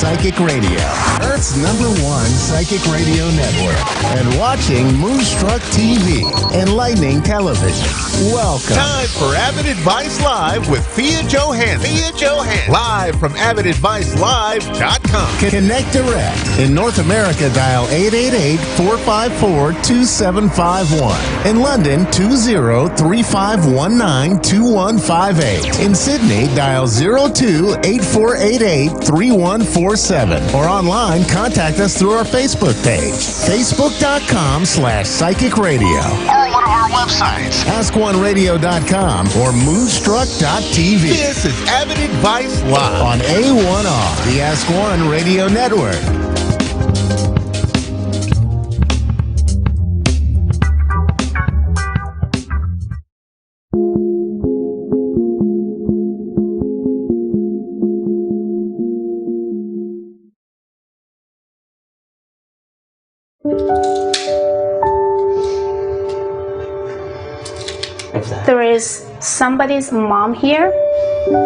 Psychic Radio, Earth's #1 psychic radio network, and watching Moonstruck TV, enlightening television. Welcome. Time for Avid Advice Live with Thea Johansson. Live from AvidAdviceLive.com. Connect direct. In North America, dial 888-454-2751. In London, 20-3519-2158. In Sydney, dial 02-8488-3147. Or online, contact us through our Facebook page, facebook.com/psychic radio. Or one of our websites, askoneradio.com or moonstruck.tv. This is Avid Advice Live on A1R, the Ask One Radio Network. There is somebody's mom here.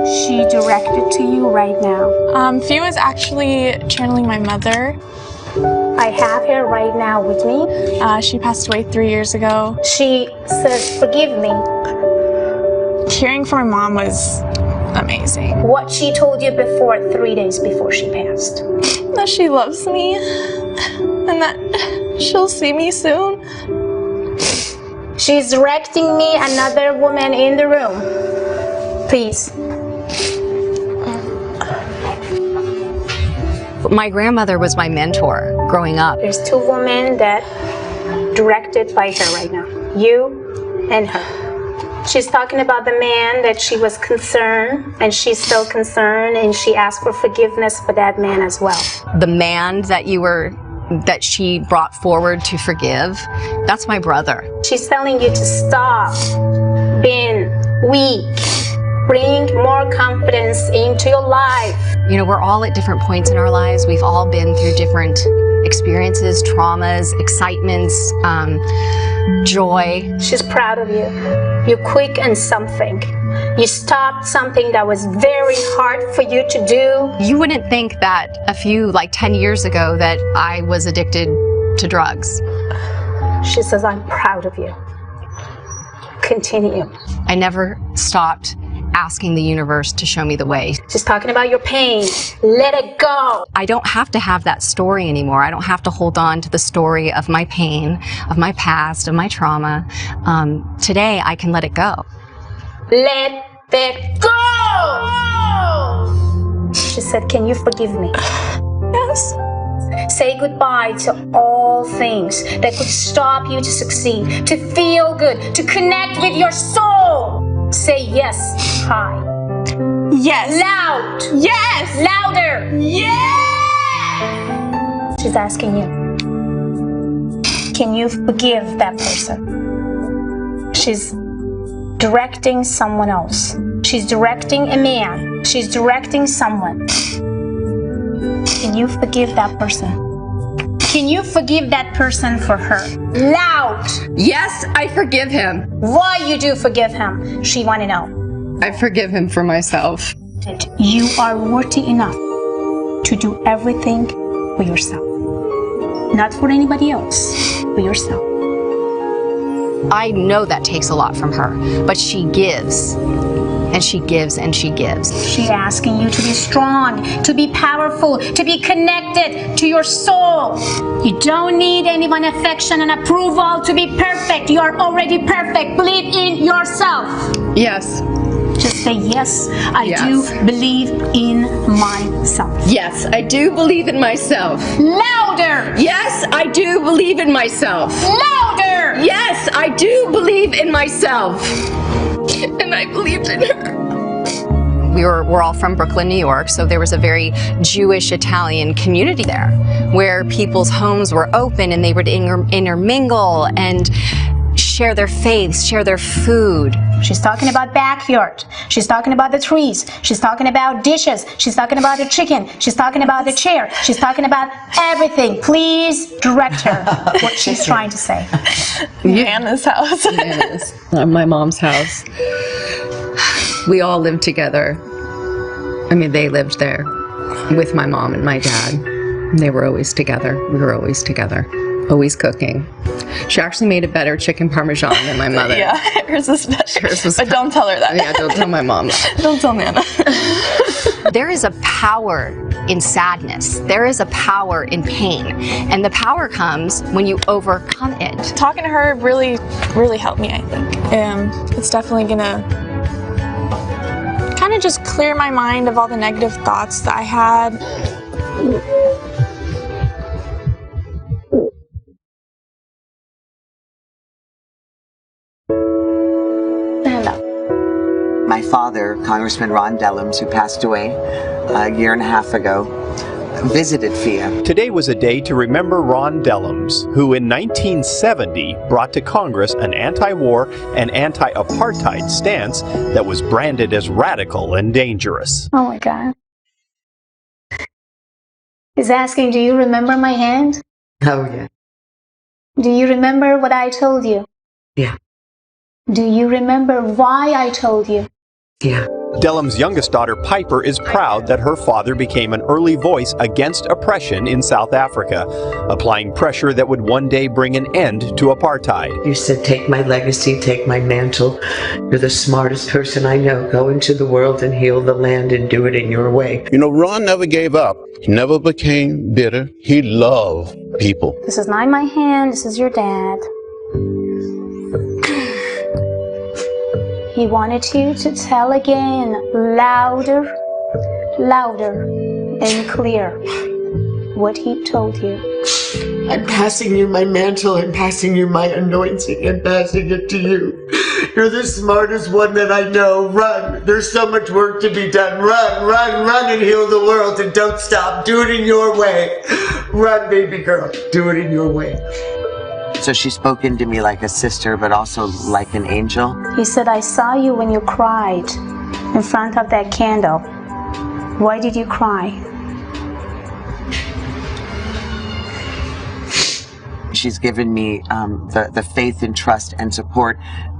She directed to you right now. Fia is actually channeling my mother. I have her right now with me. She passed away 3 years ago. She says, forgive me. Hearing from my mom was amazing. What she told you before, 3 days before she passed. That she loves me and that she'll see me soon. She's directing me another woman in the room. Please. My grandmother was my mentor growing up. There's 2 women that directed by her right now. You and her. She's talking about the man that she was concerned, and she's still concerned, and she asked for forgiveness for that man as well. The man that she brought forward to forgive, that's my brother. She's telling you to stop being weak. Bring more confidence into your life. You know, we're all at different points in our lives. We've all been through different experiences, traumas, excitements, joy. She's proud of you. You're quick on something. You stopped something that was very hard for you to do. You wouldn't think that 10 years ago that I was addicted to drugs. She says, I'm proud of you. Continue. I never stopped asking the universe to show me the way. She's talking about your pain. Let it go. I don't have to have that story anymore. I don't have to hold on to the story of my pain, of my past, of my trauma. Today, I can let it go. Let it go! She said, can you forgive me? Yes. Say goodbye to all things that could stop you to succeed, to feel good, to connect with your soul. Say yes high. Yes. Loud. Yes. Louder. Yes. She's asking you, can you forgive that person? She's directing someone else. She's directing a man. She's directing someone. Can you forgive that person? Can you forgive that person for her? Loud! Yes, I forgive him. Why you do forgive him? She want to know. I forgive him for myself. You are worthy enough to do everything for yourself. Not for anybody else, for yourself. I know that takes a lot from her, but she gives. And she gives and she gives. She's asking you to be strong, to be powerful, to be connected to your soul. You don't need anyone's affection and approval to be perfect. You are already perfect. Believe in yourself. Yes. Just say, yes, I do believe in myself. Yes, I do believe in myself. Louder! Yes, I do believe in myself. Louder! Yes, I do believe in myself. And I believed in her. We're all from Brooklyn, New York, so there was a very Jewish Italian community there where people's homes were open and they would intermingle and share their faiths, share their food. She's talking about backyard. She's talking about the trees. She's talking about dishes. She's talking about the chicken. She's talking about the chair. She's talking about everything. Please direct her what she's trying to say. Hannah's house. Yes. My mom's house. We all lived together. I mean, they lived there. with my mom and my dad. They were always together. We were always together. Always cooking. She actually made a better chicken parmesan than my mother. Yeah, hers is special. Hers was, but don't tell her that. Yeah, don't tell my mom that. Don't tell Nana. There is a power in sadness. There is a power in pain. And the power comes when you overcome it. Talking to her really, really helped me, I think. It's definitely gonna kind of just clear my mind of all the negative thoughts that I had. My father, Congressman Ron Dellums, who passed away a year and a half ago, visited Fia. Today was a day to remember Ron Dellums, who in 1970 brought to Congress an anti-war and anti-apartheid stance that was branded as radical and dangerous. Oh my God. He's asking, do you remember my hand? Oh, yeah. Do you remember what I told you? Yeah. Do you remember why I told you? Yeah. Dellums' youngest daughter, Piper, is proud that her father became an early voice against oppression in South Africa, applying pressure that would one day bring an end to apartheid. You said, take my legacy, take my mantle. You're the smartest person I know. Go into the world and heal the land and do it in your way. You know, Ron never gave up. He never became bitter. He loved people. This is not my hand, this is your dad. He wanted you to tell again, louder, louder and clear, what he told you. I'm passing you my mantle and passing you my anointing and passing it to you. You're the smartest one that I know. Run. There's so much work to be done. Run, run, run and heal the world and don't stop. Do it in your way. Run, baby girl. Do it in your way. So she's spoken to me like a sister, but also like an angel. He said, I saw you when you cried in front of that candle. Why did you cry? She's given me the faith and trust and support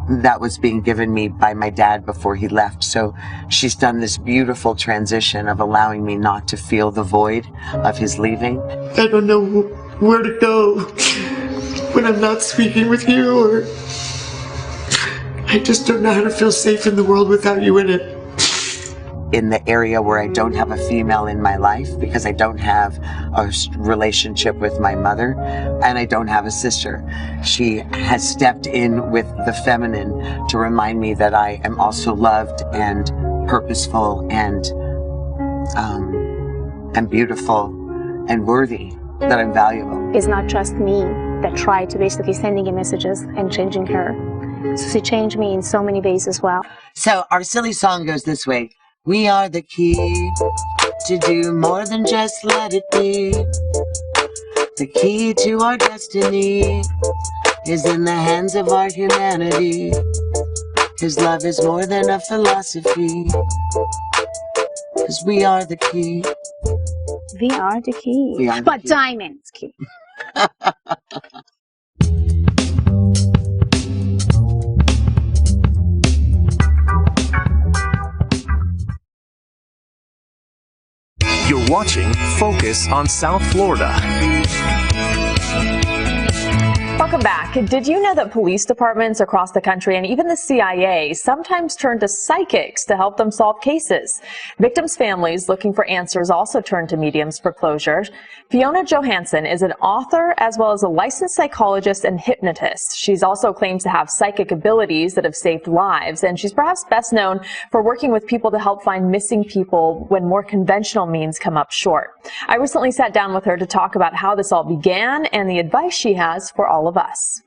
that was being given me by my dad before he left. So she's done this beautiful transition of allowing me not to feel the void of his leaving. I don't know where to go when I'm not speaking with you, or I just don't know how to feel safe in the world without you in it. In the area where I don't have a female in my life, because I don't have a relationship with my mother and I don't have a sister. She has stepped in with the feminine to remind me that I am also loved and purposeful and beautiful and worthy, that I'm valuable. It's not just me that tried to basically sending you messages and changing her. So she changed me in so many ways as well. So our silly song goes this way. We are the key to do more than just let it be. The key to our destiny is in the hands of our humanity. His love is more than a philosophy, 'cause we are the key. We are the key. We are the but key. Diamond's key. You're watching Focus on South Florida. Welcome back. Did you know that police departments across the country and even the CIA sometimes turn to psychics to help them solve cases? Victims' families looking for answers also turn to mediums for closure. Fiona Johansson is an author as well as a licensed psychologist and hypnotist. She's also claims to have psychic abilities that have saved lives, and she's perhaps best known for working with people to help find missing people when more conventional means come up short. I recently sat down with her to talk about how this all began and the advice she has for all of us.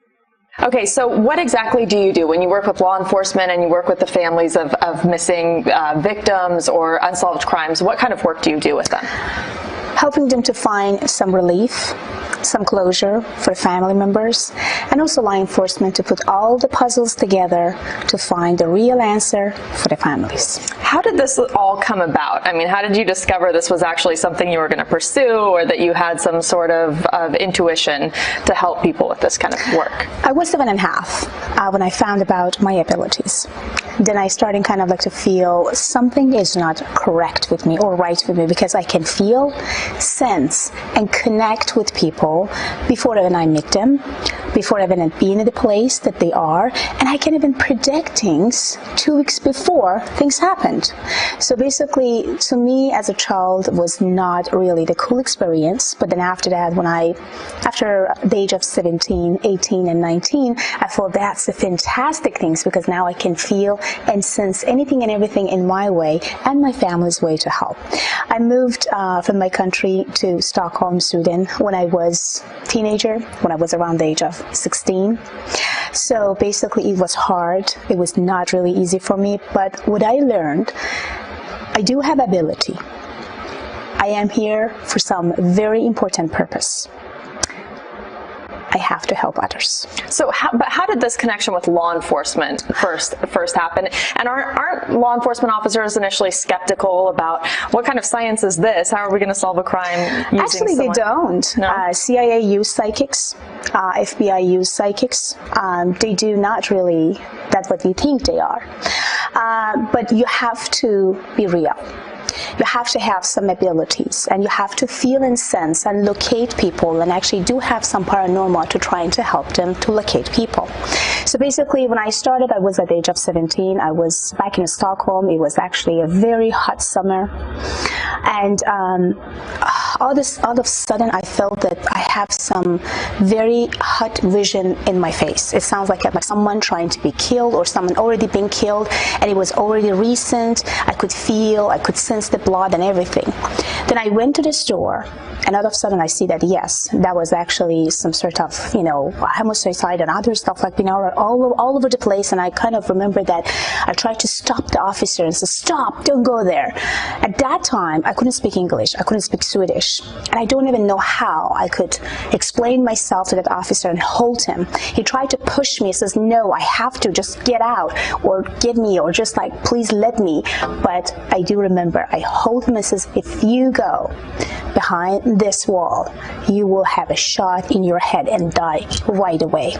Okay, so what exactly do you do when you work with law enforcement and you work with the families of missing victims or unsolved crimes? What kind of work do you do with them? Helping them to find some relief, some closure for family members, and also law enforcement to put all the puzzles together to find the real answer for the families. How did this all come about? I mean, how did you discover this was actually something you were going to pursue, or that you had some sort of intuition to help people with this kind of work? I was 7.5 when I found about my abilities. Then I started kind of like to feel something is not correct with me or right with me, because I can feel, sense, and connect with people before even I meet them, before even being in the place that they are, and I can even predict things 2 weeks before things happened. So basically, to me as a child, was not really the cool experience. But then after that, after the age of 17, 18, and 19, I thought that's the fantastic things, because now I can feel and sense anything and everything in my way and my family's way to help. I moved from my country to Stockholm, Sweden when I was a teenager, when I was around the age of 16. So basically it was hard. It was not really easy for me, but what I learned, I do have ability. I am here for some very important purpose. I have to help others. So, how did this connection with law enforcement first happen? And aren't law enforcement officers initially skeptical about what kind of science is this? How are we going to solve a crime using Actually, they don't. No? CIA use psychics. FBI use psychics. They do not really. That's what you think they are. But you have to be real. You have to have some abilities, and you have to feel and sense and locate people, and actually do have some paranormal to trying to help them to locate people. So basically, when I started, I was at the age of 17. I was back in Stockholm. It was actually a very hot summer, and all of a sudden I felt that I have some very hot vision in my face. It sounds like someone trying to be killed, or someone already been killed, and it was already recent. I could feel, I could sense the blood and everything. Then I went to the store, and all of a sudden I see that yes, that was actually some sort of, homicide and other stuff like, all over the place. And I kind of remember that I tried to stop the officer and say, stop, don't go there. At that time, I couldn't speak English, I couldn't speak Swedish, and I don't even know how I could explain myself to that officer and hold him. He tried to push me, he says, no, I have to just get out, or give me, or just like, please let me. But I do remember, I hold him and says, if you go behind this wall, you will have a shot in your head and die right away.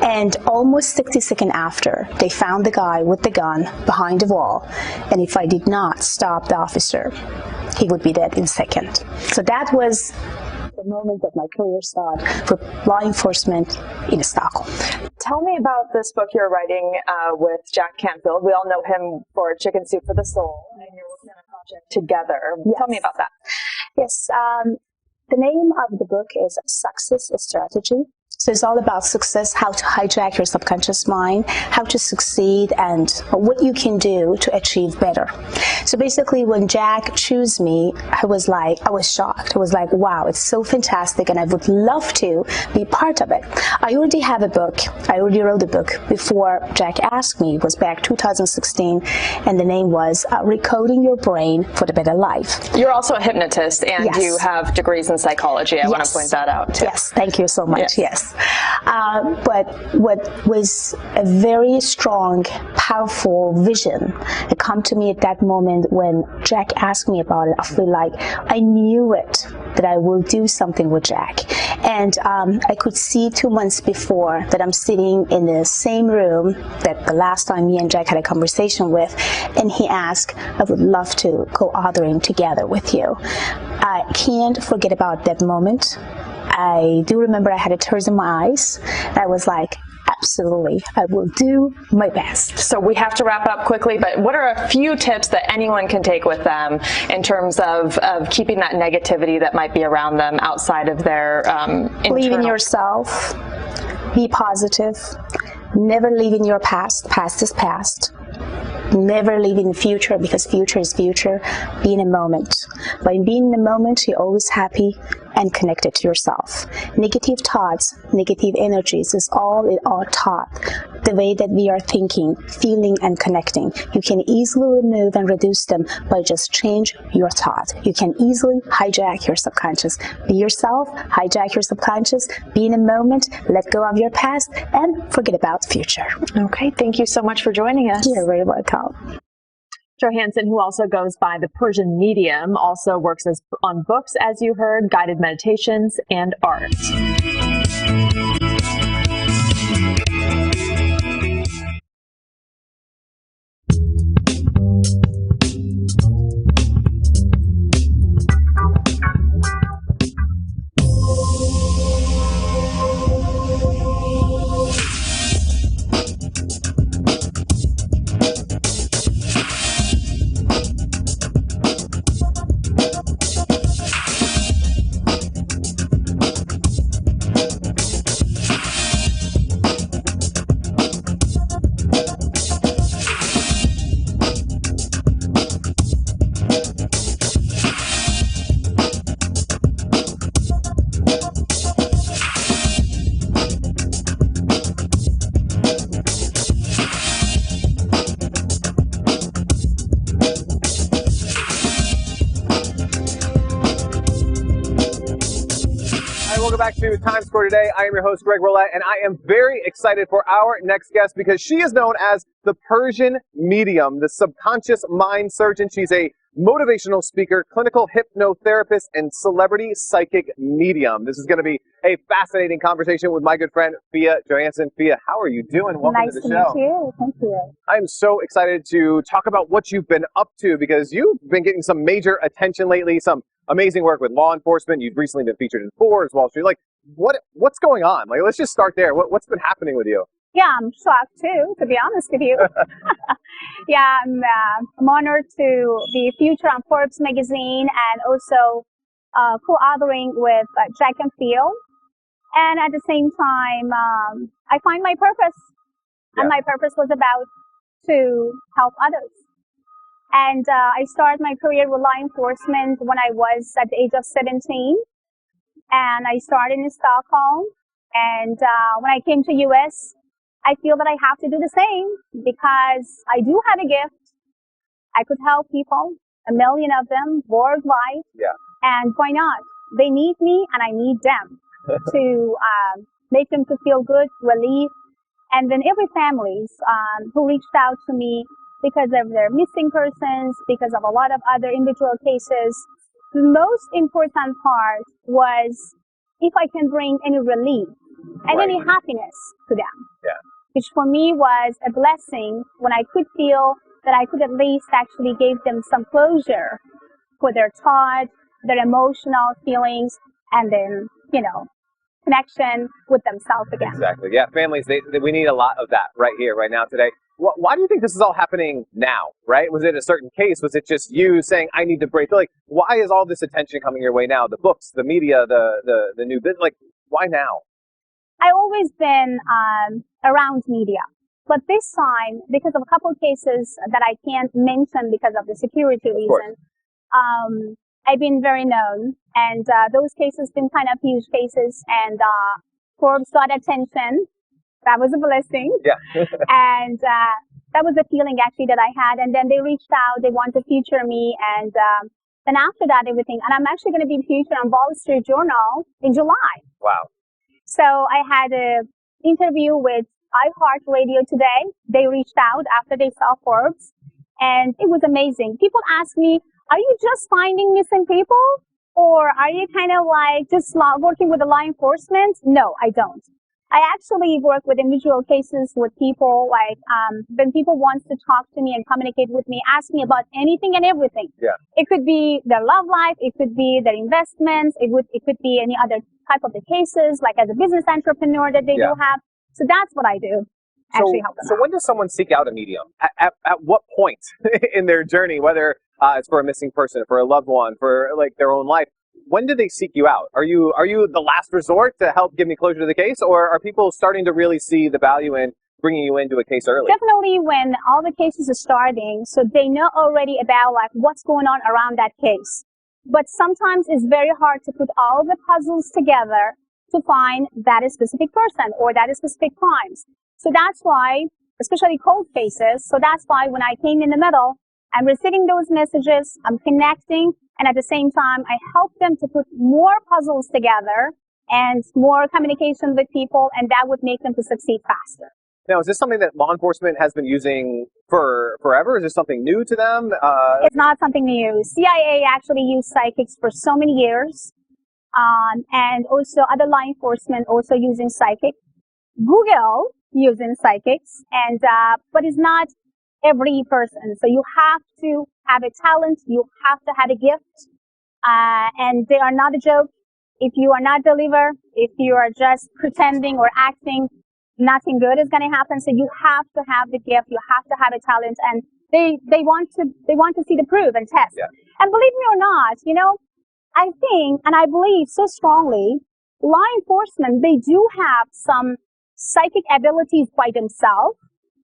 And almost 60 seconds after, they found the guy with the gun behind the wall. And if I did not stop the officer, he would be dead in a second. So that was the moment that my career started for law enforcement in Stockholm. Tell me about this book you're writing with Jack Canfield. We all know him for Chicken Soup for the Soul, and you're working on a project together. Yes. Tell me about that. Yes, the name of the book is Success Strategy. So it's all about success, how to hijack your subconscious mind, how to succeed, and what you can do to achieve better. So basically, when Jack chose me, I was shocked. I was like, wow, it's so fantastic, and I would love to be part of it. I already have a book. I already wrote a book before Jack asked me. It was back 2016, and the name was Recoding Your Brain for the Better Life. You're also a hypnotist, and yes. You have degrees in psychology. I want to point that out, too. Yes, thank you so much. Yes. But what was a very strong, powerful vision that come to me at that moment when Jack asked me about it, I feel like I knew it, that I will do something with Jack. And I could see 2 months before that I'm sitting in the same room that the last time me and Jack had a conversation with, and he asked, I would love to go authoring together with you. I can't forget about that moment. I do remember I had tears in my eyes. I was like, absolutely, I will do my best. So we have to wrap up quickly, but what are a few tips that anyone can take with them in terms of keeping that negativity that might be around them outside of their Believe in yourself. Be positive. Never live in your past. Past is past. Never live in the future, because future is future. Be in a moment. By being in the moment, you're always happy and connected to yourself. Negative thoughts, negative energies is all taught. The way that we are thinking, feeling, and connecting. You can easily remove and reduce them by just change your thought. You can easily hijack your subconscious. Be yourself, hijack your subconscious, be in a moment, let go of your past, and forget about the future. Okay, thank you so much for joining us. You're very welcome. Johansson, who also goes by the Persian Medium, also works on books, as you heard, guided meditations, and art. Welcome back to Times Square today. I am your host, Greg Roulette, and I am very excited for our next guest because she is known as the Persian Medium, the subconscious mind surgeon. She's a motivational speaker, clinical hypnotherapist, and celebrity psychic medium. This is going to be a fascinating conversation with my good friend, Fia Johansson. Fia, how are you doing? Welcome nice to the show. Meet you. Thank you. I'm so excited to talk about what you've been up to because you've been getting some major attention lately, some amazing work with law enforcement. You've recently been featured in Forbes, Wall Street. Like, what's going on? Like, let's just start there. What's been happening with you? Yeah, I'm shocked too, to be honest with you. Yeah, I'm honored to be featured on Forbes magazine and also co-authoring with Jack and Phil. And at the same time, I find my purpose. Yeah. And my purpose was about to help others. And I started my career with law enforcement when I was at the age of 17. And I started in Stockholm. And when I came to US, I feel that I have to do the same because I do have a gift. I could help people, 1 million of them worldwide. Yeah. And why not? They need me and I need them to make them to feel good, relief. And then every families who reached out to me because of their missing persons, because of a lot of other individual cases, the most important part was if I can bring any relief and any happiness to them. Yeah. Which for me was a blessing when I could feel that I could at least actually give them some closure for their thought, their emotional feelings, and then, connection with themselves again. Exactly. Yeah, families, we need a lot of that right here, right now, today. Why do you think this is all happening now, right? Was it a certain case? Was it just you saying, I need to break? Like, why is all this attention coming your way now? The books, the media, the new business, like, why now? I've always been around media. But this time, because of a couple of cases that I can't mention because of the security reason, I've been very known. And those cases been kind of huge cases. And Forbes got attention. That was a blessing. Yeah. And that was the feeling actually that I had. And then they reached out. They want to feature me. And then after that, everything. And I'm actually going to be featured on Wall Street Journal in July. Wow. So I had an interview with iHeartRadio today. They reached out after they saw Forbes. And it was amazing. People ask me, are you just finding missing people? Or are you kind of like just working with the law enforcement? No, I don't. I actually work with individual cases with people, like when people want to talk to me and communicate with me, ask me about anything and everything. Yeah. It could be their love life, it could be their investments, it could be any other type of the cases, like as a business entrepreneur that they do have. So that's what I do. Actually help them out. When does someone seek out a medium? At what point in their journey, whether it's for a missing person, for a loved one, for like their own life? When do they seek you out? Are you the last resort to help give me closure to the case, or are people starting to really see the value in bringing you into a case early? Definitely when all the cases are starting, so they know already about like what's going on around that case. But sometimes it's very hard to put all the puzzles together to find that a specific person or that a specific crimes. So that's why, especially cold cases, so that's why when I came in the middle, I'm receiving those messages, I'm connecting, and at the same time, I help them to put more puzzles together and more communication with people, and that would make them to succeed faster. Now, is this something that law enforcement has been using for forever? Is this something new to them? It's not something new. CIA actually used psychics for so many years, and also other law enforcement also using psychic. Google using psychics, and but it's not every person. So you have to have a talent, you have to have a gift, and they are not a joke. If you are not deliver, if you are just pretending or acting, nothing good is going to happen. So you have to have the gift, you have to have a talent, and they want to see the proof and test. Yeah. And believe me or not, you know, I think and I believe so strongly, law enforcement, they do have some psychic abilities by themselves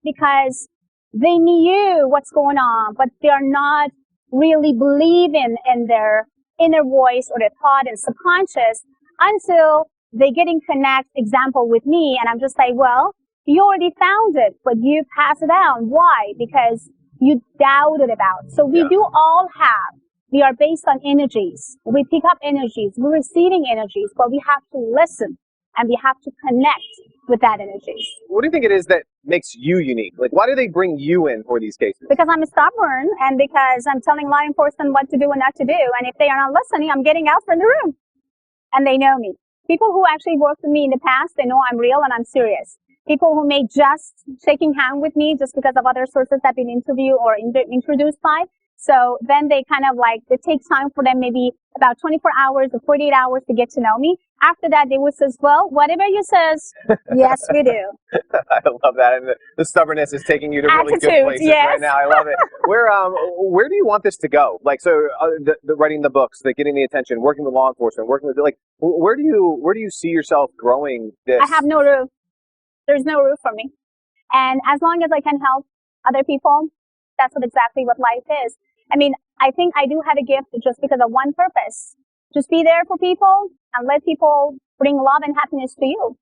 because they knew what's going on, but they are not really believing in their inner voice or their thought and subconscious until they get in connect, example, with me, and I'm just like, well, you already found it, but you pass it down. Why? Because you doubted about it. So we do all have. We are based on energies. We pick up energies. We're receiving energies, but we have to listen and we have to connect with that energies. What do you think it is that makes you unique? Like, why do they bring you in for these cases? Because I'm stubborn and because I'm telling law enforcement what to do and not to do. And if they are not listening, I'm getting out from the room. And they know me. People who actually worked with me in the past, they know I'm real and I'm serious. People who may just shaking hand with me just because of other sources that have been interviewed or introduced by. So then they kind of like, it takes time for them, maybe about 24 hours or 48 hours to get to know me. After that, they would say, well, whatever you says, yes, we do. I love that. And the stubbornness is taking you to really good places right now. I love it. Where do you want this to go? Like, so the writing the books, the getting the attention, working with law enforcement, working with, like, where do you see yourself growing this? I have no roof. There's no roof for me. And as long as I can help other people, that's exactly what life is. I mean, I think I do have a gift just because of one purpose. Just be there for people and let people bring love and happiness to you.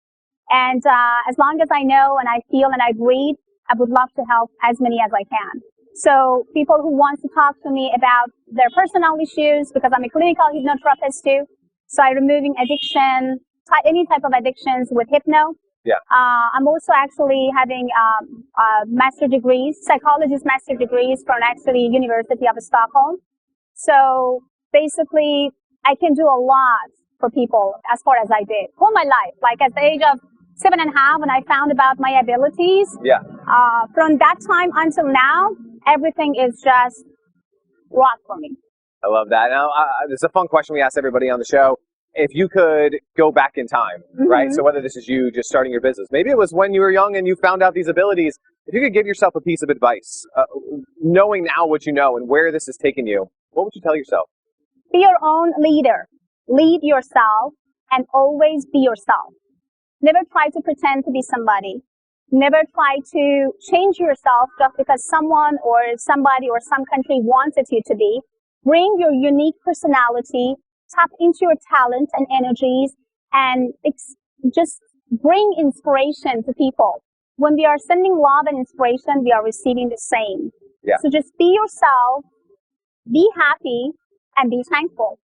And as long as I know and I feel and I breathe, I would love to help as many as I can. So people who want to talk to me about their personal issues, because I'm a clinical hypnotherapist too. So I'm removing addiction, any type of addictions with hypno. Yeah. I'm also actually having master degrees, psychologist master degrees from actually University of Stockholm. So basically, I can do a lot for people as far as I did all my life. Like at the age of 7.5, when I found about my abilities. Yeah. From that time until now, everything is just rock for me. I love that. Now, this is a fun question we ask everybody on the show. If you could go back in time, right? So whether this is you just starting your business, maybe it was when you were young and you found out these abilities. If you could give yourself a piece of advice, knowing now what you know and where this has taken you, what would you tell yourself? Be your own leader. Lead yourself and always be yourself. Never try to pretend to be somebody. Never try to change yourself just because someone or somebody or some country wanted you to be. Bring your unique personality. Tap into your talent and energies and just bring inspiration to people. When we are sending love and inspiration, we are receiving the same. Yeah. So just be yourself, be happy, and be thankful.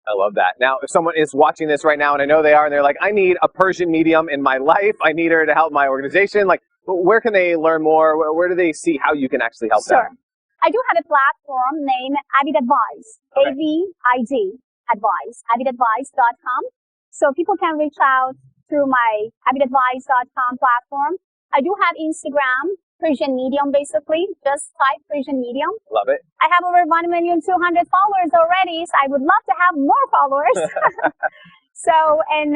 I love that. Now, if someone is watching this right now, and I know they are, and they're like, I need a Persian medium in my life. I need her to help my organization. Like, where can they learn more? Where do they see how you can actually help them? I do have a platform named Avid Advice, A-V-I-D. Advice, avidadvice.com. So people can reach out through my avidadvice.com platform. I do have Instagram, Persian Medium, basically. Just type Persian Medium. Love it. I have over 1,200,000 followers already, so I would love to have more followers. So, and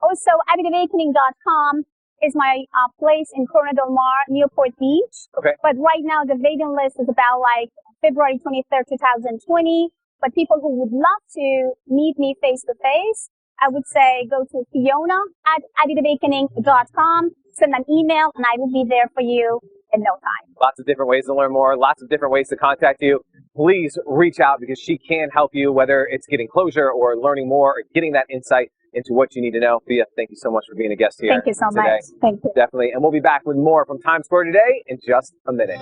also avidawakening.com is my place in Corona Del Mar, Newport Beach. Okay. But right now the waiting list is about like February 23rd, 2020. But people who would love to meet me face to face, I would say go to fiona@avidawakening.com, send an email, and I will be there for you in no time. Lots of different ways to learn more, lots of different ways to contact you. Please reach out because she can help you, whether it's getting closure or learning more or getting that insight into what you need to know. Fia, thank you so much for being a guest here. Thank you so today. much. Thank you. Definitely. And we'll be back with more from Times Square today in just a minute.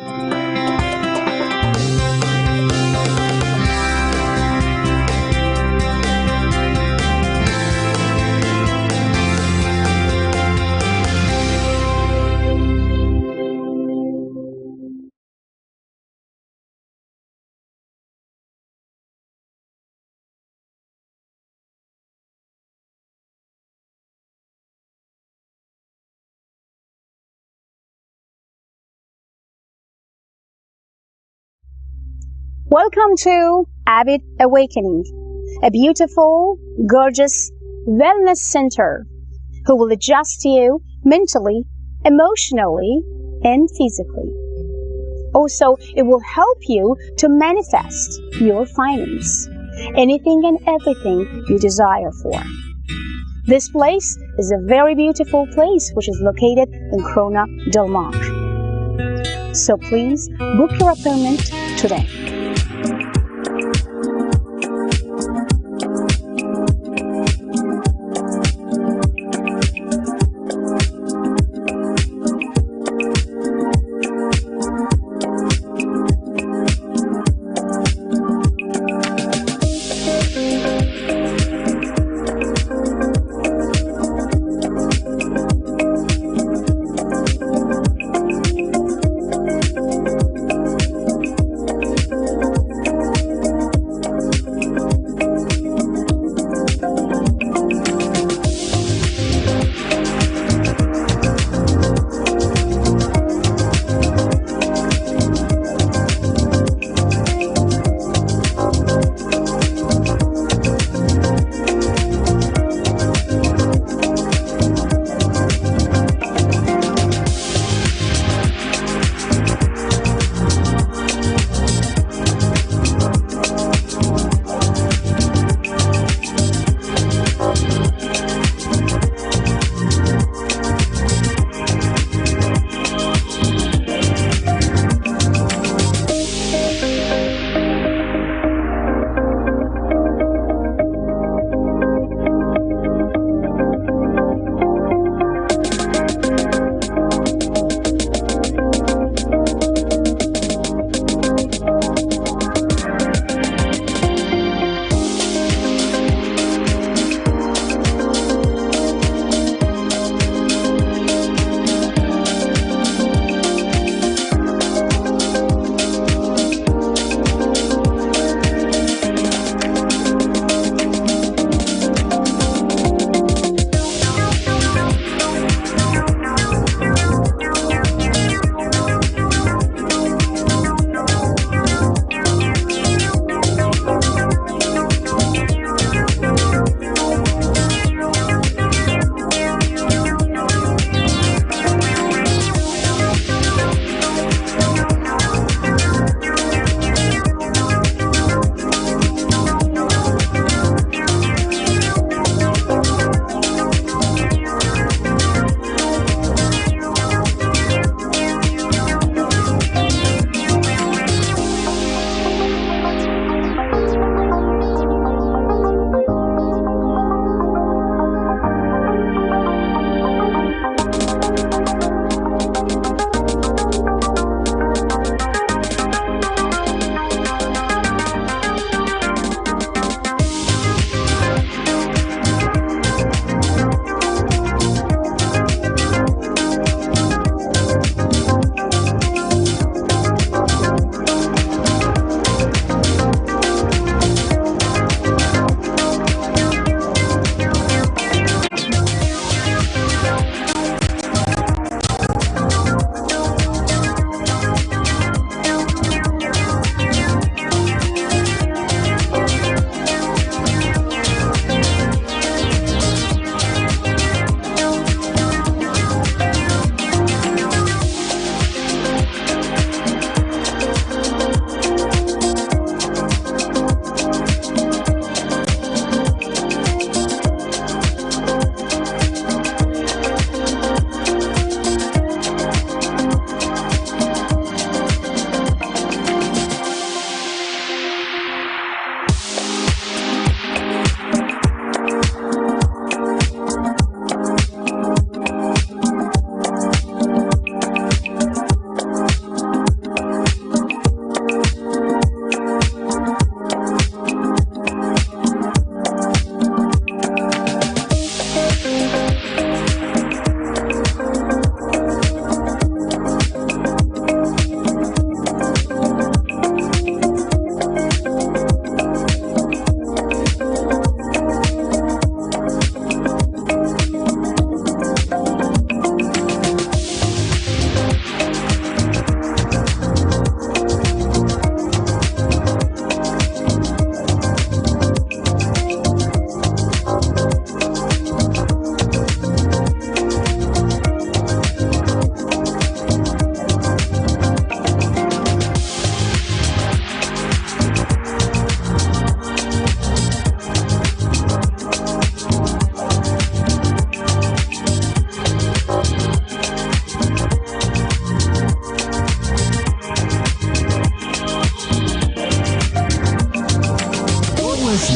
Welcome to Avid Awakening, a beautiful, gorgeous wellness center who will adjust you mentally, emotionally, and physically. Also, it will help you to manifest your findings, anything and everything you desire for. This place is a very beautiful place which is located in Corona del Mar. So please book your appointment today.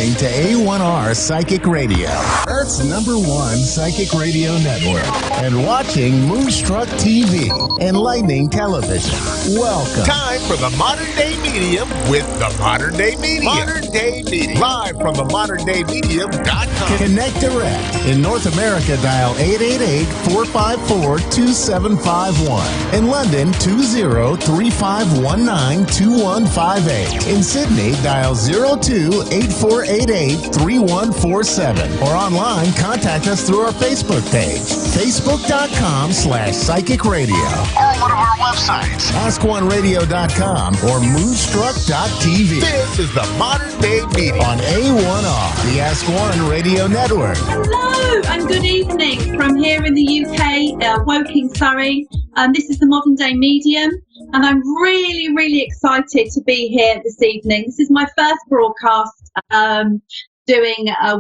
listening to A1R Psychic Radio, Earth's #1 psychic radio network, and watching Moonstruck TV, enlightening television. Welcome. Time for the Modern Day Medium with the Modern Day Medium. Modern Day Medium. Live from the moderndayMedium.com. Connect direct. In North America, dial 888-454-2751. In London, 20-3519-2158. In Sydney, dial 02-8488-3147. Or online, contact us through our Facebook page, facebook.com/psychic radio. Or one of our websites, AskOneRadio.com or Moonstruck.tv. This is the Modern Day Medium on A1R, the Ask One Radio Network. Hello and good evening from here in the UK, Woking, Surrey. This is the Modern Day Medium, and I'm really excited to be here this evening. This is my first broadcast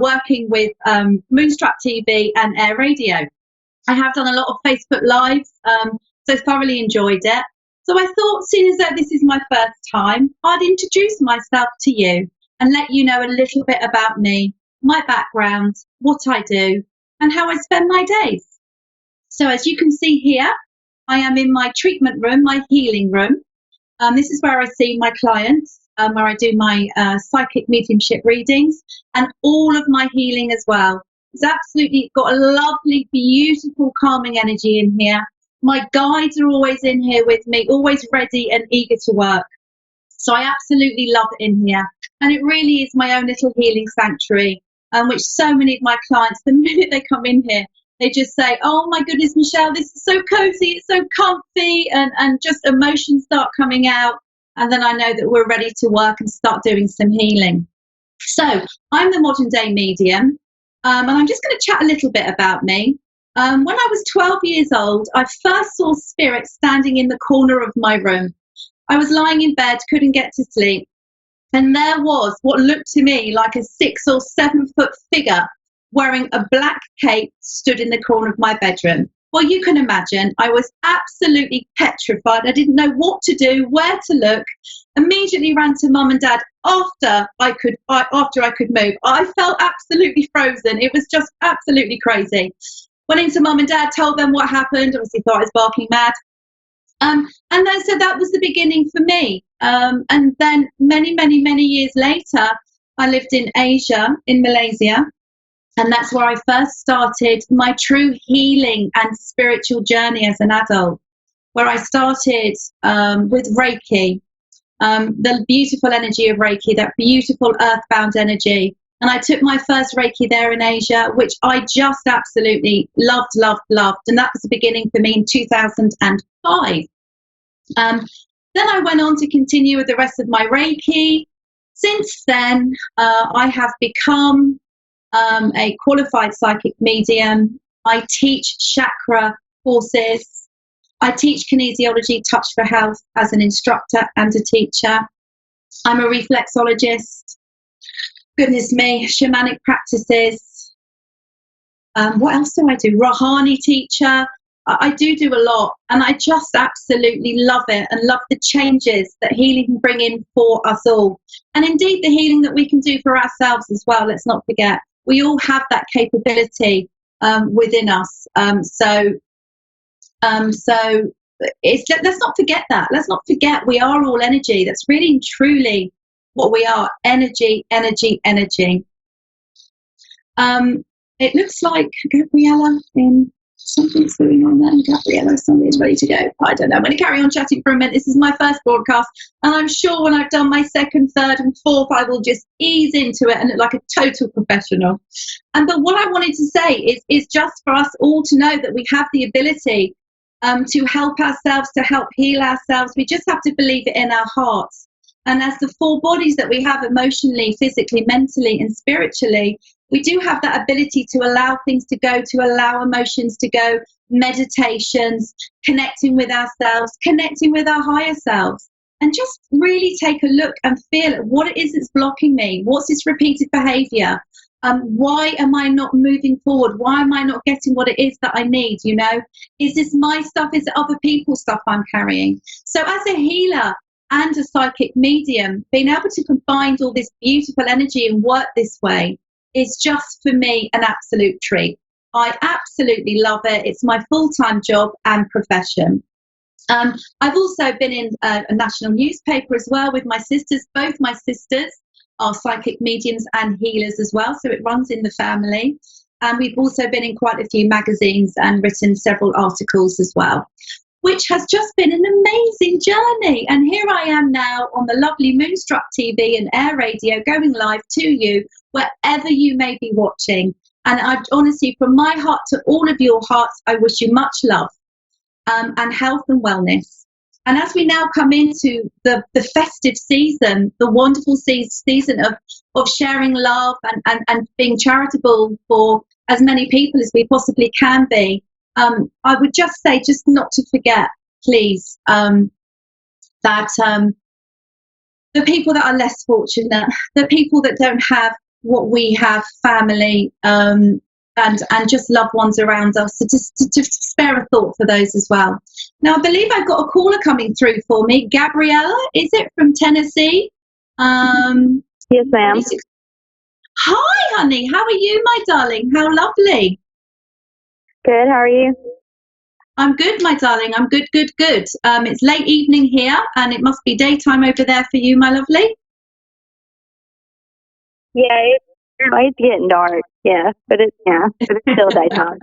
working with Moonstruck TV and Air Radio. I have done a lot of Facebook Lives, so thoroughly enjoyed it. So I thought, seeing as though this is my first time, I'd introduce myself to you and let you know a little bit about me, my background, what I do, and how I spend my days. So as you can see here, I am in my treatment room, my healing room. This is where I see my clients, where I do my psychic mediumship readings and all of my healing as well. It's absolutely got a lovely, beautiful, calming energy in here. My guides are always in here with me, always ready and eager to work. So I absolutely love it in here. And it really is my own little healing sanctuary, which so many of my clients, the minute they come in here, they just say, oh my goodness, Michelle, this is so cozy, it's so comfy, and just emotions start coming out. And then I know that we're ready to work and start doing some healing. So I'm the Modern Day Medium, and I'm just going to chat a little bit about me. When I was 12 years old, I first saw spirits standing in the corner of my room. I was lying in bed, couldn't get to sleep, and there was what looked to me like a 6 or 7 foot figure wearing a black cape stood in the corner of my bedroom. Well, you can imagine, I was absolutely petrified. I didn't know what to do, where to look. Immediately ran to mum and dad after I could move. I felt absolutely frozen. It was just absolutely crazy. Went into mum and dad, told them what happened. Obviously thought I was barking mad. And then so that was the beginning for me. And then many years later, I lived in Asia, in Malaysia. And that's where I first started my true healing and spiritual journey as an adult, where I started with Reiki, the beautiful energy of Reiki, that beautiful earthbound energy. And I took my first Reiki there in Asia, which I just absolutely loved. And that was the beginning for me in 2005. Then I went on to continue with the rest of my Reiki. Since then, I have become a qualified psychic medium. I teach chakra courses. I teach kinesiology, touch for health as an instructor and a teacher. I'm a reflexologist. Goodness me, shamanic practices. What else do I do? Rohani teacher. I do a lot, and I just absolutely love it and love the changes that healing can bring in for us all. And indeed, the healing that we can do for ourselves as well. Let's not forget, we all have that capability within us. So let's not forget that. Let's not forget we are all energy. That's really and truly what we are. Energy. It looks like Gabriella something's going on there. Gabriella, somebody's ready to go. I don't know. I'm going to carry on chatting for a minute. This is my first broadcast, and I'm sure when I've done my second, third, and fourth, I will just ease into it and look like a total professional. But what I wanted to say is just for us all to know that we have the ability to help ourselves, to help heal ourselves. We just have to believe it in our hearts. And as the 4 bodies that we have emotionally, physically, mentally, and spiritually, we do have that ability to allow things to go, to allow emotions to go, meditations, connecting with ourselves, connecting with our higher selves, and just really take a look and feel what it is that's blocking me. What's this repeated behavior? Why am I not moving forward? Why am I not getting what it is that I need? You know, is this my stuff? Is it other people's stuff I'm carrying? So as a healer, and a psychic medium, being able to combine all this beautiful energy and work this way is just, for me, an absolute treat. I absolutely love it. It's my full-time job and profession. I've also been in a national newspaper as well with my sisters. Both my sisters are psychic mediums and healers as well, so it runs in the family. And we've also been in quite a few magazines and written several articles as well, which has just been an amazing journey. And here I am now on the lovely Moonstruck TV and Air Radio, going live to you wherever you may be watching. And I honestly, from my heart to all of your hearts, I wish you much love and health and wellness. And as we now come into the festive season, the wonderful season of sharing love and being charitable for as many people as we possibly can be, I would just say, just not to forget, please, that the people that are less fortunate, the people that don't have what we have, family, and just loved ones around us, so just to spare a thought for those as well. Now, I believe I've got a caller coming through for me. Gabriella, is it, from Tennessee? Yes, ma'am. Hi, honey. How are you, my darling? How lovely. Good. How are you? I'm good, my darling. I'm good, good, good. It's late evening here, and it must be daytime over there for you, my lovely. Yeah, it's getting dark. Yeah, but it's still daytime.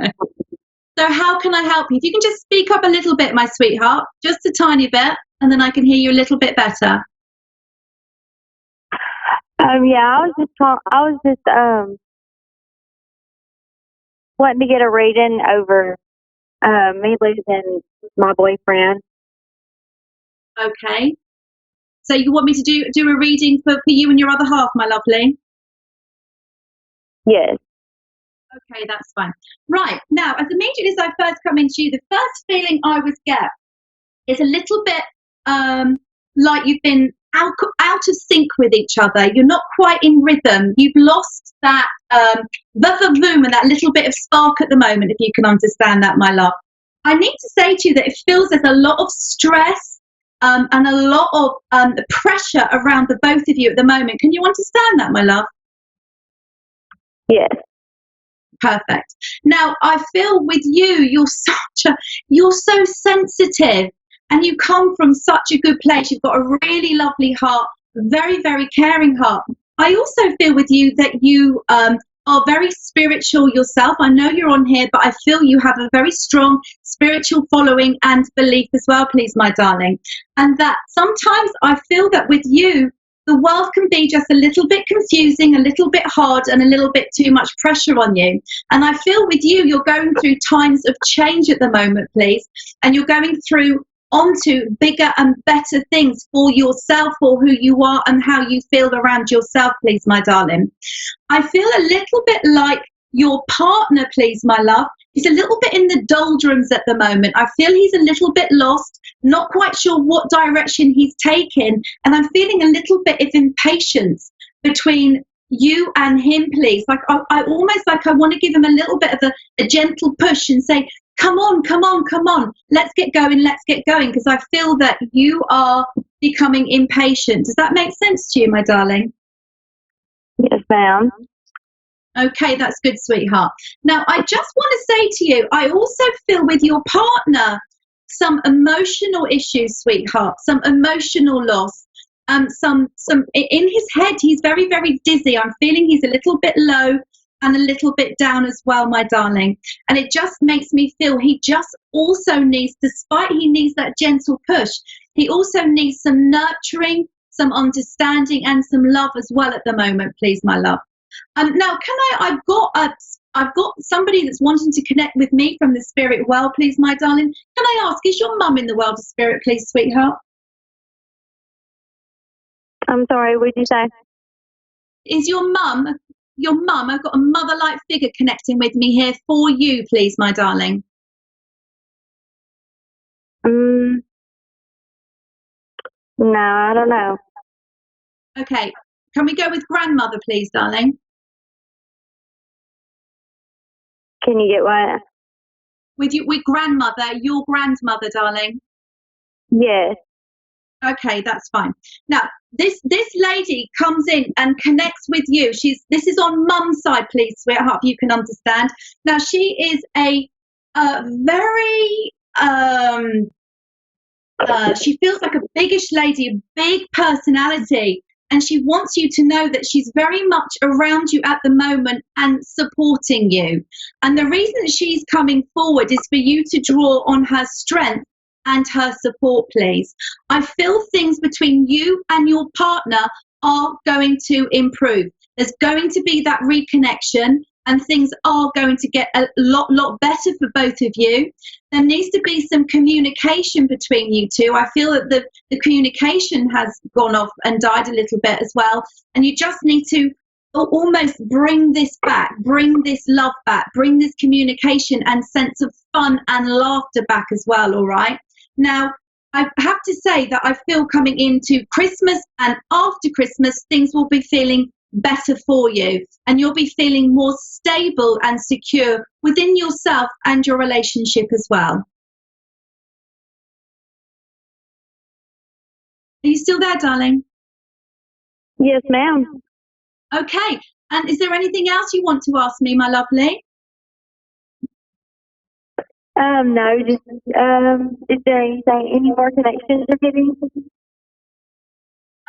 So how can I help you? If you can just speak up a little bit, my sweetheart, just a tiny bit, and then I can hear you a little bit better. Yeah, I was just wanting to get a reading over me losing my boyfriend. Okay. So you want me to do a reading for you and your other half, my lovely? Yes. Okay, that's fine. Right, now, as immediately as I first come into you, the first feeling I would get is a little bit like you've been out of sync with each other. You're not quite in rhythm. You've lost that boom and that little bit of spark at the moment, if you can understand that, my love. I need to say to you that it feels there's a lot of stress and a lot of pressure around the both of you at the moment. Can you understand that, my love? Yes. Perfect. Now, I feel with you, you're so sensitive, and you come from such a good place. You've got a really lovely heart, very, very caring heart. I also feel with you that you are very spiritual yourself. I know you're on here, but I feel you have a very strong spiritual following and belief as well, please, my darling. And that sometimes I feel that with you, the world can be just a little bit confusing, a little bit hard, and a little bit too much pressure on you. And I feel with you, you're going through times of change at the moment, please. And you're going through onto bigger and better things for yourself, for who you are and how you feel around yourself, please, my darling. I feel a little bit like your partner, please, my love, he's a little bit in the doldrums at the moment. I feel he's a little bit lost, not quite sure what direction he's taken, and I'm feeling a little bit of impatience between you and him, please. Like I almost like I want to give him a little bit of a gentle push and say, come on, come on, come on, let's get going, because I feel that you are becoming impatient. Does that make sense to you, my darling? Yes, ma'am. Okay, that's good, sweetheart. Now, I just want to say to you, I also feel with your partner some emotional issues, sweetheart, some emotional loss. Some in his head, he's very, very dizzy. I'm feeling he's a little bit low and a little bit down as well, my darling. And it just makes me feel he just also needs, despite he needs that gentle push, he also needs some nurturing, some understanding, and some love as well at the moment, please, my love. Now, I've got somebody that's wanting to connect with me from the spirit world, please, my darling. Can I ask, is your mum in the world of spirit, please, sweetheart? I'm sorry, what did you say? Is your mum, I've got a mother-like figure connecting with me here for you, please, my darling. No, I don't know. Okay, can we go with grandmother, please, darling? Can you get what? With grandmother, your grandmother, darling. Yes. Okay, that's fine. Now, this lady comes in and connects with you. This is on mum's side, please, sweetheart, if you can understand. Now, she is a very she feels like a biggish lady, a big personality, and she wants you to know that she's very much around you at the moment and supporting you. And the reason that she's coming forward is for you to draw on her strength and her support, please. I feel things between you and your partner are going to improve. There's going to be that reconnection, and things are going to get a lot better for both of you. There needs to be some communication between you two. I feel that the communication has gone off and died a little bit as well, and you just need to almost bring this back, bring this love back, bring this communication and sense of fun and laughter back as well, all right? Now, I have to say that I feel coming into Christmas and after Christmas, things will be feeling better for you, and you'll be feeling more stable and secure within yourself and your relationship as well. Are you still there, darling? Yes, ma'am. Okay. And is there anything else you want to ask me, my lovely? No, just, is there anything, any more connections you're getting?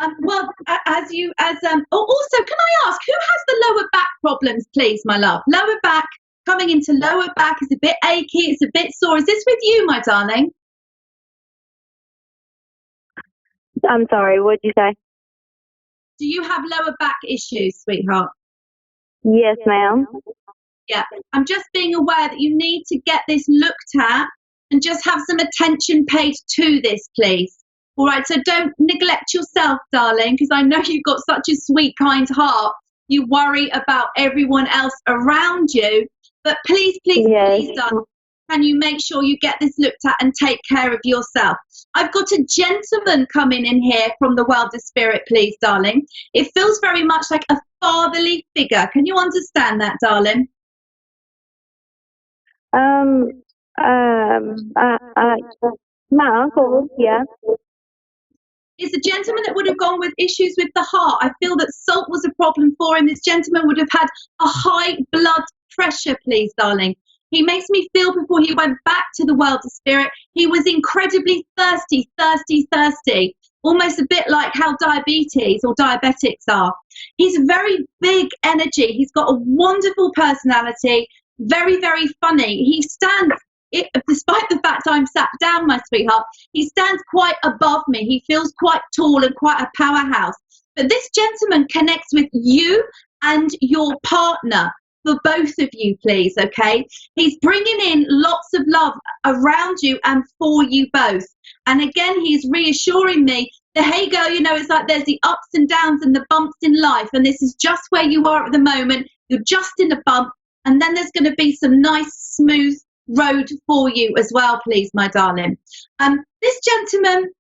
Also, can I ask, who has the lower back problems, please, my love? Lower back, coming into lower back, is a bit achy, it's a bit sore. Is this with you, my darling? I'm sorry, what'd you say? Do you have lower back issues, sweetheart? Yes, ma'am. Yeah, I'm just being aware that you need to get this looked at and just have some attention paid to this, please. All right, so don't neglect yourself, darling, because I know you've got such a sweet, kind heart. You worry about everyone else around you. But please, please, darling, can you make sure you get this looked at and take care of yourself? I've got a gentleman coming in here from the world of spirit, please, darling. It feels very much like a fatherly figure. Can you understand that, darling? My uncle, yeah. It's a gentleman that would have gone with issues with the heart. I feel that salt was a problem for him. This gentleman would have had a high blood pressure, please, darling. He makes me feel before he went back to the world of spirit, he was incredibly thirsty, almost a bit like how diabetes or diabetics are. He's very big energy. He's got a wonderful personality, very, very funny. He stands, despite the fact I'm sat down, my sweetheart, he stands quite above me. He feels quite tall and quite a powerhouse. But this gentleman connects with you and your partner, for both of you, please, okay? He's bringing in lots of love around you and for you both. And again, he's reassuring me that, hey, girl, you know, it's like there's the ups and downs and the bumps in life, and this is just where you are at the moment. You're just in a bump, and then there's going to be some nice, smooth road for you as well, please, my darling. This gentleman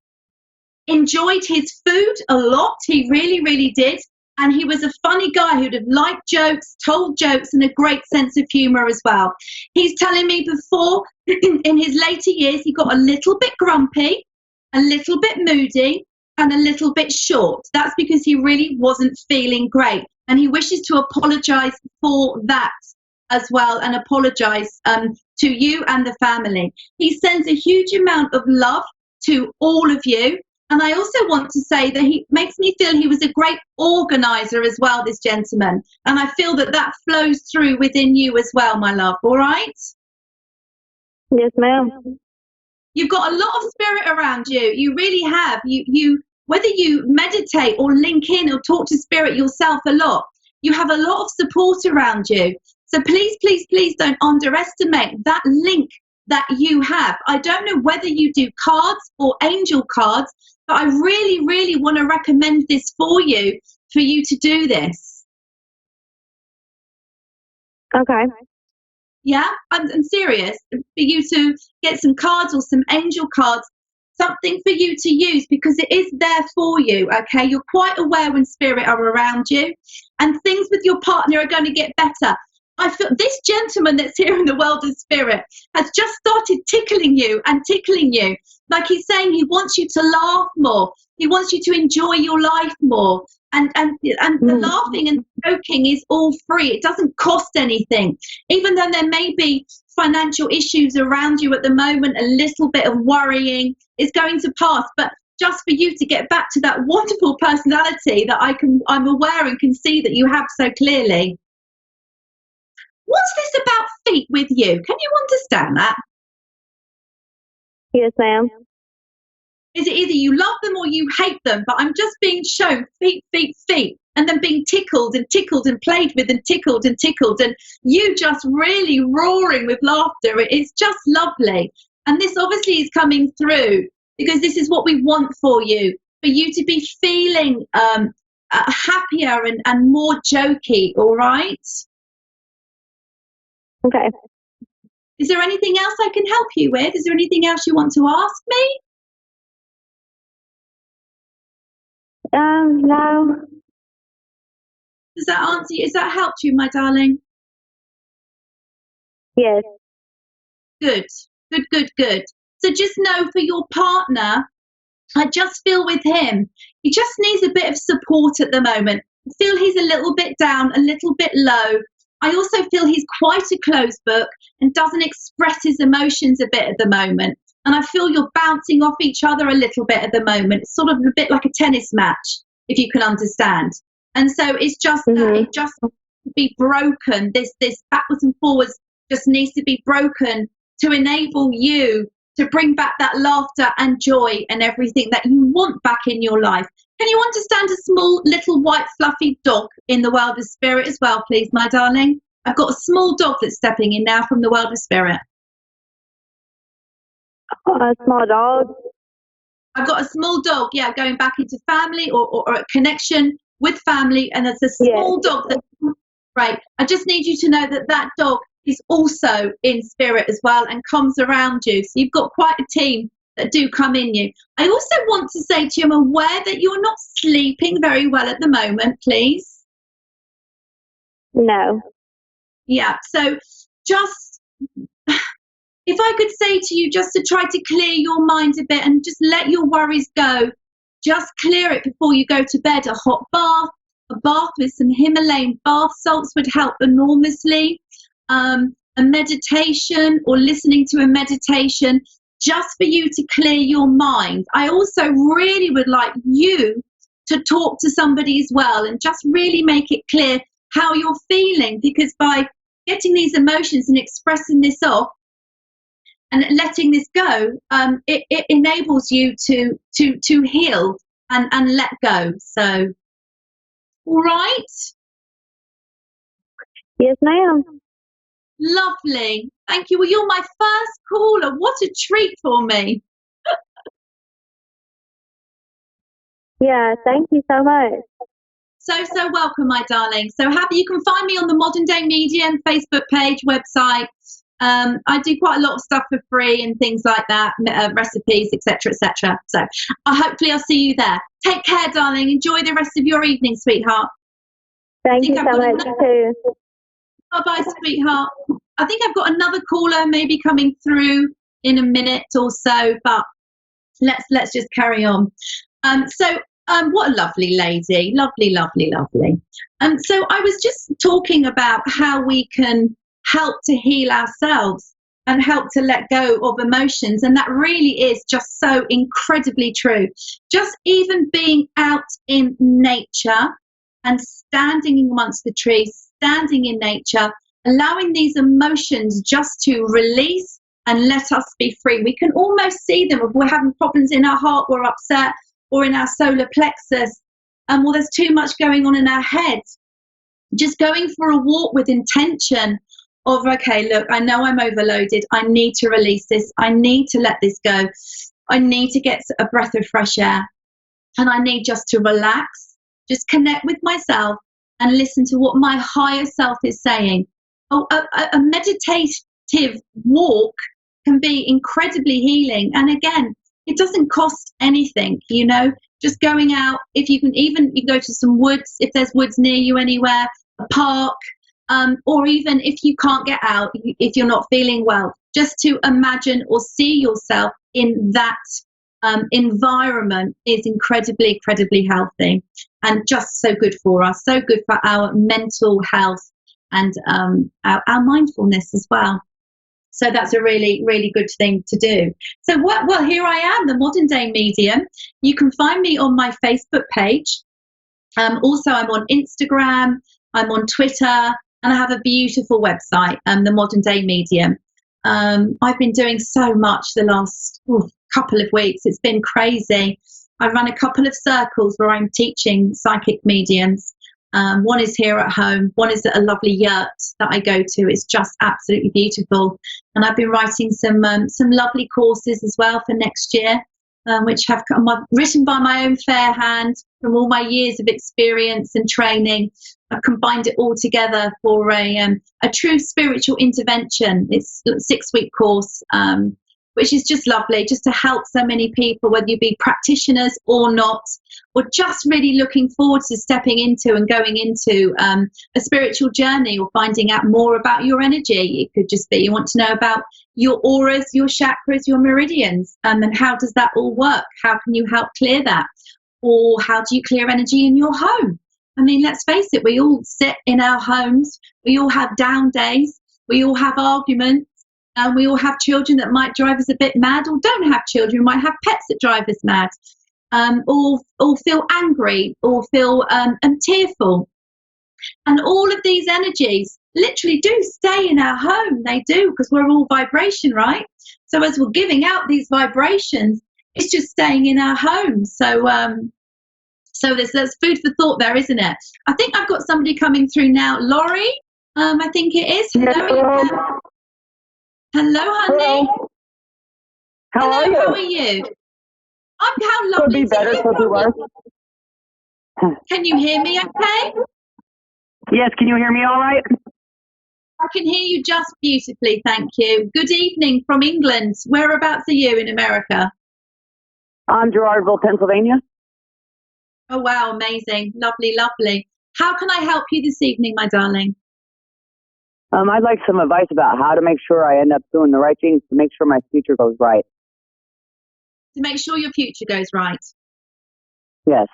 enjoyed his food a lot. He really, really did. And he was a funny guy who'd have liked jokes, told jokes, and a great sense of humor as well. He's telling me before, in his later years, he got a little bit grumpy, a little bit moody, and a little bit short. That's because he really wasn't feeling great. And he wishes to apologize for that as well, and apologize to you and the family. He sends a huge amount of love to all of you. And I also want to say that he makes me feel he was a great organizer as well, this gentleman. And I feel that that flows through within you as well, my love. All right? Yes, ma'am. You've got a lot of spirit around you. You really have. You whether you meditate or link in or talk to spirit yourself a lot, you have a lot of support around you. So please, please, please don't underestimate that link that you have. I don't know whether you do cards or angel cards, but I really, really want to recommend this for you to do this. Okay. Yeah, I'm serious. For you to get some cards or some angel cards, something for you to use, because it is there for you, okay? You're quite aware when spirit are around you, and things with your partner are going to get better. I feel this gentleman that's here in the world of spirit has just started tickling you and tickling you. Like he's saying he wants you to laugh more. He wants you to enjoy your life more. And the laughing and joking is all free. It doesn't cost anything. Even though there may be financial issues around you at the moment, a little bit of worrying is going to pass. But just for you to get back to that wonderful personality that I'm aware and can see that you have so clearly. What's this about feet with you? Can you understand that? Yes, ma'am. Is it either you love them or you hate them? But I'm just being shown feet, feet, feet, and then being tickled and played with and tickled, and you just really roaring with laughter. It's just lovely. And this obviously is coming through because this is what we want for you to be feeling happier and more jokey, all right? Okay. Is there anything else I can help you with? Is there anything else you want to ask me? No. Does that answer you? Has that helped you, my darling? Yes. Good. So just know for your partner, I just feel with him, he just needs a bit of support at the moment. I feel he's a little bit down, a little bit low. I also feel he's quite a closed book and doesn't express his emotions a bit at the moment. And I feel you're bouncing off each other a little bit at the moment. It's sort of a bit like a tennis match, if you can understand. And so it's just that it just needs to be broken. This backwards and forwards just needs to be broken to enable you to bring back that laughter and joy and everything that you want back in your life. Can you understand a small little white fluffy dog in the world of spirit as well, please, my darling? I've got a small dog that's stepping in now from the world of spirit. A small dog? I've got a small dog, yeah, going back into family or a connection with family, and it's a small dog that, right, I just need you to know that dog is also in spirit as well and comes around you. So you've got quite a team that do come in you. I also want to say to you, I'm aware that you're not sleeping very well at the moment, please. No. Yeah, so just, if I could say to you just to try to clear your mind a bit and just let your worries go, just clear it before you go to bed. A hot bath, a bath with some Himalayan bath salts would help enormously. A meditation or listening to a meditation just for you to clear your mind. I also really would like you to talk to somebody as well and just really make it clear how you're feeling, because by getting these emotions and expressing this off and letting this go, it enables you to heal and let go. So, all right? Yes, ma'am. Lovely. Thank you. Well, you're my first caller. What a treat for me. Yeah, thank you so much. So welcome, my darling. So happy. You can find me on the Modern Day Medium Facebook page, website. I do quite a lot of stuff for free and things like that, recipes, etc., etc. So hopefully I'll see you there. Take care, darling. Enjoy the rest of your evening, sweetheart. Thank you so much, too. Bye-bye, sweetheart. I think I've got another caller maybe coming through in a minute or so, but let's just carry on. What a lovely lady. Lovely. So I was just talking about how we can help to heal ourselves and help to let go of emotions, and that really is just so incredibly true. Just even being out in nature and standing amongst the trees, standing in nature, allowing these emotions just to release and let us be free. We can almost see them. If we're having problems in our heart, we're upset, or in our solar plexus, well, there's too much going on in our head. Just going for a walk with intention of, okay, look, I know I'm overloaded. I need to release this. I need to let this go. I need to get a breath of fresh air. And I need just to relax, just connect with myself and listen to what my higher self is saying. Oh, a meditative walk can be incredibly healing. And again, it doesn't cost anything, you know, just going out. If you can, even you go to some woods, if there's woods near you anywhere, a park, or even if you can't get out, if you're not feeling well, just to imagine or see yourself in that environment is incredibly healthy and just so good for us, so good for our mental health and our mindfulness as well. So that's a really good thing to do. So well, here I am, the Modern Day Medium. You can find me on my Facebook page. Also, I'm on Instagram, I'm on Twitter, and I have a beautiful website, the Modern Day Medium. I've been doing so much the last couple of weeks. It's been crazy. I run a couple of circles where I'm teaching psychic mediums. One is here at home. One is at a lovely yurt that I go to. It's just absolutely beautiful. And I've been writing some lovely courses as well for next year, which have written by my own fair hand from all my years of experience and training. I've combined it all together for a true spiritual intervention. It's a 6-week course, which is just lovely, just to help so many people, whether you be practitioners or not, or just really looking forward to stepping into and going into a spiritual journey or finding out more about your energy. It could just be you want to know about your auras, your chakras, your meridians, and how does that all work? How can you help clear that? Or how do you clear energy in your home? I mean, let's face it, we all sit in our homes, we all have down days, we all have arguments, and we all have children that might drive us a bit mad, or don't have children, might have pets that drive us mad, or feel angry, or feel tearful. And all of these energies literally do stay in our home. They do, because we're all vibration, right? So as we're giving out these vibrations, it's just staying in our home. So there's food for thought there, isn't it? I think I've got somebody coming through now. Laurie, I think it is. Hello. Hello, honey. How are you? How are you? How lovely Could be better, could be worse. Can you hear me okay? Yes, can you hear me all right? I can hear you just beautifully, thank you. Good evening from England. Whereabouts are you in America? I'm Gerardville, Pennsylvania. Oh, wow, amazing. Lovely, lovely. How can I help you this evening, my darling? I'd like some advice about how to make sure I end up doing the right things to make sure my future goes right. To make sure your future goes right? Yes.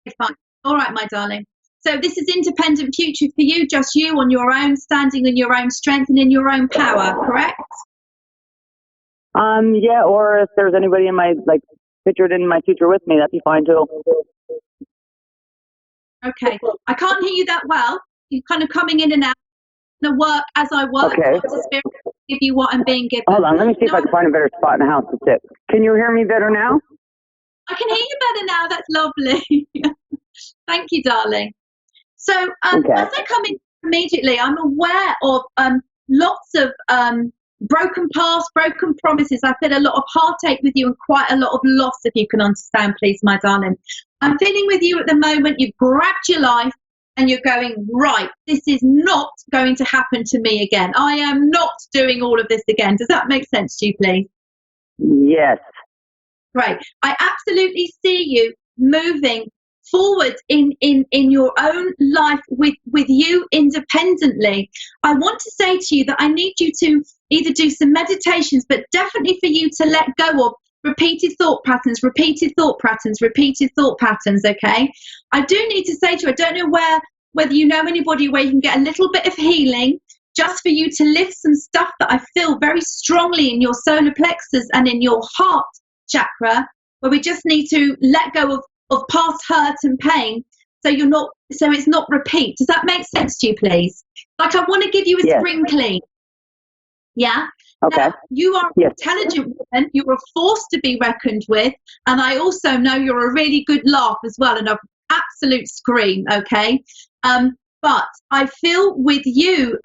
Okay, fine. All right, my darling. So this is independent future for you, just you on your own, standing in your own strength and in your own power, correct? Yeah, or if there's anybody in my, pictured in my future with me, that'd be fine too. Okay. I can't hear you that well. You're kind of coming in and out. I'm going to work as I work. Okay. Let the spirit give you what I'm being given. Hold on, let me see if I can find a better spot in the house to sit. Can you hear me better now? I can hear you better now. That's lovely. Thank you, darling. So as I come in immediately, I'm aware of lots of broken past, broken promises. I feel a lot of heartache with you and quite a lot of loss, if you can understand, please, my darling. I'm feeling with you at the moment. You've grabbed your life and you're going, right, this is not going to happen to me again. I am not doing all of this again. Does that make sense to you, please? Yes. Great. I absolutely see you moving forward in your own life with you independently. I want to say to you that I need you to either do some meditations, but definitely for you to let go of repeated thought patterns, okay? I do need to say to you, I don't know whether you know anybody where you can get a little bit of healing just for you to lift some stuff that I feel very strongly in your solar plexus and in your heart chakra, where we just need to let go of past hurt and pain so it's not repeat. Does that make sense to you, please? Like, I want to give you a spring clean. Yeah? Okay. Now, you are an intelligent woman. You're a force to be reckoned with. And I also know you're a really good laugh as well, and an absolute scream, okay? But I feel with you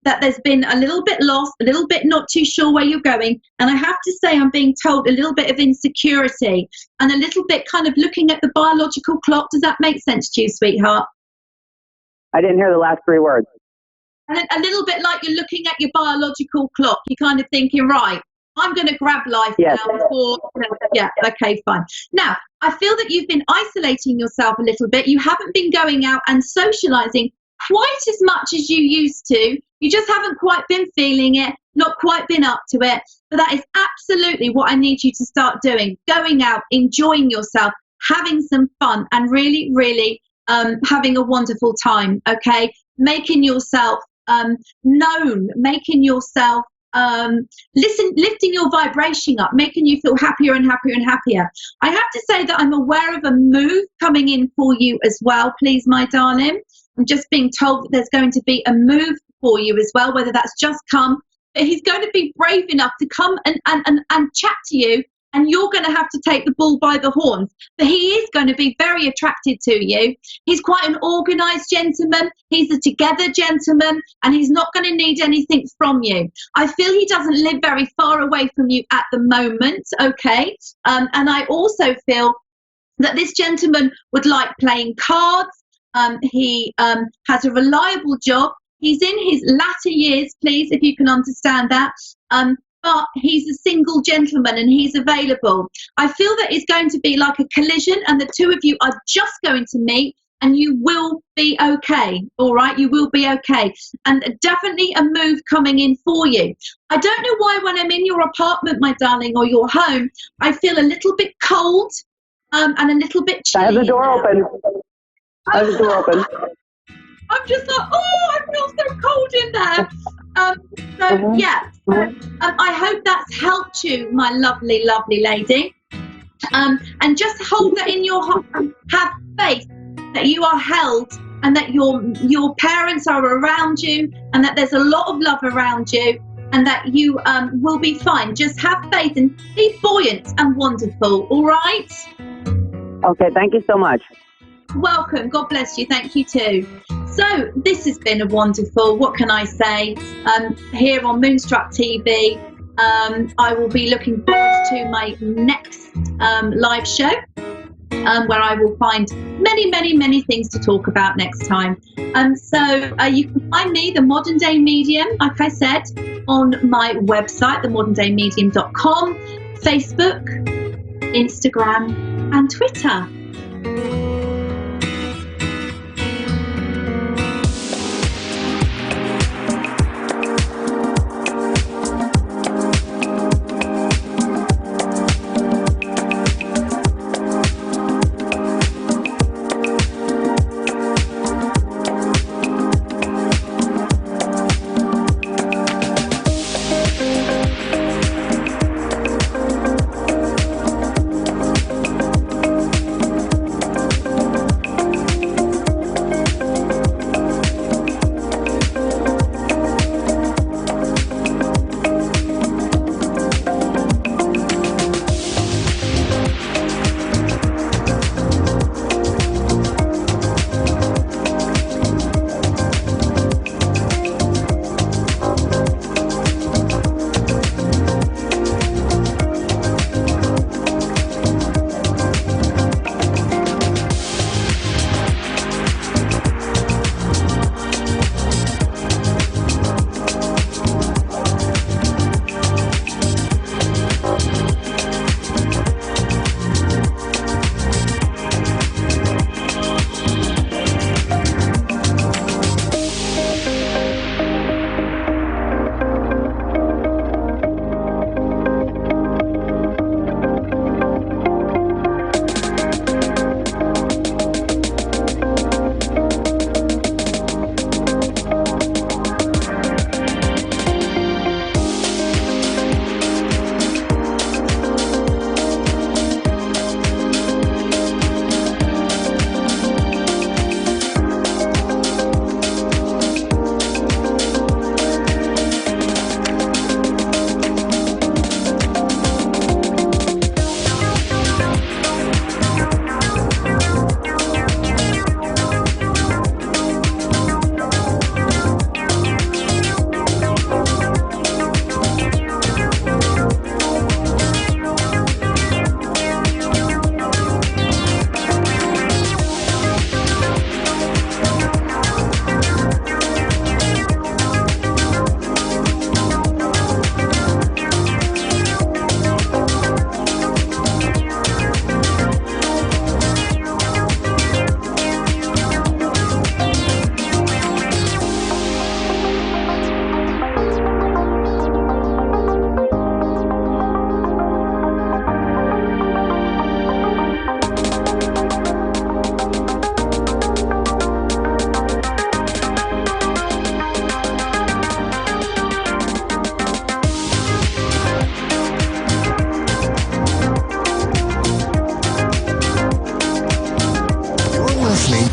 that there's been a little bit lost, a little bit not too sure where you're going. And I have to say, I'm being told a little bit of insecurity and a little bit kind of looking at the biological clock. Does that make sense to you, sweetheart? I didn't hear the last 3 words. And a little bit like you're looking at your biological clock. You're kind of thinking, right, I'm going to grab life now. Yeah, okay, fine. Now, I feel that you've been isolating yourself a little bit. You haven't been going out and socializing quite as much as you used to. You just haven't quite been feeling it, not quite been up to it. But that is absolutely what I need you to start doing. Going out, enjoying yourself, having some fun, and really, really having a wonderful time, okay? Making yourself known, making yourself lifting your vibration up, making you feel happier and happier and happier. I have to say that I'm aware of a move coming in for you as well, please, my darling. I'm just being told that there's going to be a move for you as well, whether that's just come, but he's going to be brave enough to come and chat to you, and you're going to have to take the bull by the horns. But he is going to be very attracted to you. He's quite an organised gentleman. He's a together gentleman, and he's not going to need anything from you. I feel he doesn't live very far away from you at the moment, okay? And I also feel that this gentleman would like playing cards. He has a reliable job. He's in his latter years, please, if you can understand that. But he's a single gentleman and he's available. I feel that it's going to be like a collision, and the two of you are just going to meet, and you will be okay. All right, you will be okay. And definitely a move coming in for you. I don't know why when I'm in your apartment, my darling, or your home, I feel a little bit cold and a little bit chilly. I have the door open. I have the door open. I'm just like, oh, I feel so cold in there. Yeah, I hope that's helped you, my lovely, lovely lady. And just hold that in your heart. Have faith that you are held, and that your parents are around you, and that there's a lot of love around you, and that you will be fine. Just have faith and be buoyant and wonderful, all right? Okay, thank you so much. Welcome. God bless you. Thank you too. So this has been a wonderful, what can I say, here on Moonstruck TV. I will be looking forward to my next live show, where I will find many, many, many things to talk about next time. So you can find me, The Modern Day Medium, like I said, on my website, themoderndaymedium.com, Facebook, Instagram, and Twitter.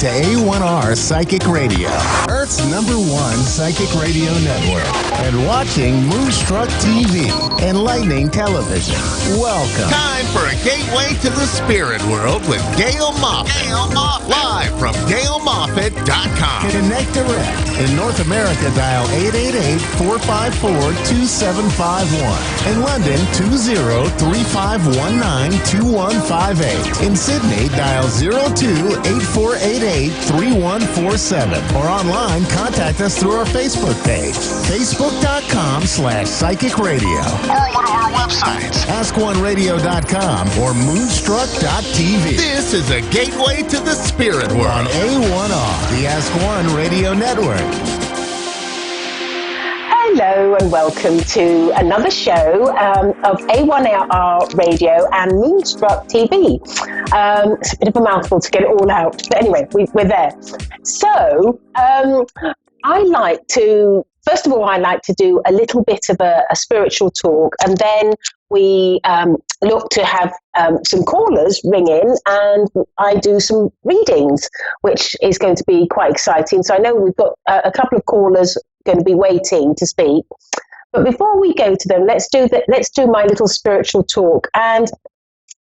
to A1R Psychic Radio, Earth's #1 psychic radio network, and watching Moonstruck TV and Lightning Television. Welcome. Time for a gateway to the spirit world with Gail Moffat. Live from GailMoffat.com. Connect direct. In North America, dial 888-454-2751. In London, 20-3519-2158. In Sydney, dial 02-8488-3147. Or online, contact us through our Facebook page, facebook.com/psychic radio. Or one of our websites, askoneradio.com or moonstruck.tv. This is a gateway to the spirit world on A1R, the Ask One Radio Network. Hello and welcome to another show of A1R Radio and Moonstruck TV. It's a bit of a mouthful to get it all out, but anyway, we're there. So first of all, I like to do a little bit of a spiritual talk, and then we look to have some callers ring in, and I do some readings, which is going to be quite exciting. So I know we've got a couple of callers going to be waiting to speak. But before we go to them, let's do my little spiritual talk. And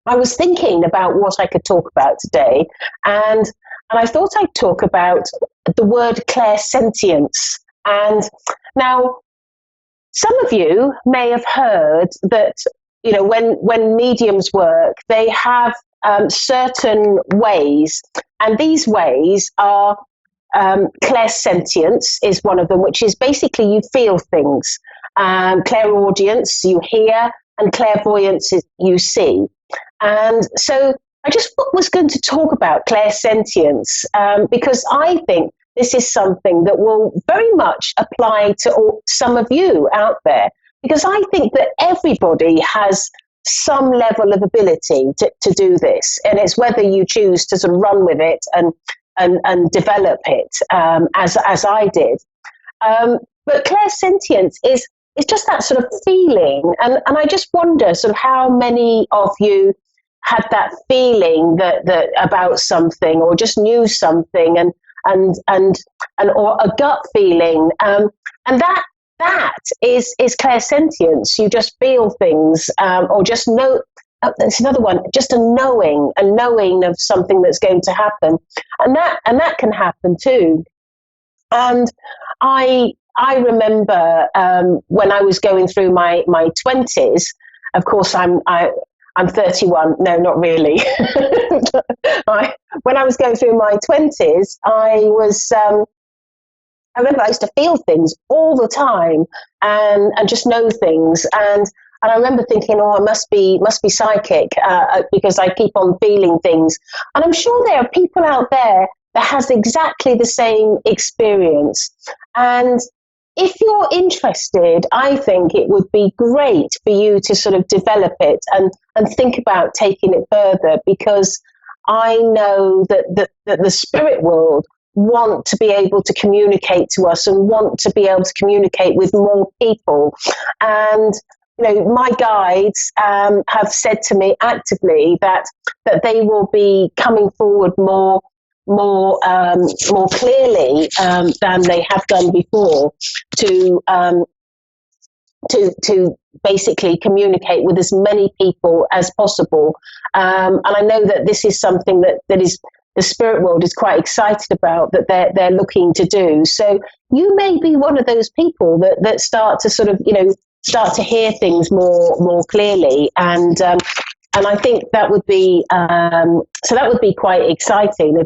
I was thinking about what I could talk about today, and I thought I'd talk about the word clairsentience. And now, some of you may have heard that, you know, when mediums work, they have certain ways, and these ways are clairsentience is one of them, which is basically you feel things. Clairaudience, you hear, and clairvoyance is you see. And so I just was going to talk about clairsentience because I think this is something that will very much apply to some of you out there, because I think that everybody has some level of ability to do this, and it's whether you choose to sort of run with it and develop it as I did. But clairsentience is just that sort of feeling, and I just wonder sort of how many of you had that feeling that about something, or just knew something, and or a gut feeling, and that is clairsentience. You just feel things, or just know. That's another one. Just a knowing of something that's going to happen, and that can happen too. And I remember when I was going through my 20s. Of course, I'm 31. No, not really. When I was going through my 20s, I remember I used to feel things all the time and just know things. And I remember thinking, I must be psychic because I keep on feeling things. And I'm sure there are people out there that has exactly the same experience. And if you're interested, I think it would be great for you to sort of develop it and think about taking it further, because I know that the spirit world want to be able to communicate to us and want to be able to communicate with more people. And, you know, my guides have said to me actively that they will be coming forward more clearly than they have done before to basically communicate with as many people as possible. And I know that this is something that is the spirit world is quite excited about, that they're looking to do. So you may be one of those people that start to sort of, you know, start to hear things more clearly, and I think that would be so that would be quite exciting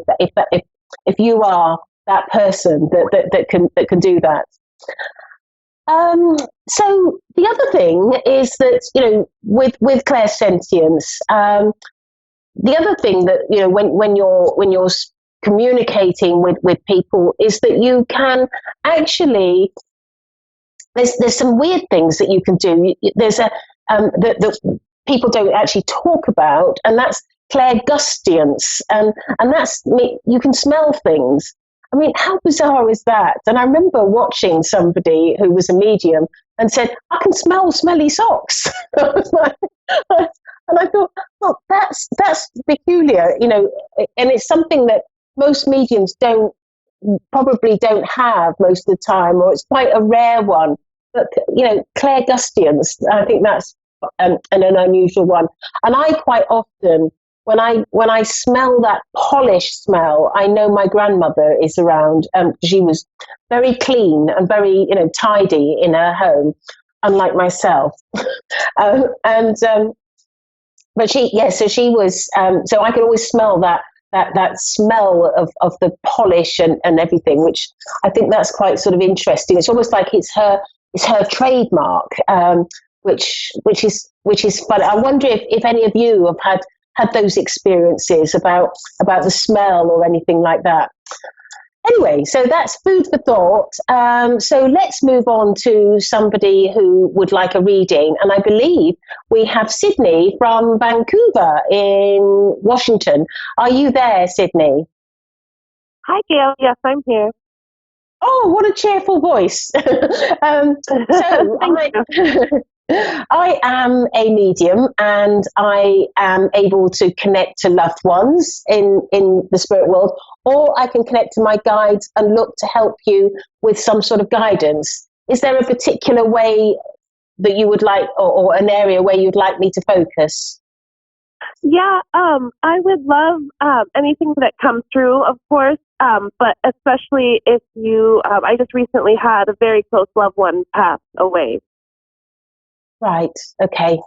if you are that person that can do that. So the other thing is that, you know, with clairsentience, the other thing that, you know, when you're communicating with people is that you can actually, there's some weird things that you can do. There's that people don't actually talk about, and that's clairgustance, and that's, you can smell things. I mean, how bizarre is that? And I remember watching somebody who was a medium and said, I can smell smelly socks. And I thought, well, that's peculiar, you know, and it's something that most mediums probably don't have most of the time, or it's quite a rare one. But Claire Gustians, I think that's an unusual one. And I quite often, when I smell that polish smell, I know my grandmother is around. She was very clean and very tidy in her home, unlike myself. But so she was. So I could always smell that smell of the polish and everything, which I think that's quite sort of interesting. It's almost like it's her trademark, which is fun. I wonder if any of you have had those experiences about the smell or anything like that. Anyway, so that's food for thought. So let's move on to somebody who would like a reading. And I believe we have Sydney from Vancouver in Washington. Are you there, Sydney? Hi, Gail. Yes, I'm here. Oh, what a cheerful voice. I am a medium, and I am able to connect to loved ones in the spirit world, or I can connect to my guides and look to help you with some sort of guidance. Is there a particular way that you would like, or an area where you'd like me to focus? Yeah, I would love anything that comes through, of course, but especially if you, I just recently had a very close loved one pass away. Right. Okay.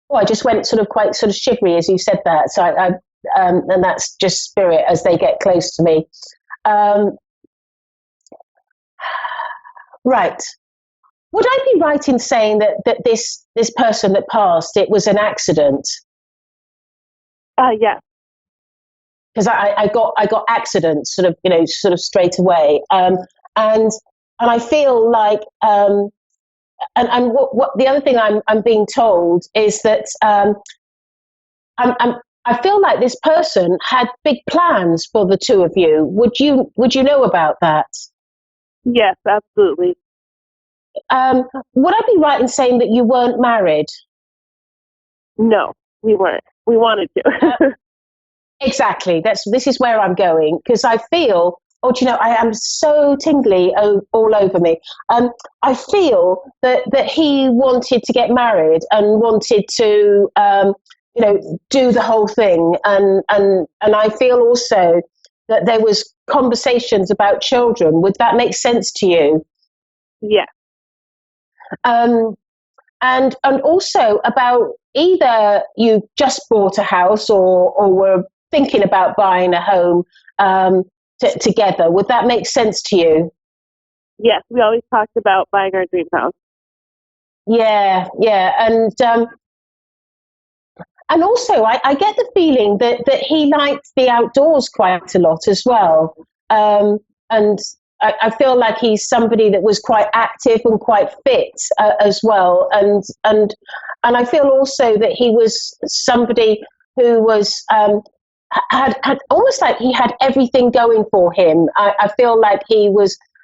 Well, I just went quite shivery as you said that. So and that's just spirit as they get close to me. Right. Would I be right in saying that this person that passed, it was an accident? Yes. Because I got accidents sort of straight away. And I feel like and what the other thing I'm being told is that I feel like this person had big plans for the two of you. Would you know about that? Yes, absolutely. Would I be right in saying that you weren't married? No, we weren't. We wanted to. Exactly. This is where I'm going, because I feel. Oh, do you know, I am so tingly all over me. I feel that he wanted to get married and wanted to, do the whole thing. And I feel also that there was conversations about children. Would that make sense to you? Yeah. And also about either you just bought a house or were thinking about buying a home, together. Would that make sense to you? Yes, we always talked about buying our dream house. Yeah, and also I get the feeling that he likes the outdoors quite a lot as well. And I feel like he's somebody that was quite active and quite fit as well. And I feel also that he was somebody who was had almost like he had everything going for him. I feel like he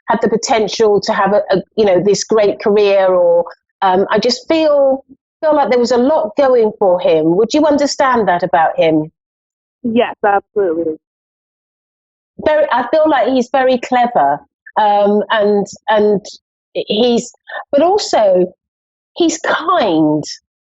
had the potential to have a this great career, or I just feel like there was a lot going for him. Would you understand that about him? Yes, absolutely. I feel like he's very clever, and but also he's kind.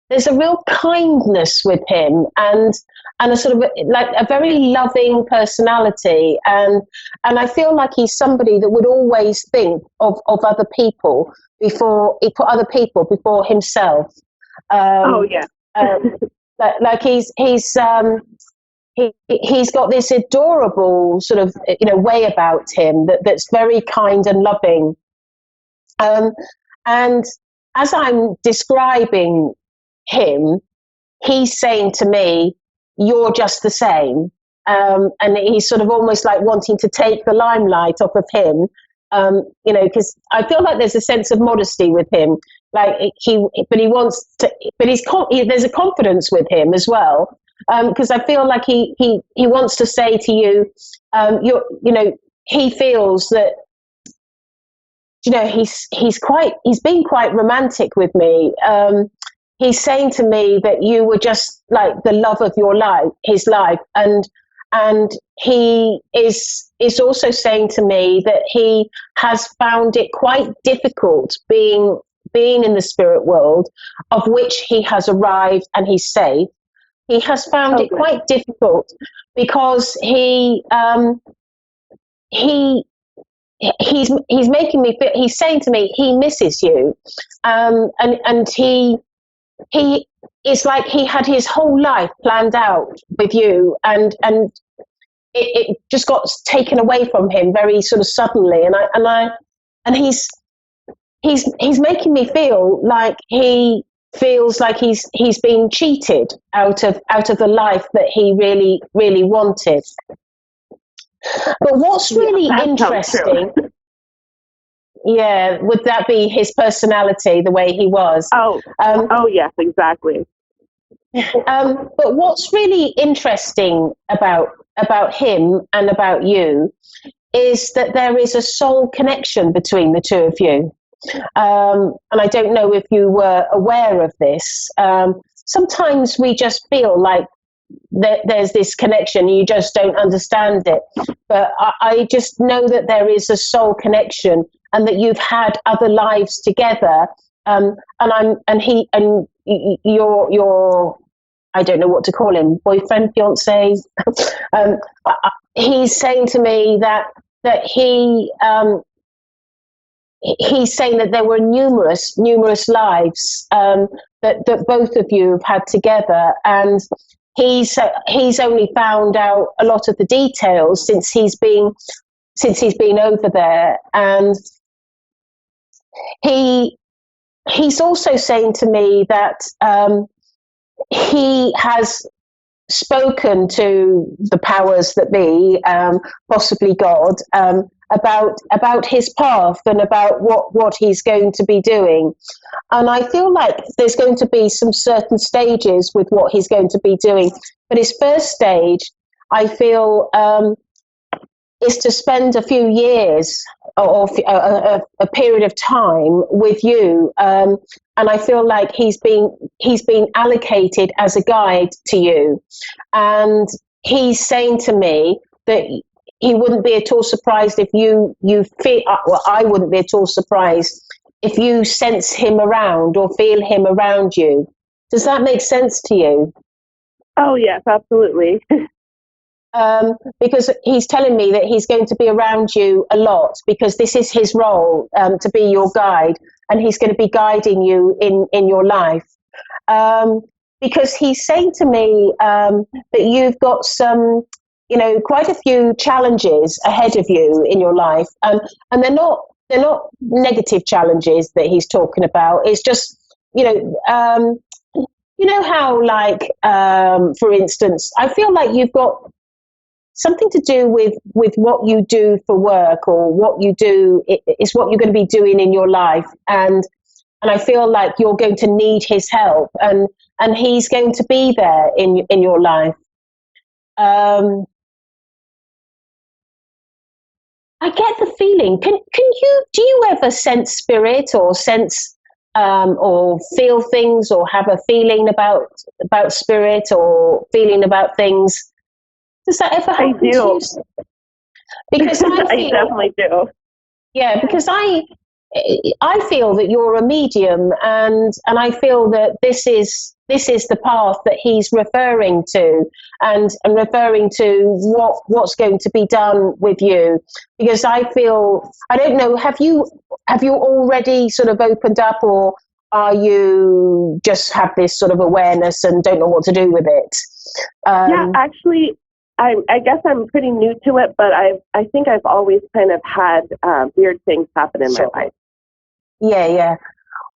There's a real kindness with him, and a sort of like a very loving personality, and I feel like he's somebody that would always think of other people before he put other people before himself. Like he's got this adorable sort of way about him that's very kind and loving. And as I'm describing him, he's saying to me, "You're just the same," and he's sort of almost like wanting to take the limelight off of him, because I feel like there's a sense of modesty with him. Like he wants to, but there's a confidence with him as well, because I feel like he wants to say to you, he feels that. He's been quite romantic with me. He's saying to me that you were just like the love of his life, and And he is also saying to me that he has found it quite difficult being in the spirit world, of which he has arrived and he's safe. He has found it quite difficult because he's making me feel, he's saying to me he misses you, and he it's like he had his whole life planned out with you, and it just got taken away from him very sort of suddenly, and he's making me feel like he feels like he's being cheated out of the life that he really wanted. But what's really interesting, yeah, would that be his personality, the way he was? Yes, exactly. But what's really interesting about him and about you is that there is a soul connection between the two of you. And I don't know if you were aware of this. Sometimes we just feel like there's this connection, you just don't understand it. But I just know that there is a soul connection, and that you've had other lives together. Your I don't know what to call him, boyfriend, fiance. He's saying to me that he's saying that there were numerous lives that both of you have had together, and he's only found out a lot of the details since he's been over there. And he's also saying to me that he has spoken to the powers that be, possibly God, about his path and about what he's going to be doing. And I feel like there's going to be some certain stages with what he's going to be doing. But his first stage, I feel, is to spend a few years or a period of time with you. And I feel like he's been allocated as a guide to you. And he's saying to me that he wouldn't be at all surprised if you feel, well, I wouldn't be at all surprised if you sense him around or feel him around you. Does that make sense to you? Oh, yes, absolutely. Because he's telling me that he's going to be around you a lot, because this is his role, to be your guide, and he's going to be guiding you in your life. Because he's saying to me that you've got some, quite a few challenges ahead of you in your life, and they're not negative challenges that he's talking about. It's just, how, like, for instance, I feel like you've got something to do with what you do for work, or what you do is what you're going to be doing in your life, and I feel like you're going to need his help, and he's going to be there in your life. I get the feeling. Do you ever sense spirit, or sense or feel things, or have a feeling about spirit, or feeling about things? Does that ever happen to you? Because I definitely do. Yeah, because I feel that you're a medium, and I feel that this is the path that he's referring to, and referring to what's going to be done with you. Because I feel, I don't know, have you already sort of opened up, or are you just have this sort of awareness and don't know what to do with it? Yeah, actually, I guess I'm pretty new to it, but I think I've always kind of had weird things happen in my life. Yeah.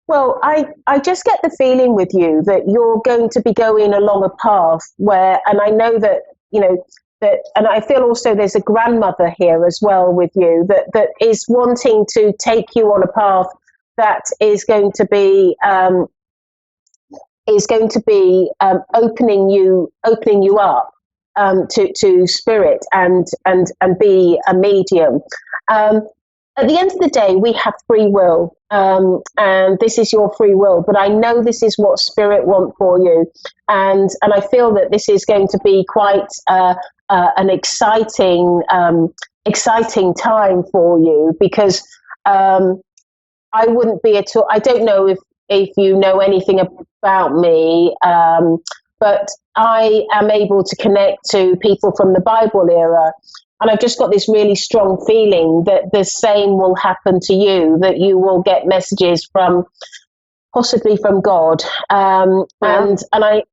Well, I just get the feeling with you that you're going to be going along a path where, and I know that, and I feel also there's a grandmother here as well with you that is wanting to take you on a path that is going to be opening you up. To spirit and be a medium. At the end of the day, we have free will, and this is your free will. But I know this is what spirit want for you, and I feel that this is going to be quite a an exciting time for you, because I wouldn't be at all. I don't know if you know anything about me, but I am able to connect to people from the Bible era. And I've just got this really strong feeling that the same will happen to you, that you will get messages possibly from God. And I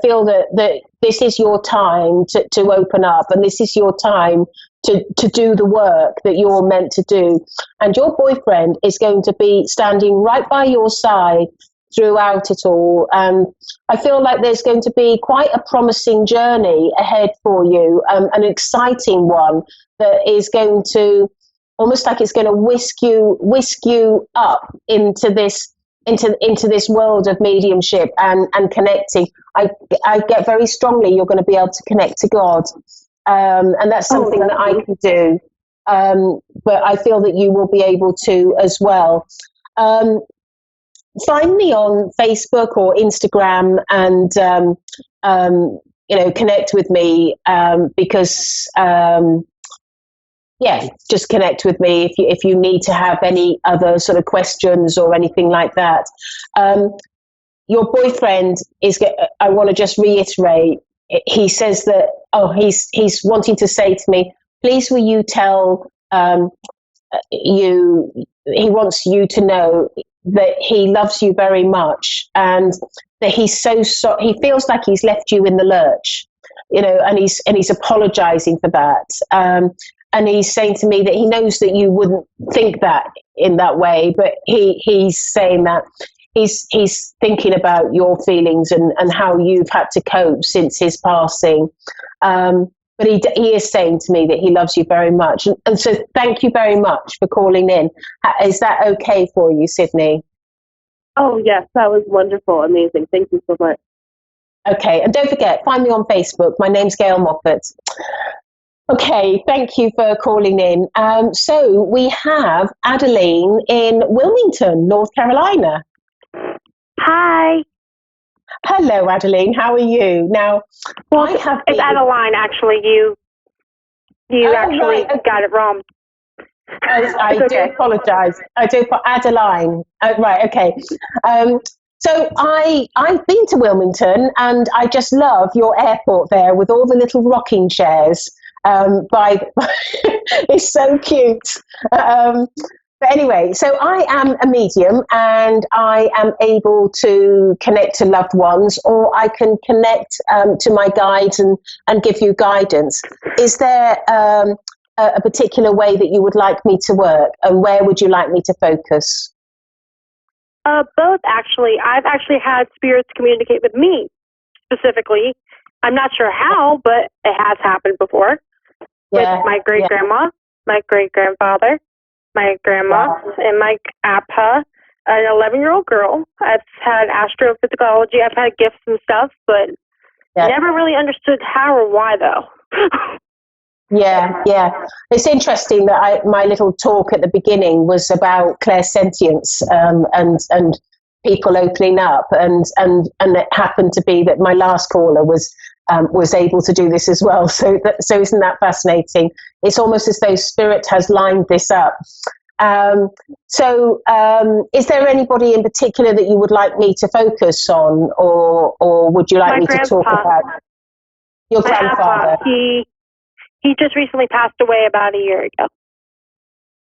feel that this is your time to open up, and this is your time to do the work that you're meant to do. And your boyfriend is going to be standing right by your side throughout it all. And I feel like there's going to be quite a promising journey ahead for you, an exciting one that is going to, almost like it's going to whisk you up into this world of mediumship and connecting. I get very strongly you're going to be able to connect to God, and that's something that I can do, but I feel that you will be able to as well. Find me on Facebook or Instagram and connect with me, because just connect with me if you need to have any other sort of questions or anything like that. Your boyfriend I want to just reiterate, he says that, he's wanting to say to me, please will you tell he wants you to know that he loves you very much, and that he's he feels like he's left you in the lurch, and he's apologizing for that. And he's saying to me that he knows that you wouldn't think that in that way, but he's saying that he's thinking about your feelings and how you've had to cope since his passing. But he is saying to me that he loves you very much. And so thank you very much for calling in. Is that okay for you, Sydney? Oh, yes, that was wonderful. Amazing. Thank you so much. Okay. And don't forget, find me on Facebook. My name's Gail Moffat. Okay. Thank you for calling in. So we have Adeline in Wilmington, North Carolina. Hi. Hello, Adeline. How are you? Now, it's Adeline, actually. You actually got it wrong. I do apologise. Adeline. Right, okay. So I've been to Wilmington, and I just love your airport there with all the little rocking chairs. It's so cute. But anyway, so I am a medium, and I am able to connect to loved ones, or I can connect to my guides and give you guidance. Is there a particular way that you would like me to work, and where would you like me to focus? Both, actually. I've actually had spirits communicate with me specifically. I'm not sure how, but it has happened before. With my great-grandma, my great-grandfather, my grandma, and my appa, an 11-year-old girl. I've had astrophysicology. I've had gifts and stuff, but never really understood how or why, though. Yeah. It's interesting that my little talk at the beginning was about clairsentience and people opening up, and it happened to be that my last caller was able to do this as well. So isn't that fascinating? It's almost as though Spirit has lined this up. Is there anybody in particular that you would like me to focus on, or would you like me to talk about your grandfather? He just recently passed away about a year ago.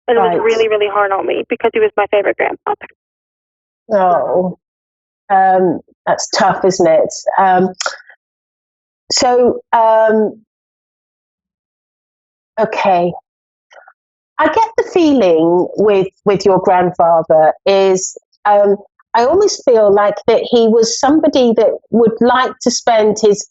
And it was really, really hard on me because he was my favorite grandfather. Oh, that's tough, isn't it? Okay. I get the feeling with your grandfather is, I almost feel like that he was somebody that would like to spend his,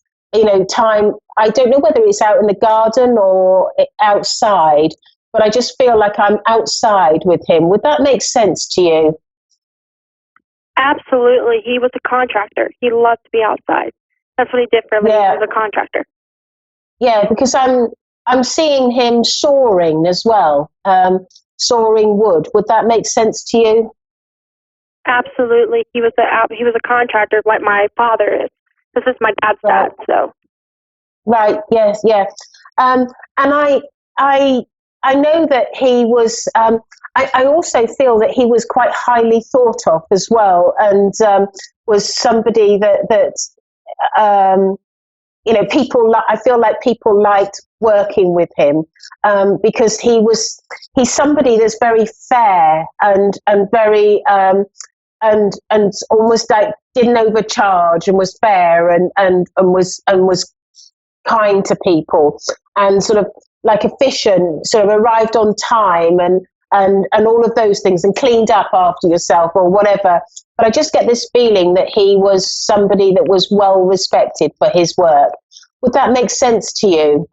time. I don't know whether it's out in the garden or outside, but I just feel like I'm outside with him. Would that make sense to you? Absolutely. He was a contractor. He loved to be outside. That's what he did for a living. He was a contractor. Yeah, because I'm seeing him sawing as well, sawing wood. Would that make sense to you? Absolutely. He was a contractor like my father is. This is my dad's dad, so. Right. Yes. Yeah. And I know that he was. I also feel that he was quite highly thought of as well, and was somebody that people. I feel like people liked working with him because he's somebody that's very fair and very and almost like didn't overcharge and was fair and was kind to people and sort of like efficient, sort of arrived on time and all of those things and cleaned up after yourself or whatever. But I just get this feeling that he was somebody that was well respected for his work. Would that make sense to you?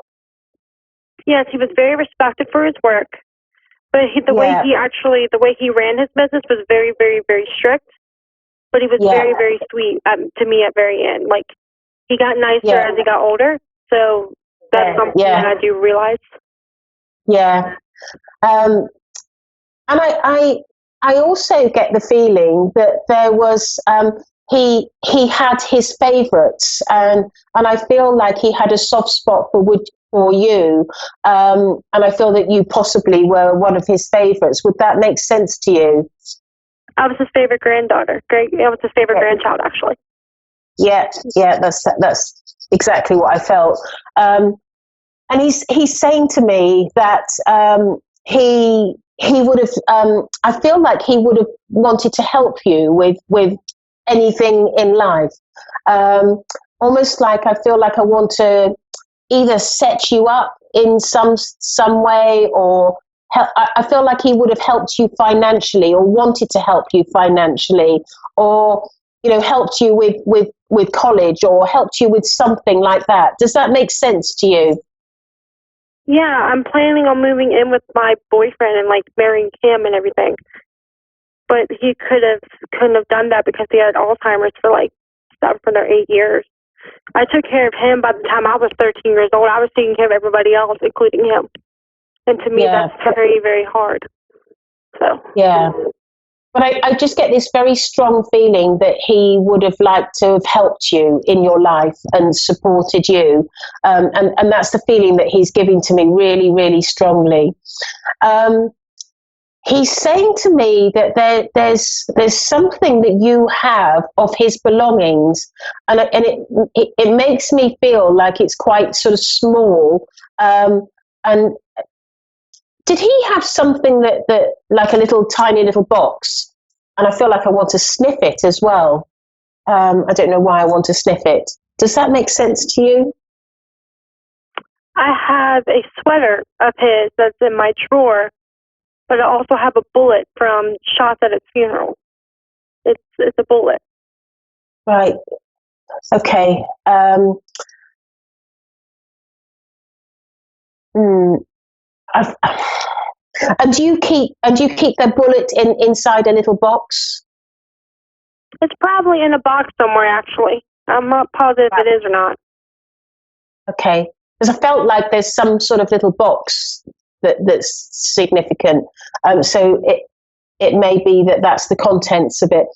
Yes, he was very respected for his work, but the way he ran his business was very, very, very strict. But he was very, very sweet to me at very end. Like he got nicer as he got older. So that's something that I do realize. Yeah. And I also get the feeling that there was he had his favourites and I feel like he had a soft spot for you and I feel that you possibly were one of his favourites. Would that make sense to you? I was his favorite granddaughter. I was his favorite grandchild, actually. Yeah, that's exactly what I felt. And he's saying to me that he would have. I feel like he would have wanted to help you with anything in life. Almost like I feel like I want to either set you up in some way or. I feel like he would have helped you financially or wanted to help you financially or, helped you with college or helped you with something like that. Does that make sense to you? Yeah, I'm planning on moving in with my boyfriend and like marrying him and everything. But he couldn't have done that because he had Alzheimer's for like 7 or 8 years. I took care of him by the time I was 13 years old. I was taking care of everybody else, including him. And to me, that's very, very hard. So yeah, but I just get this very strong feeling that he would have liked to have helped you in your life and supported you, and that's the feeling that he's giving to me really, really strongly. He's saying to me that there's something that you have of his belongings, and it makes me feel like it's quite sort of small, and. Did he have something that like a tiny little box? And I feel like I want to sniff it as well. I don't know why I want to sniff it. Does that make sense to you? I have a sweater of his that's in my drawer, but I also have a bullet from shots at his funeral. It's a bullet. Right. Okay. And do you keep the bullet inside a little box? It's probably in a box somewhere, actually. I'm not positive if it is or not. Okay, because I felt like there's some sort of little box that's significant. So it may be that's the contents of it.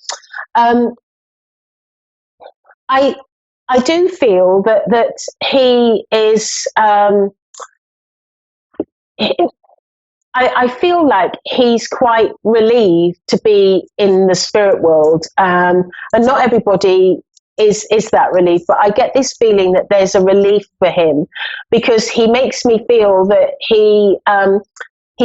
I do feel that he is. I feel like he's quite relieved to be in the spirit world, and not everybody is that relief, but I get this feeling that there's a relief for him because he makes me feel that he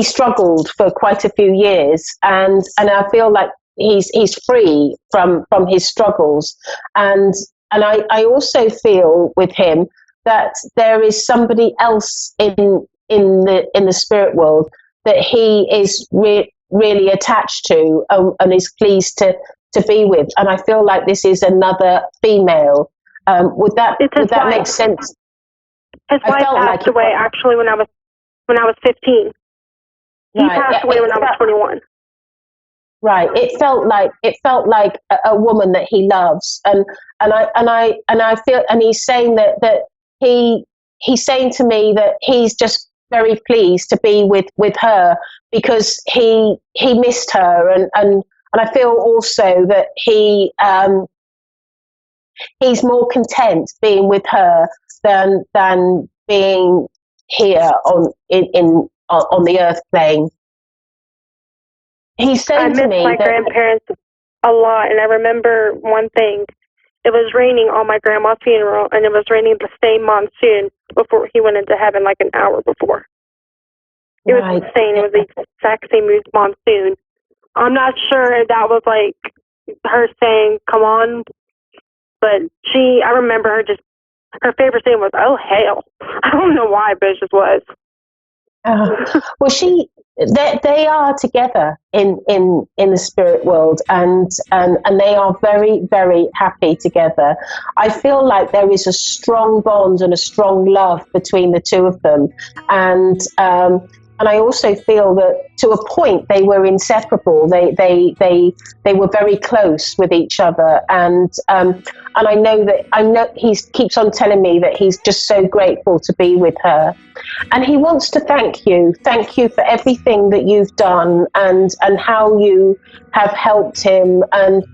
struggled for quite a few years, and I feel like he's free from his struggles, and I also feel with him that there is somebody else in the spirit world that he is really attached to and is pleased to be with, and I feel like this is another female. Would that make sense? His wife passed away actually when I was 15. He passed away when I was 21. Right. It felt like a woman that he loves, and I feel, and he's saying that he's saying to me that he's just very pleased to be with her because he missed her, and I feel also that he he's more content being with her than being here on the earth plane. He's saying I to miss me my grandparents a lot, and I remember one thing. It was raining on my grandma's funeral, and it was raining the same monsoon before he went into heaven, like an hour before. It was insane. It was the exact same monsoon. I'm not sure if that was like her saying, come on, but I remember her favorite thing was, oh, hell. I don't know why, but it just was. Well, they are together in the spirit world, and they are very, very happy together. I feel like there is a strong bond and a strong love between the two of them, and I also feel that to a point they were inseparable. They were very close with each other, and I know he keeps on telling me that he's just so grateful to be with her, and he wants to thank you for everything that you've done and how you have helped him and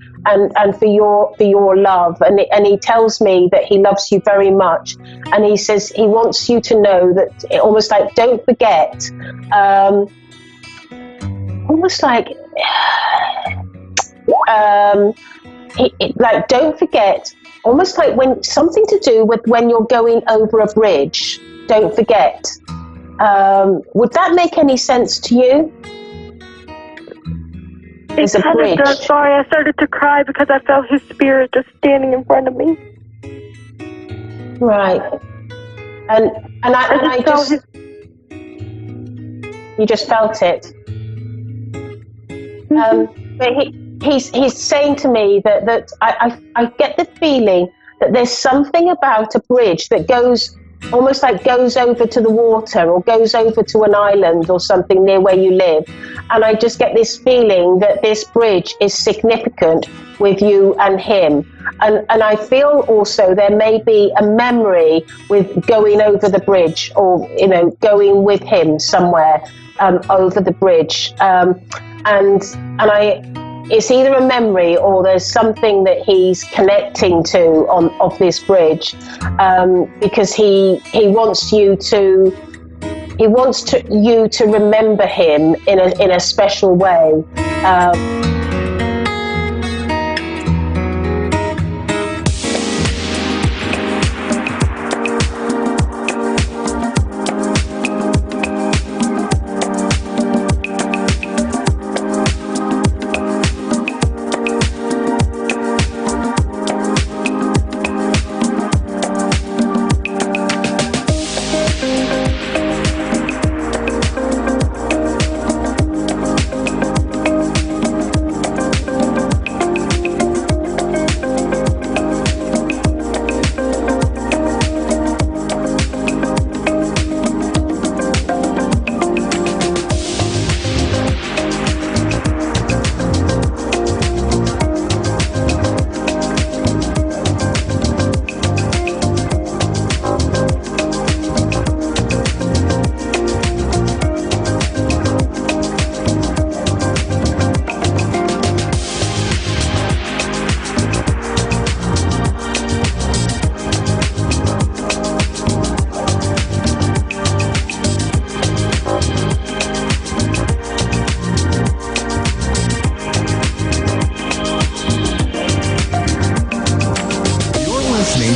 for your love, and he tells me that he loves you very much, and he says he wants you to know that almost like don't forget, almost like like don't forget, almost like when something to do with when you're going over a bridge, don't forget. Would that make any sense to you? It kind of does. Sorry, I started to cry because I felt his spirit just standing in front of me. Right. And I just you just felt it. But he's saying to me that I get the feeling that there's something about a bridge that goes almost like goes over to the water or goes over to an island or something near where you live. And I just get this feeling that this bridge is significant with you and him. And I feel also there may be a memory with going over the bridge or, going with him somewhere over the bridge. It's either a memory or there's something that he's connecting to of this bridge, because he wants you to remember him in a special way.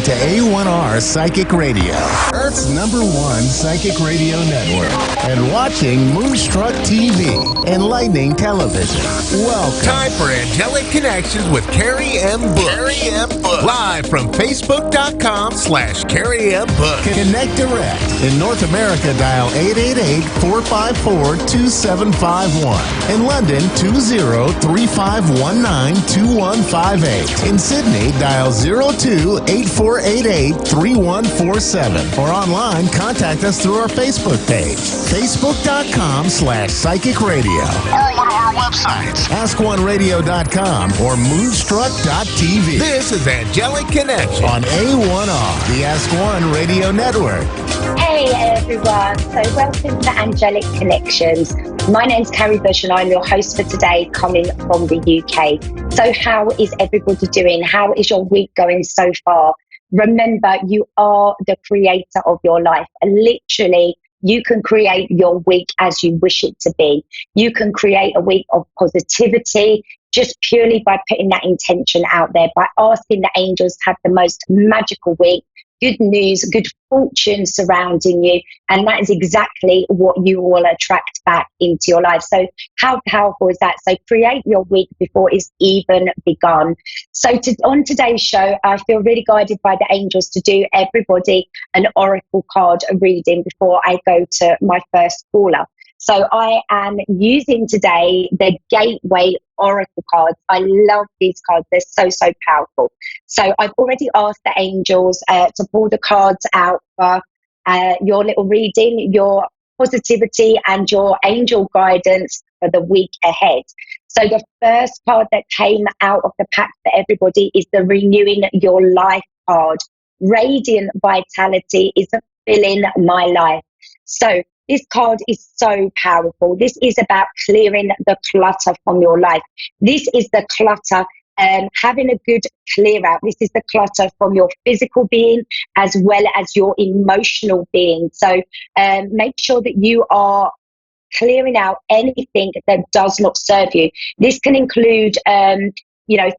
To A1R Psychic Radio, Earth's #1 psychic radio network, and watching Moonstruck TV, enlightening television. Welcome. Time for Angelic Connections with Carrie M. Bush. Live from Facebook.com/Carrie M. Bush. Connect direct. In North America, dial 888-454-2751. In London, 20-3519-2158. In Sydney, dial 02-8488-3147. Or online, contact us through our Facebook page. Facebook.com/Psychic Radio. Or one of our websites. AskOneRadio.com or Moonstruck.tv. This is Angelic Connection on A1R, the Ask One Radio Network. Hey everyone, so welcome to Angelic Connections. My name's Carrie Bush and I'm your host for today, coming from the UK. So how is everybody doing? How is your week going so far? Remember, you are the creator of your life. And literally, you can create your week as you wish it to be. You can create a week of positivity just purely by putting that intention out there, by asking the angels to have the most magical week, good news, good fortune surrounding you. And that is exactly what you will attract back into your life. So how powerful is that? So create your week before it's even begun. So on today's show, I feel really guided by the angels to do everybody an oracle card reading before I go to my first caller. So I am using today the Gateway Oracle cards. I love these cards. They're so, so powerful. So I've already asked the angels to pull the cards out for your little reading, your positivity and your angel guidance for the week ahead. So the first card that came out of the pack for everybody is the Renewing Your Life card. Radiant vitality is filling my life. So this card is so powerful. This is about clearing the clutter from your life. This is the clutter, having a good clear out. This is the clutter from your physical being as well as your emotional being. So make sure that you are clearing out anything that does not serve you. This can include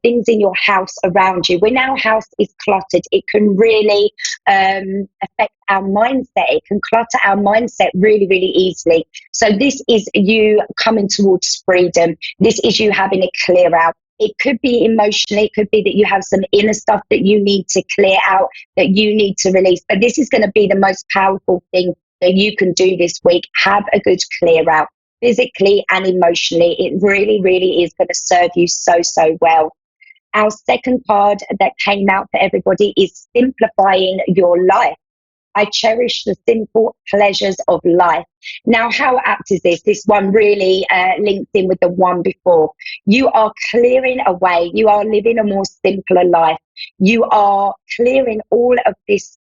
things in your house around you. When our house is cluttered, it can really affect our mindset. It can clutter our mindset really, really easily. So this is you coming towards freedom. This is you having a clear out. It could be emotionally, it could be that you have some inner stuff that you need to clear out, that you need to release. But this is going to be the most powerful thing that you can do this week. Have a good clear out. Physically and emotionally, it really, really is going to serve you so, so well. Our second card that came out for everybody is Simplifying Your Life. I cherish the simple pleasures of life. Now, how apt is this? This one really links in with the one before. You are clearing away. You are living a more simpler life. You are clearing all of this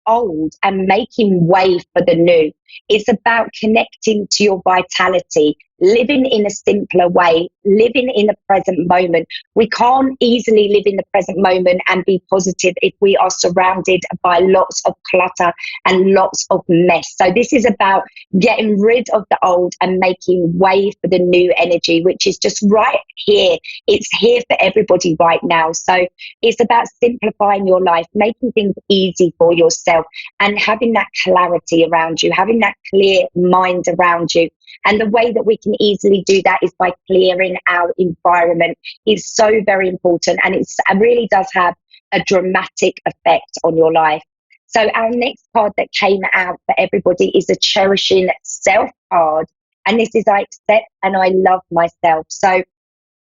old and making way for the new. It's about connecting to your vitality, living in a simpler way, living in the present moment. We can't easily live in the present moment and be positive if we are surrounded by lots of clutter and lots of mess. So this is about getting rid of the old and making way for the new energy, which is just right here. It's here for everybody right now. So it's about simplifying your life, making things easy for yourself and having that clarity around you, having that clear mind around you. And the way that we can easily do that is by clearing our environment. It's so very important, and it really does have a dramatic effect on your life. So our next card that came out for everybody is a Cherishing Self card. And this is I accept and I love myself. So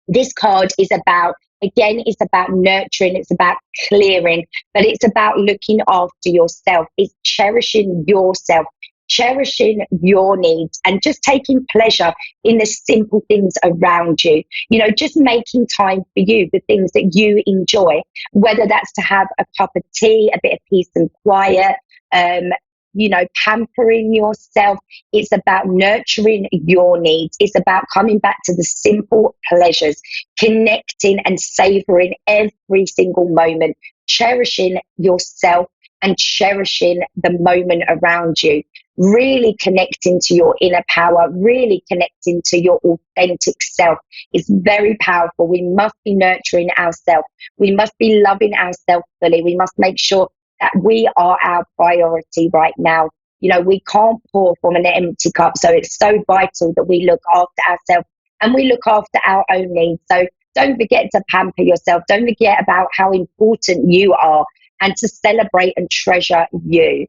this card is about, again, it's about nurturing, it's about clearing, but it's about looking after yourself. It's cherishing yourself, cherishing your needs, and just taking pleasure in the simple things around you. You know, just making time for you, the things that you enjoy, whether that's to have a cup of tea, a bit of peace and quiet, pampering yourself. It's about nurturing your needs. It's about coming back to the simple pleasures, connecting and savoring every single moment, cherishing yourself and cherishing the moment around you, really connecting to your inner power, really connecting to your authentic self is very powerful. We must be nurturing ourselves. We must be loving ourselves fully. We must make sure that we are our priority right now. You know, we can't pour from an empty cup. So it's so vital that we look after ourselves and we look after our own needs. So don't forget to pamper yourself. Don't forget about how important you are and to celebrate and treasure you.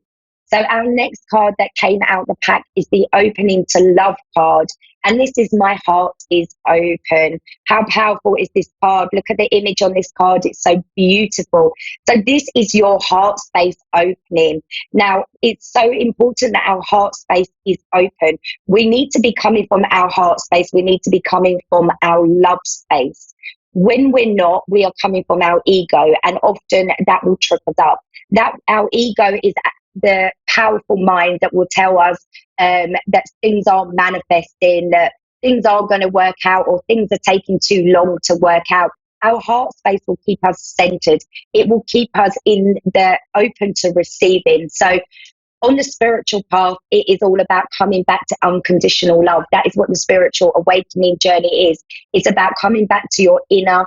So our next card that came out the pack is the Opening to Love card. And this is My Heart is Open. How powerful is this card? Look at the image on this card. It's so beautiful. So this is your heart space opening. Now, it's so important that our heart space is open. We need to be coming from our heart space. We need to be coming from our love space. When we're not, we are coming from our ego, and often that will trip us up. That our ego is the powerful mind that will tell us that things aren't manifesting, that things are going to work out, or things are taking too long to work out. Our heart space will keep us centered. It will keep us in the open to receiving. So on the spiritual path, it is all about coming back to unconditional love. That is what the spiritual awakening journey is. It's about coming back to your inner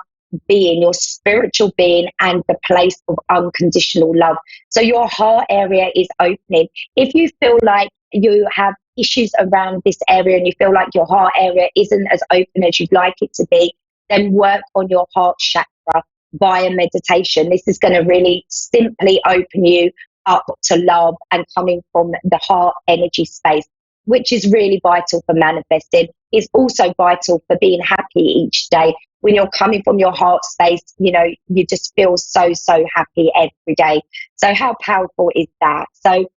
being, your spiritual being, and the place of unconditional love. So your heart area is opening. If you feel like you have issues around this area and you feel like your heart area isn't as open as you'd like it to be, then work on your heart chakra via meditation. This is going to really simply open you up to love and coming from the heart energy space, which is really vital for manifesting. It's also vital for being happy each day. When you're coming from your heart space, you know, you just feel so, so happy every day. So how powerful is that? So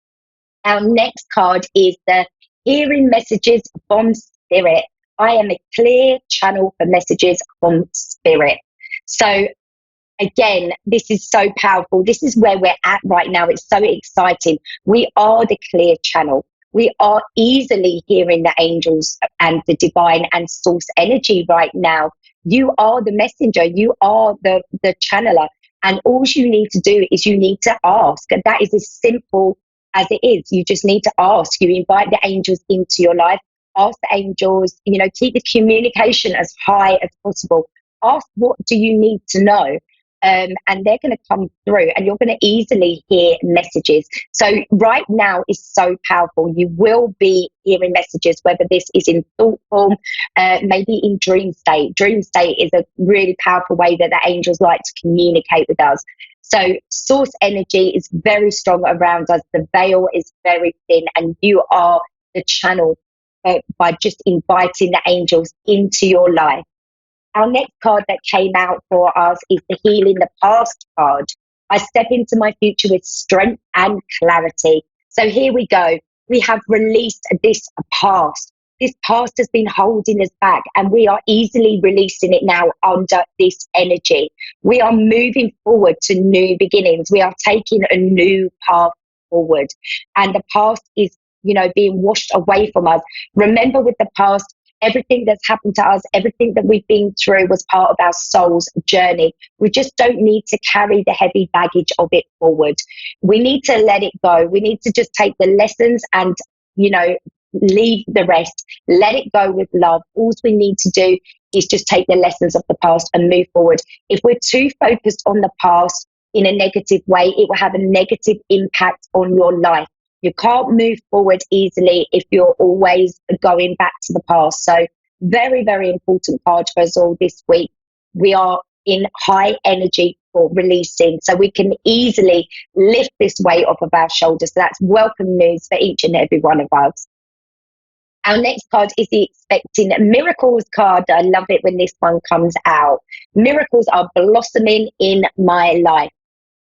our next card is the hearing messages from spirit. I am a clear channel for messages from spirit. So again, this is so powerful. This is where we're at right now. It's so exciting. We are the clear channel. We are easily hearing the angels and the divine and source energy right now. You are the messenger. You are the channeler. And all you need to do is you need to ask. And that is as simple as it is. You just need to ask. You invite the angels into your life. Ask the angels, you know, keep the communication as high as possible. Ask, what do you need to know? And they're going to come through and you're going to easily hear messages. So right now is so powerful. You will be hearing messages, whether this is in thought form, maybe in dream state. Dream state is a really powerful way that the angels like to communicate with us. So source energy is very strong around us. The veil is very thin and you are the channel by just inviting the angels into your life. Our next card that came out for us is the Healing the Past card. I step into my future with strength and clarity. So here we go. We have released this past. This past has been holding us back and we are easily releasing it now under this energy. We are moving forward to new beginnings. We are taking a new path forward. And the past is, you know, being washed away from us. Remember, with the past, everything that's happened to us, everything that we've been through was part of our soul's journey. We just don't need to carry the heavy baggage of it forward. We need to let it go. We need to just take the lessons and, you know, leave the rest. Let it go with love. All we need to do is just take the lessons of the past and move forward. If we're too focused on the past in a negative way, it will have a negative impact on your life. You can't move forward easily if you're always going back to the past. So very, very important card for us all this week. We are in high energy for releasing, so we can easily lift this weight off of our shoulders. So that's welcome news for each and every one of us. Our next card is the Expecting Miracles card. I love it when this one comes out. Miracles are blossoming in my life.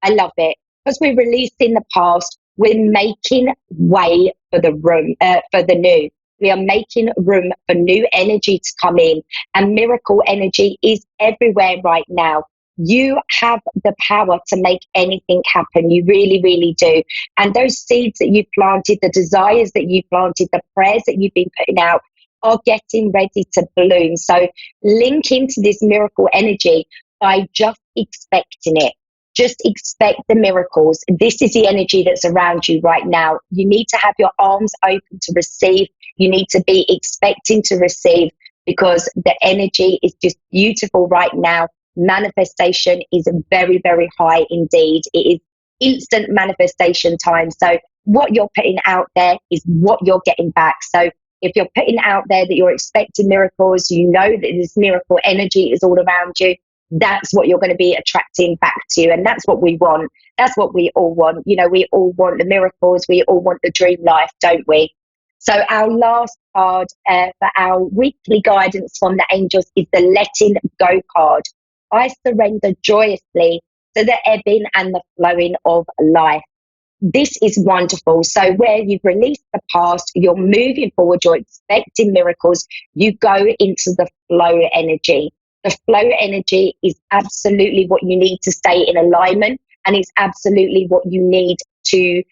I love it because we're releasing the past. We're making way for the room, for the new. We are making room for new energy to come in, and miracle energy is everywhere right now. You have the power to make anything happen. You really, really do. And those seeds that you've planted, the desires that you've planted, the prayers that you've been putting out are getting ready to bloom. So link into this miracle energy by just expecting it. Just expect the miracles. This is the energy that's around you right now. You need to have your arms open to receive. You need to be expecting to receive because the energy is just beautiful right now. Manifestation is very, very high indeed. It is instant manifestation time. So what you're putting out there is what you're getting back. So if you're putting out there that you're expecting miracles, you know that this miracle energy is all around you. That's what you're going to be attracting back to you. And that's what we want. That's what we all want. You know, we all want the miracles. We all want the dream life, don't we? So our last card for our weekly guidance from the angels is the Letting Go card. I surrender joyously to the ebbing and the flowing of life. This is wonderful. So where you've released the past, you're moving forward, you're expecting miracles, you go into the flow energy. The flow energy is absolutely what you need to stay in alignment, and it's absolutely what you need to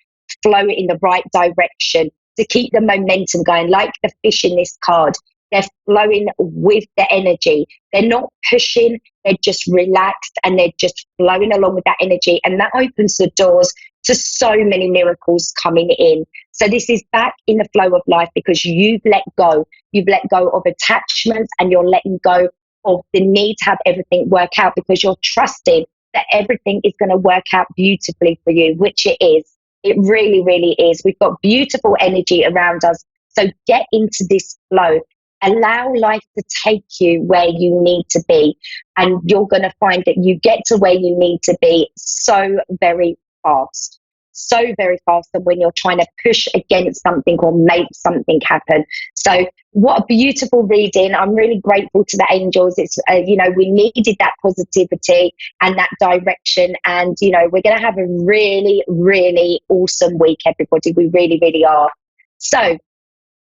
flow in the right direction, to keep the momentum going, like the fish in this card. They're flowing with the energy. They're not pushing, they're just relaxed and they're just flowing along with that energy. And that opens the doors to so many miracles coming in. So this is back in the flow of life because you've let go. You've let go of attachments and you're letting go of the need to have everything work out because you're trusting that everything is going to work out beautifully for you, which it is. It really, really is. We've got beautiful energy around us. So get into this flow. Allow life to take you where you need to be. And you're going to find that you get to where you need to be so very fast. So very fast than when you're trying to push against something or make something happen. So what a beautiful reading. I'm really grateful to the angels. It's, we needed that positivity and that direction. And, we're going to have a really, really awesome week, everybody. We really, really are. So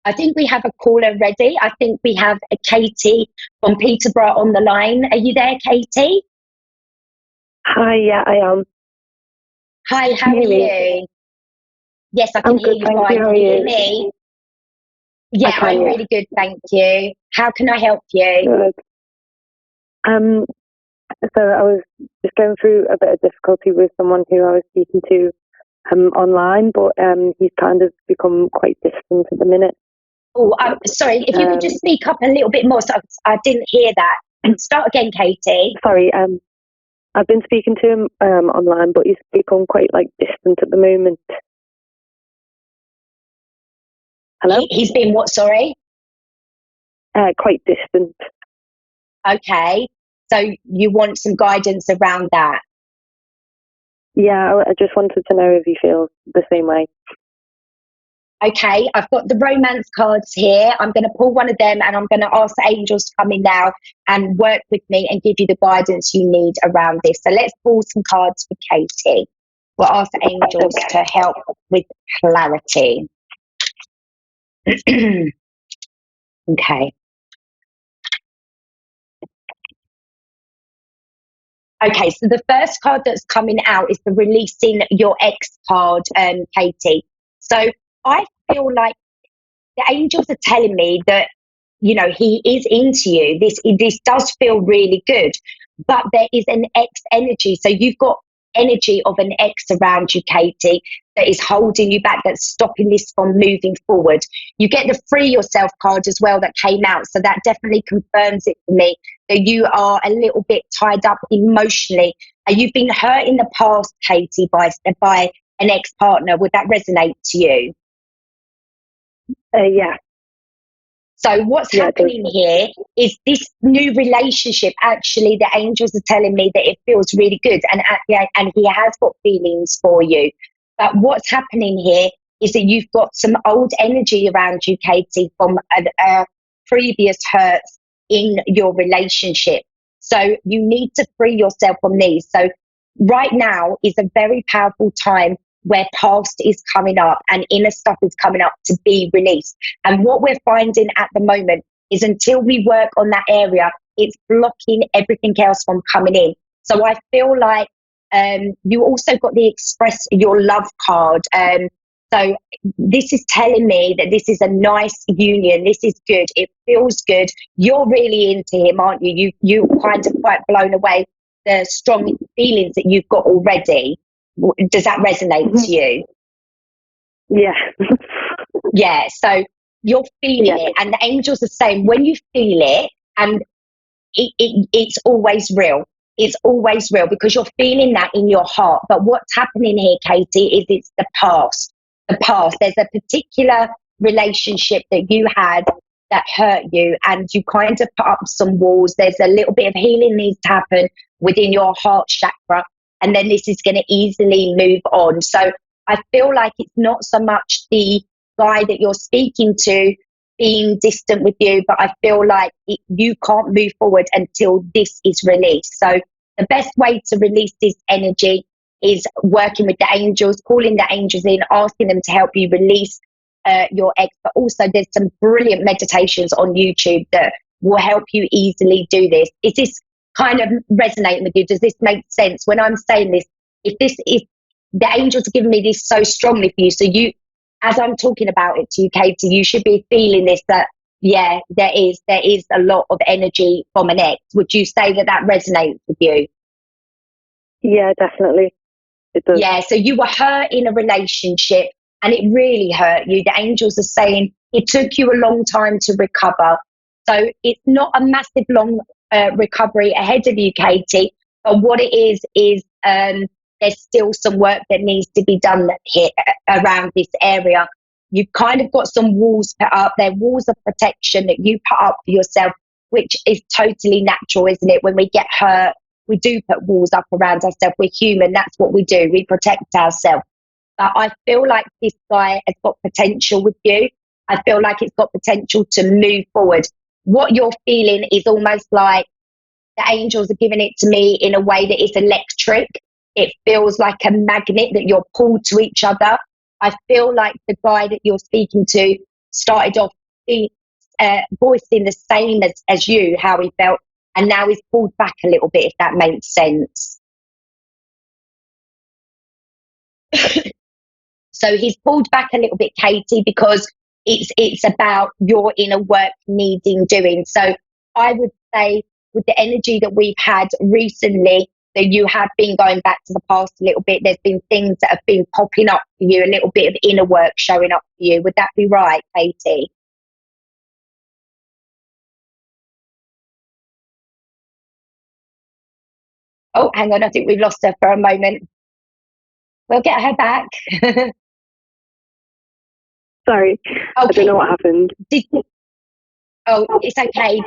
I think we have a caller ready. I think we have a Katie from Peterborough on the line. Are you there, Katie? Hi, yeah, I am. Hi, how are you? Yes, I can hear you fine. Can you hear me? Yeah, I'm really good, thank you. How can I help you? Good. So I was just going through a bit of difficulty with someone who I was speaking to online, but he's kind of become quite distant at the minute. Oh, I'm sorry, if you could just speak up a little bit more, so I didn't hear that. And start again, Katie. Sorry, I've been speaking to him online, but he's become quite distant at the moment. Hello? He's been what, sorry? Quite distant. Okay, so you want some guidance around that? Yeah, I just wanted to know if he feels the same way. Okay, I've got the romance cards here. I'm going to pull one of them and I'm going to ask the angels to come in now and work with me and give you the guidance you need around this. So let's pull some cards for Katie. We'll ask the angels to help with clarity. Okay. Okay, so the first card that's coming out is the releasing your ex card, Katie. So I feel like the angels are telling me that, he is into you. This does feel really good, but there is an ex energy. So you've got energy of an ex around you, Katie, that is holding you back, that's stopping this from moving forward. You get the free yourself card as well that came out. So that definitely confirms it for me that you are a little bit tied up emotionally. And you've been hurt in the past, Katie, by an ex-partner. Would that resonate to you? Yeah. So what's happening here is this new relationship, actually, the angels are telling me that it feels really good and he has got feelings for you. But what's happening here is that you've got some old energy around you, Katie, from a previous hurts in your relationship. So you need to free yourself from these. So right now is a very powerful time where past is coming up and inner stuff is coming up to be released. And what we're finding at the moment is until we work on that area, it's blocking everything else from coming in. So I feel like you also got the express your love card. So this is telling me that this is a nice union. This is good. It feels good. You're really into him, aren't you? You're kind of quite blown away the strong feelings that you've got already. Does that resonate to you? Yeah. Yeah, so you're feeling it, and the angels are saying when you feel it, and it's always real. It's always real because you're feeling that in your heart. But what's happening here, Katie, is it's the past. The past. There's a particular relationship that you had that hurt you, and you kind of put up some walls. There's a little bit of healing needs to happen within your heart chakra. And then this is going to easily move on. So I feel like it's not so much the guy that you're speaking to being distant with you, but I feel like you can't move forward until this is released. So the best way to release this energy is working with the angels, calling the angels in, asking them to help you release your ex. But also there's some brilliant meditations on YouTube that will help you easily do this. Is this kind of resonating with you? Does this make sense when I'm saying this? If this is the angels are giving me this so strongly for you. So you, as I'm talking about it to you, Katie, you should be feeling this, that, yeah, there is a lot of energy from an ex. Would you say that that resonates with you? Yeah, definitely. It does. Yeah, so you were hurt in a relationship and it really hurt you. The angels are saying it took you a long time to recover. So it's not a massive long recovery ahead of you, Katie, but what it is there's still some work that needs to be done here around this area. You've kind of got some walls put up there, walls of protection that you put up for yourself, which is totally natural, isn't it? When we get hurt, we do put walls up around ourselves. We're human. That's what we do. We protect ourselves. But I feel like this guy has got potential with you. I feel like it's got potential to move forward. What you're feeling is almost like the angels are giving it to me in a way that it's electric. It feels like a magnet that you're pulled to each other. I feel like the guy that you're speaking to started off voicing the same as you, how he felt, and now he's pulled back a little bit, if that makes sense. So he's pulled back a little bit, Katie, because it's about your inner work needing doing. So I would say with the energy that we've had recently, that you have been going back to the past a little bit. There's been things that have been popping up for you, a little bit of inner work showing up for you. Would that be right, Katie? Oh, hang on. I think we've lost her for a moment. We'll get her back. Sorry, okay. I don't know what happened. Oh, it's okay.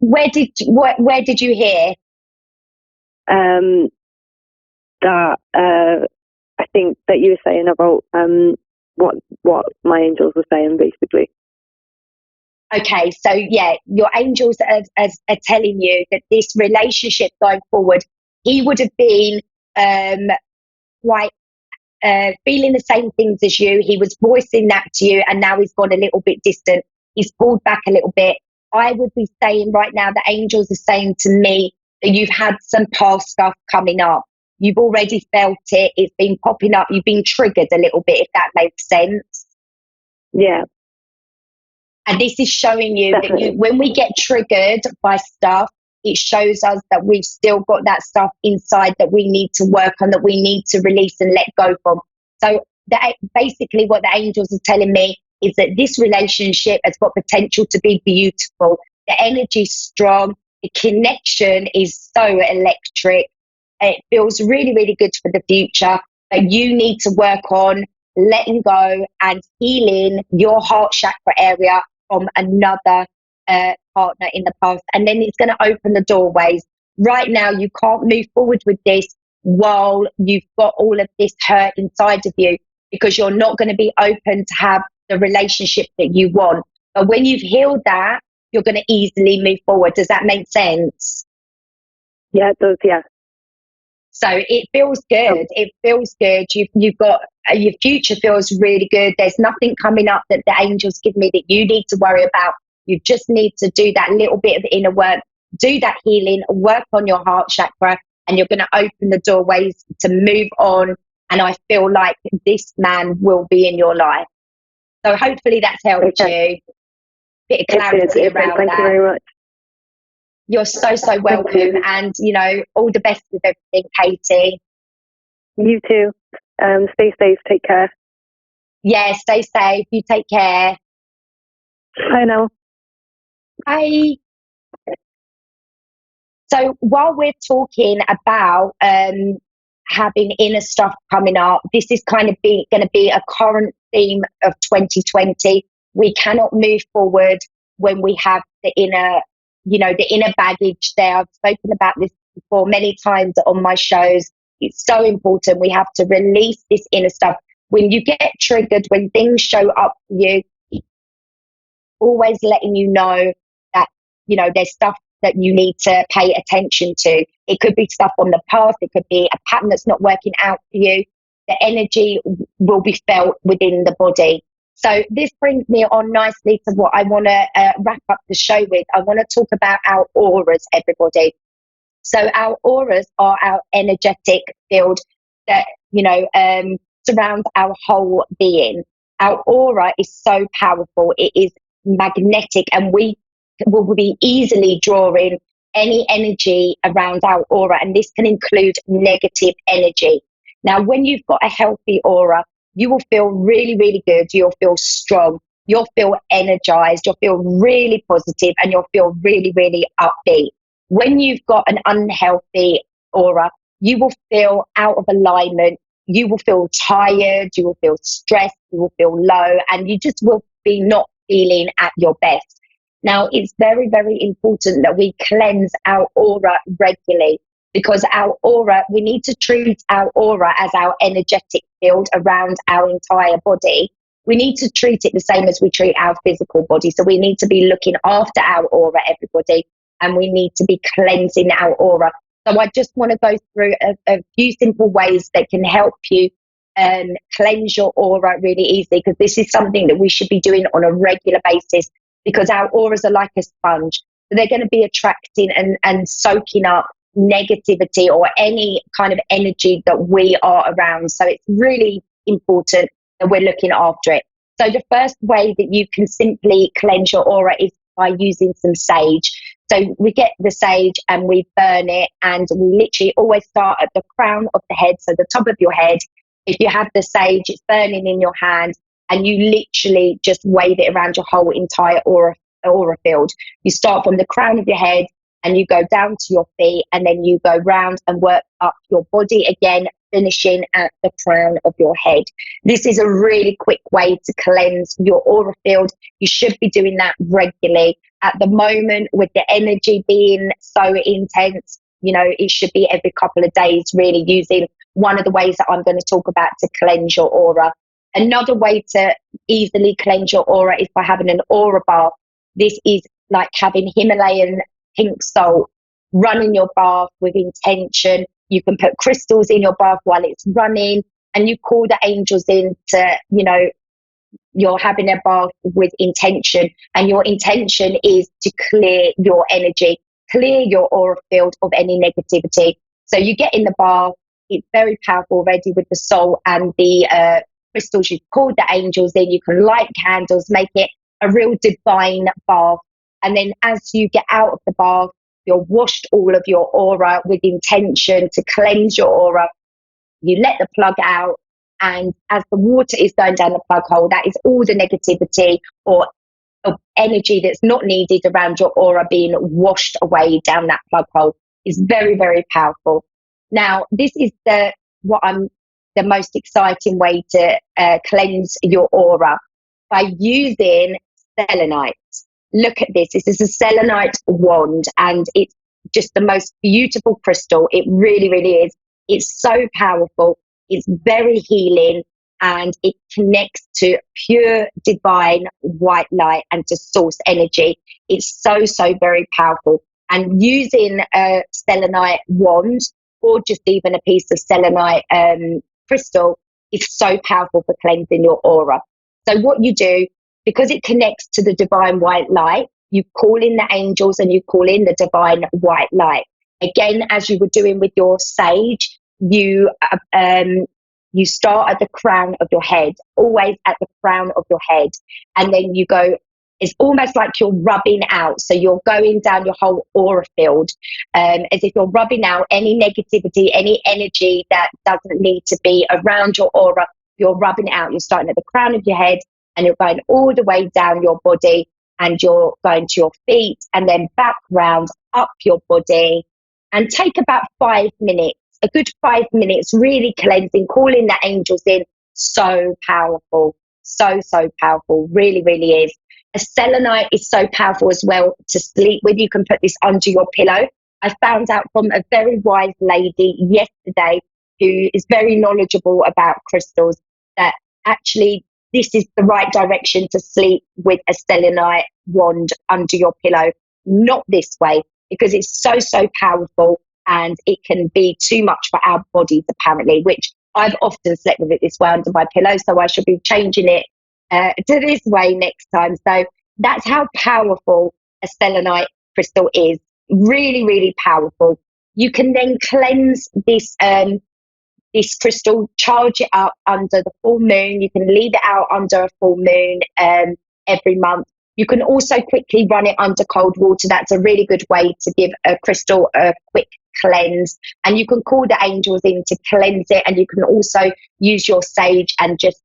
Where did you hear? That I think that you were saying about what my angels were saying, basically. Okay, so yeah, your angels are telling you that this relationship going forward, he would have been quite feeling the same things as you. He was voicing that to you, and now he's gone a little bit distant. He's pulled back a little bit. I would be saying right now, the angels are saying to me that you've had some past stuff coming up. You've already felt it. It's been popping up. You've been triggered a little bit, if that makes sense. Yeah. And this is showing you Definitely. that when we get triggered by stuff, it shows us that we've still got that stuff inside that we need to work on, that we need to release and let go from. So basically what the angels are telling me is that this relationship has got potential to be beautiful. The energy's strong. The connection is so electric. It feels really, really good for the future. But you need to work on letting go and healing your heart chakra area from another partner in the past. And then it's going to open the doorways. Right now, you can't move forward with this while you've got all of this hurt inside of you, because you're not going to be open to have the relationship that you want. But when you've healed that, you're going to easily move forward. Does that make sense? Yeah, it does, yeah. So it feels good. It feels good. You've got your future feels really good. There's nothing coming up that the angels give me that you need to worry about. You just need to do that little bit of inner work, do that healing, work on your heart chakra, and you're going to open the doorways to move on. And I feel like this man will be in your life. So hopefully that's helped you. Bit of clarity around Thank that. you very much. You're so welcome, and all the best with everything, Katie. You too. Stay safe. Take care. Yeah, stay safe. You take care. I know. Bye. So while we're talking about having inner stuff coming up, this is kind of going to be a current theme of 2020. We cannot move forward when we have the inner baggage there. I've spoken about this before many times on my shows. It's so important. We have to release this inner stuff. When you get triggered, when things show up for you, always letting you know that, there's stuff that you need to pay attention to. It could be stuff on the past. It could be a pattern that's not working out for you. The energy will be felt within the body. So this brings me on nicely to what I want to wrap up the show with. I want to talk about our auras, everybody. So our auras are our energetic field that surrounds our whole being. Our aura is so powerful. It is magnetic, and we will be easily drawing any energy around our aura, and this can include negative energy. Now, when you've got a healthy aura, you will feel really, really good. You'll feel strong. You'll feel energized. You'll feel really positive, and you'll feel really, really upbeat. When you've got an unhealthy aura, you will feel out of alignment. You will feel tired. You will feel stressed. You will feel low, and you just will be not feeling at your best. Now, it's very, very important that we cleanse our aura regularly, because our aura, we need to treat our aura as our energetic field around our entire body. We need to treat it the same as we treat our physical body. So we need to be looking after our aura, everybody, and we need to be cleansing our aura. So I just want to go through a few simple ways that can help you cleanse your aura really easily, because this is something that we should be doing on a regular basis, because our auras are like a sponge. So they're going to be attracting and soaking up negativity or any kind of energy that we are around. So it's really important that we're looking after it. So the first way that you can simply cleanse your aura is by using some sage. So we get the sage and we burn it, and we literally always start at the crown of the head, so the top of your head. If you have the sage, it's burning in your hand, and you literally just wave it around your whole entire aura field. You start from the crown of your head and you go down to your feet, and then you go round and work up your body again, finishing at the crown of your head. This is a really quick way to cleanse your aura field. You should be doing that regularly. At the moment, with the energy being so intense, it should be every couple of days, really, using one of the ways that I'm going to talk about to cleanse your aura. Another way to easily cleanse your aura is by having an aura bath. This is like having Himalayan pink salt, run in your bath with intention. You can put crystals in your bath while it's running, and you call the angels in to, you're having a bath with intention, and your intention is to clear your energy, clear your aura field of any negativity. So you get in the bath, it's very powerful already with the salt and the crystals. You've called the angels in, you can light candles, make it a real divine bath. And then as you get out of the bath, you're washed all of your aura with intention to cleanse your aura. You let the plug out, and as the water is going down the plug hole, that is all the negativity or energy that's not needed around your aura being washed away down that plug hole. Is very, very powerful. Now, this is the most exciting way to cleanse your aura, by using selenite. Look at this. This is a selenite wand, and it's just the most beautiful crystal. It really, really is. It's so powerful. It's very healing, and it connects to pure divine white light and to source energy. It's so, so very powerful. And using a selenite wand, or just even a piece of selenite crystal, is so powerful for cleansing your aura. So what you do, because it connects to the divine white light, you call in the angels and you call in the divine white light. Again, as you were doing with your sage, you start at the crown of your head, always at the crown of your head. And then you go, it's almost like you're rubbing out. So you're going down your whole aura field, as if you're rubbing out any negativity, any energy that doesn't need to be around your aura. You're rubbing it out. You're starting at the crown of your head, and you're going all the way down your body, and you're going to your feet, and then back round up your body, and take about 5 minutes, a good 5 minutes, really cleansing, calling the angels in. So powerful, so powerful, really, really is. A selenite is so powerful as well to sleep with. You can put this under your pillow. I found out from a very wise lady yesterday who is very knowledgeable about crystals that actually this is the right direction to sleep with a selenite wand under your pillow, not this way, because it's so powerful and it can be too much for our bodies apparently, which I've often slept with it this way under my pillow, so I should be changing it to this way next time. So that's how powerful a selenite crystal is. Really, really powerful. You can then cleanse this this crystal, charge it up under the full moon. You can leave it out under a full moon every month. You can also quickly run it under cold water. That's a really good way to give a crystal a quick cleanse. And you can call the angels in to cleanse it. And you can also use your sage and just,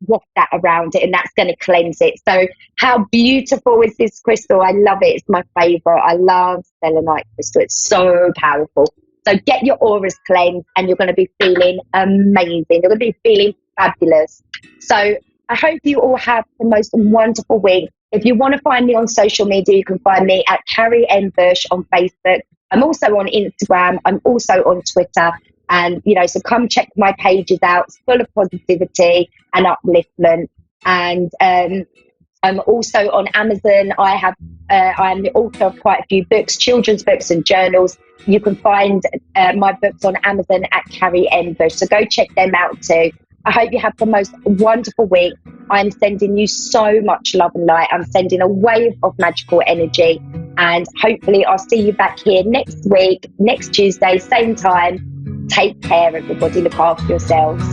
waft that around it, and that's going to cleanse it. So how beautiful is this crystal? I love it. It's my favorite. I love selenite crystal. It's so powerful. So get your auras cleansed and you're going to be feeling amazing. You're going to be feeling fabulous. So I hope you all have the most wonderful week. If you want to find me on social media, you can find me at Carrie M. Bush on Facebook. I'm also on Instagram. I'm also on Twitter. And, so come check my pages out. It's full of positivity and upliftment. And I'm also on Amazon. I'm the author of quite a few books, children's books and journals. You can find my books on Amazon at Carrie M. Bush. So go check them out too. I hope you have the most wonderful week. I'm sending you so much love and light. I'm sending a wave of magical energy. And hopefully I'll see you back here next week, next Tuesday, same time. Take care, everybody. Look after yourselves.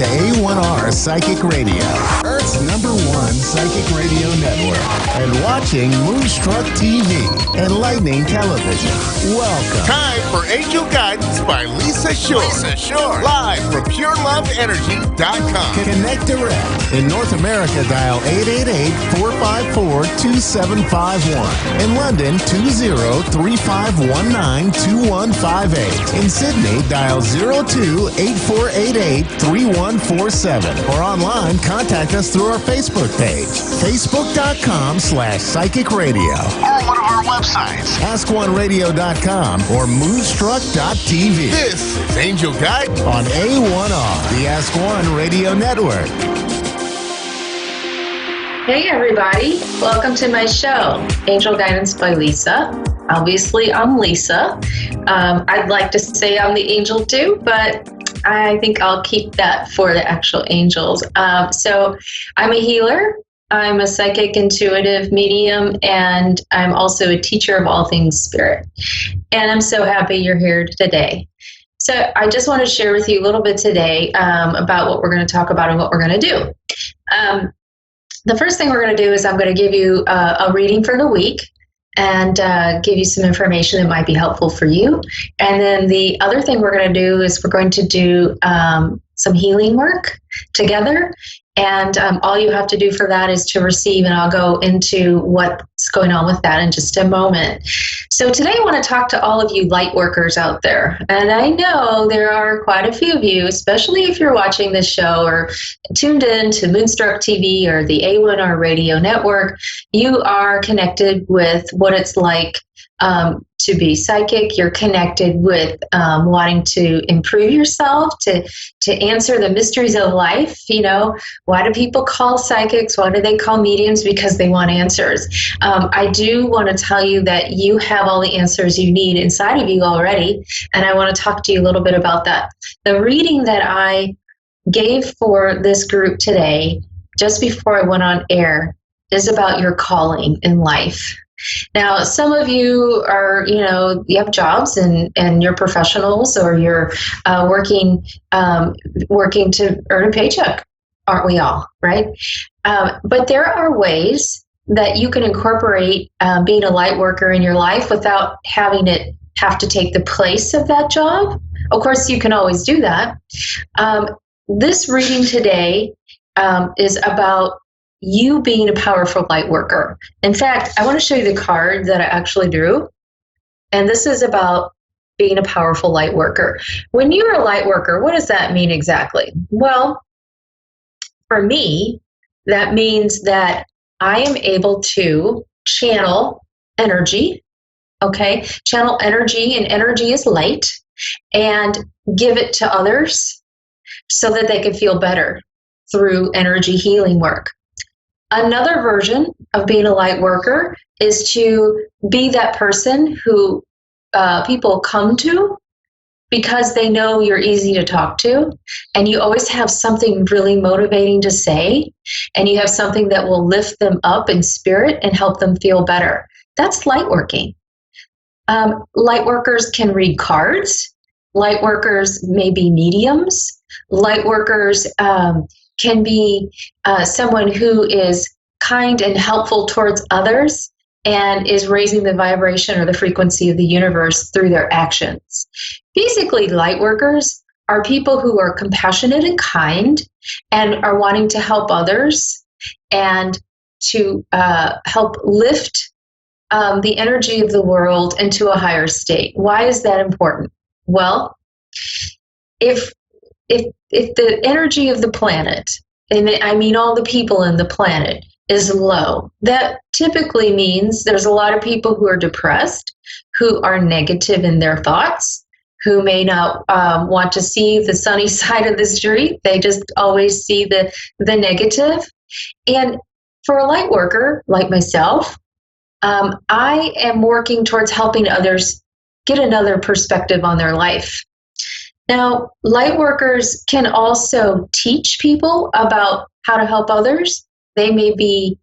to A1R Psychic Radio, Earth's #1 psychic radio network, and watching Moonstruck TV and Lightning Television. Welcome. Time for Angel Guidance by Lisa Shore. Lisa Shore. Live from PureLoveEnergy.com. Connect direct. In North America, dial 888-454-2751. In London, 20-3519-2158. In Sydney, dial 02-8488-3147. Or online, contact us through our Facebook page, facebook.com/psychic radio. Or one of our websites, askoneradio.com or moonstruck.tv. This is Angel Guidance on A1R, the Ask One Radio Network. Hey everybody, welcome to my show, Angel Guidance by Lisa. Obviously, I'm Lisa. I'd like to say I'm the angel too, but I think I'll keep that for the actual angels. So I'm a healer. I'm a psychic intuitive medium, and I'm also a teacher of all things spirit. And I'm so happy you're here today. So I just want to share with you a little bit today about what we're going to talk about and what we're going to do. The first thing we're going to do is I'm going to give you a reading for the week and give you some information that might be helpful for you. And then the other thing we're going to do is we're going to do some healing work together. And all you have to do for that is to receive, and I'll go into what's going on with that in just a moment. So today I want to talk to all of you light workers out there. And I know there are quite a few of you, especially if you're watching this show or tuned in to Moonstruck TV or the A1R radio network. You are connected with what it's like to be psychic. You're connected with wanting to improve yourself, to answer the mysteries of life. You know, why do people call psychics? Why do they call mediums? Because they want answers. I do want to tell you that you have all the answers you need inside of you already, and I want to talk to you a little bit about that. The reading that I gave for this group today, just before I went on air, is about your calling in life. Now, some of you are, you have jobs and you're professionals, or you're working to earn a paycheck, aren't we all, right? But there are ways that you can incorporate being a light worker in your life without having it have to take the place of that job. Of course, you can always do that. This reading today is about you being a powerful light worker. In fact, I want to show you the card that I actually drew. And this is about being a powerful light worker. When you're a light worker, what does that mean exactly? Well, for me, that means that I am able to channel energy, okay? Channel energy, and energy is light, and give it to others so that they can feel better through energy healing work. Another version of being a light worker is to be that person who people come to because they know you're easy to talk to, and you always have something really motivating to say, and you have something that will lift them up in spirit and help them feel better. That's light working. Light workers can read cards. Light workers may be mediums. Light workers can be someone who is kind and helpful towards others and is raising the vibration or the frequency of the universe through their actions. Basically, light workers are people who are compassionate and kind and are wanting to help others and to help lift the energy of the world into a higher state. Why is that important? Well, if the energy of the planet, and I mean all the people in the planet, is low, that typically means there's a lot of people who are depressed, who are negative in their thoughts, who may not want to see the sunny side of the street. They just always see the negative. And for a light worker like myself, I am working towards helping others get another perspective on their life. Now, light workers can also teach people about how to help others. They may be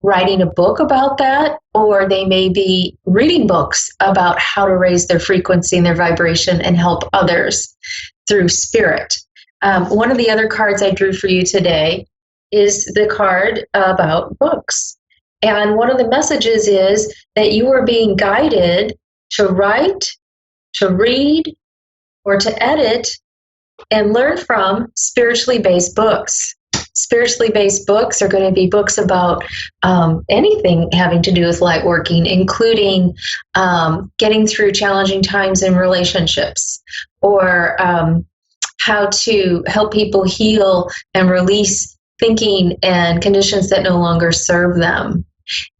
writing a book about that, or they may be reading books about how to raise their frequency and their vibration and help others through spirit. One of the other cards I drew for you today is the card about books. And one of the messages is that you are being guided to write, to read, or to edit and learn from spiritually based books. Spiritually based books are going to be books about anything having to do with light working, including getting through challenging times in relationships, or how to help people heal and release thinking and conditions that no longer serve them.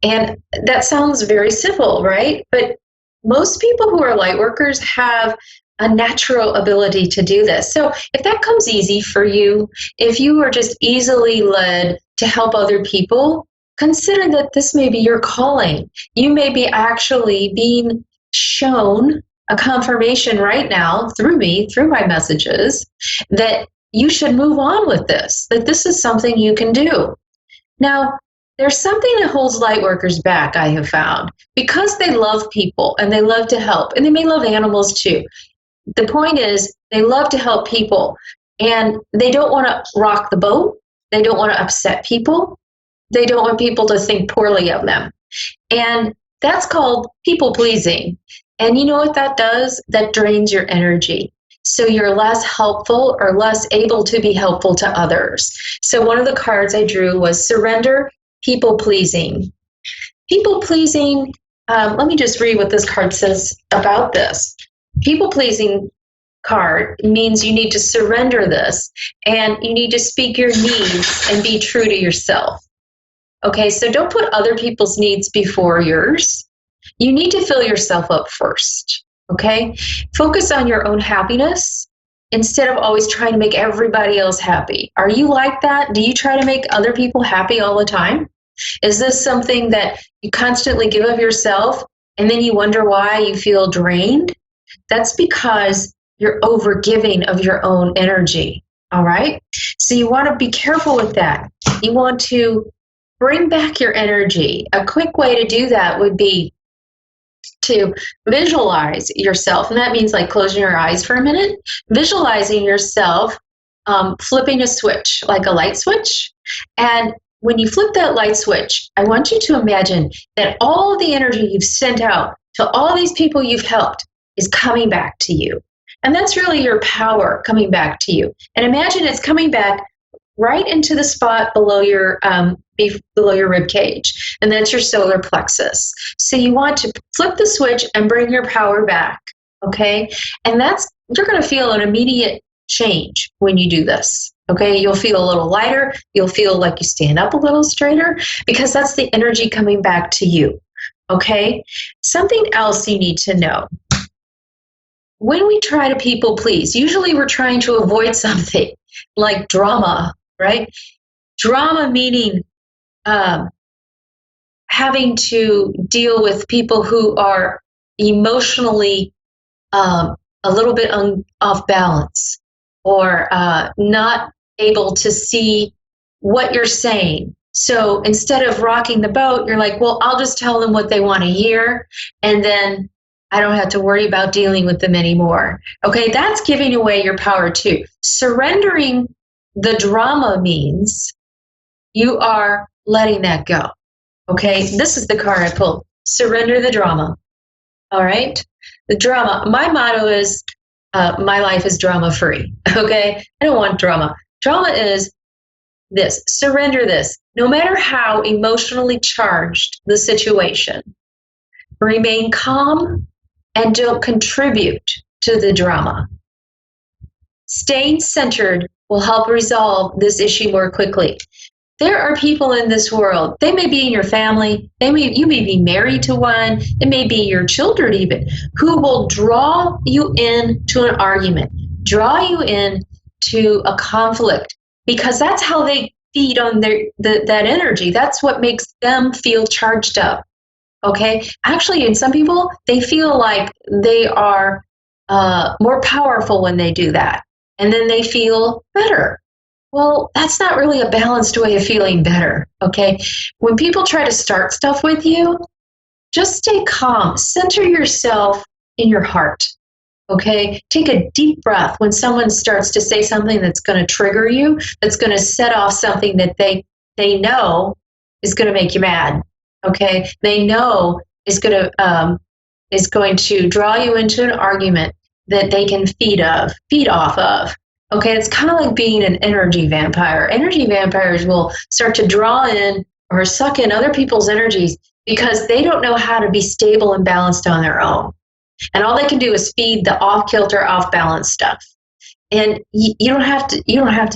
And that sounds very simple, right? But most people who are light workers have a natural ability to do this. So if that comes easy for you, if you are just easily led to help other people, consider that this may be your calling. You may be actually being shown a confirmation right now through me, through my messages, that you should move on with this, that this is something you can do. Now, there's something that holds light workers back, I have found, because they love people and they love to help, and they may love animals too. The point is, they love to help people, and they don't want to rock the boat. They don't want to upset people. They don't want people to think poorly of them. And that's called people pleasing. And you know what that does? That drains your energy. So you're less helpful or less able to be helpful to others. So one of the cards I drew was surrender, people pleasing. People pleasing, let me just read what this card says about this. People pleasing card means you need to surrender this, and you need to speak your needs and be true to yourself. Okay, so don't put other people's needs before yours. You need to fill yourself up first. Okay, focus on your own happiness instead of always trying to make everybody else happy. Are you like that? Do you try to make other people happy all the time? Is this something that you constantly give of yourself and then you wonder why you feel drained? That's because you're overgiving of your own energy, all right? So you want to be careful with that. You want to bring back your energy. A quick way to do that would be to visualize yourself, and that means like closing your eyes for a minute, visualizing yourself flipping a switch, like a light switch. And when you flip that light switch, I want you to imagine that all of the energy you've sent out to all these people you've helped is coming back to you. And that's really your power coming back to you. And imagine it's coming back right into the spot below your rib cage, and that's your solar plexus. So you want to flip the switch and bring your power back, okay? And you're going to feel an immediate change when you do this, okay? You'll feel a little lighter. You'll feel like you stand up a little straighter because that's the energy coming back to you, okay? Something else you need to know. When we try to people please, usually we're trying to avoid something like drama, right? Drama meaning having to deal with people who are emotionally a little bit off balance or not able to see what you're saying. So instead of rocking the boat, you're like, well, I'll just tell them what they want to hear, and then I don't have to worry about dealing with them anymore. Okay, that's giving away your power too. Surrendering the drama means you are letting that go. Okay, this is the card I pulled. Surrender the drama. All right, the drama. My motto is, my life is drama free. Okay, I don't want drama. Drama is this. Surrender this. No matter how emotionally charged the situation, remain calm and don't contribute to the drama. Staying centered will help resolve this issue more quickly. There are people in this world, they may be in your family, you may be married to one, it may be your children even, who will draw you into an argument, draw you into a conflict, because that's how they feed on that energy. That's what makes them feel charged up. Okay? Actually, in some people, they feel like they are more powerful when they do that. And then they feel better. Well, that's not really a balanced way of feeling better, okay? When people try to start stuff with you, just stay calm. Center yourself in your heart, okay? Take a deep breath when someone starts to say something that's going to trigger you, that's going to set off something that they know is going to make you mad, okay? They know is going to draw you into an argument that they can feed off of. Okay, it's kind of like being an energy vampire. Energy vampires will start to draw in or suck in other people's energies because they don't know how to be stable and balanced on their own. And all they can do is feed the off-kilter, off-balance stuff. And you don't have to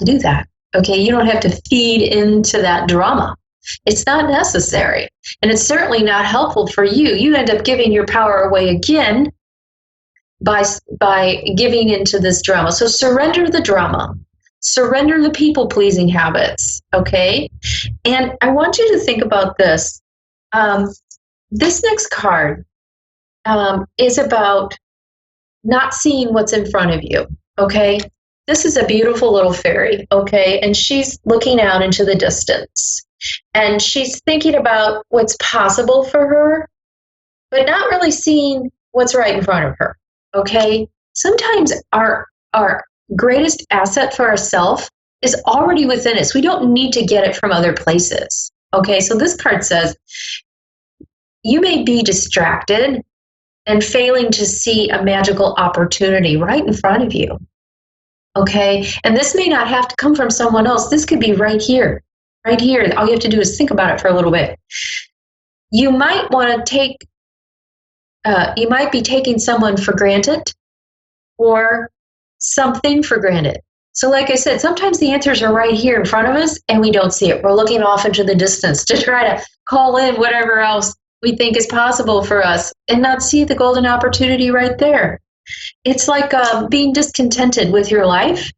do that. Okay, you don't have to feed into that drama. It's not necessary. And it's certainly not helpful for you. You end up giving your power away again by giving into this drama. So surrender the drama. Surrender the people-pleasing habits, okay? And I want you to think about this. This next card is about not seeing what's in front of you, okay? This is a beautiful little fairy, okay? And she's looking out into the distance. And she's thinking about what's possible for her, but not really seeing what's right in front of her, okay? Sometimes our greatest asset for ourselves is already within us. We don't need to get it from other places, okay? So this card says, you may be distracted and failing to see a magical opportunity right in front of you. Okay? And this may not have to come from someone else. This could be right here. Right here. All you have to do is think about it for a little bit. You might want to you might be taking someone for granted or something for granted. So like I said, sometimes the answers are right here in front of us and we don't see it. We're looking off into the distance to try to call in whatever else we think is possible for us and not see the golden opportunity right there. It's like being discontented with your life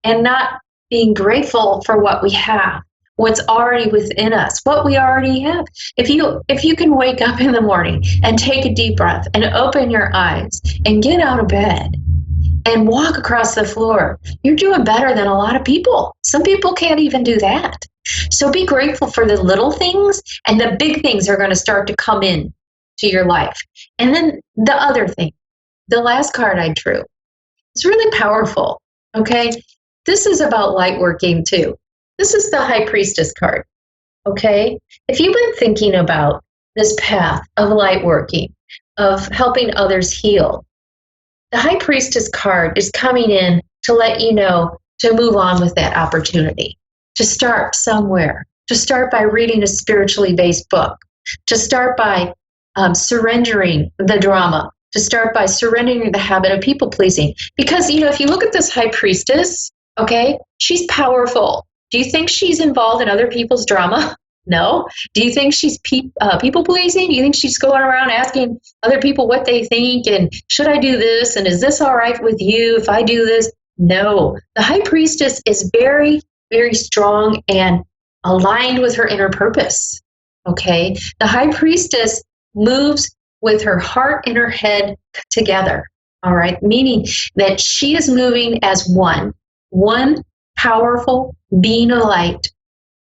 and not being grateful for what we have, what's already within us, what we already have. If you can wake up in the morning and take a deep breath and open your eyes and get out of bed and walk across the floor, you're doing better than a lot of people. Some people can't even do that. So be grateful for the little things, and the big things are going to start to come in to your life. And then the other thing, the last card I drew, is really powerful, okay? This is about light working too. This is the High Priestess card, okay? If you've been thinking about this path of light working, of helping others heal, the High Priestess card is coming in to let you know to move on with that opportunity, to start somewhere, to start by reading a spiritually based book, to start by surrendering the drama, to start by surrendering the habit of people pleasing. Because, if you look at this High Priestess, okay, she's powerful. Do you think she's involved in other people's drama? No. Do you think she's people pleasing? Do you think she's going around asking other people what they think and should I do this and is this all right with you if I do this? No. The High Priestess is very, very strong and aligned with her inner purpose. Okay? The High Priestess moves with her heart and her head together. All right? Meaning that she is moving as one powerful being of light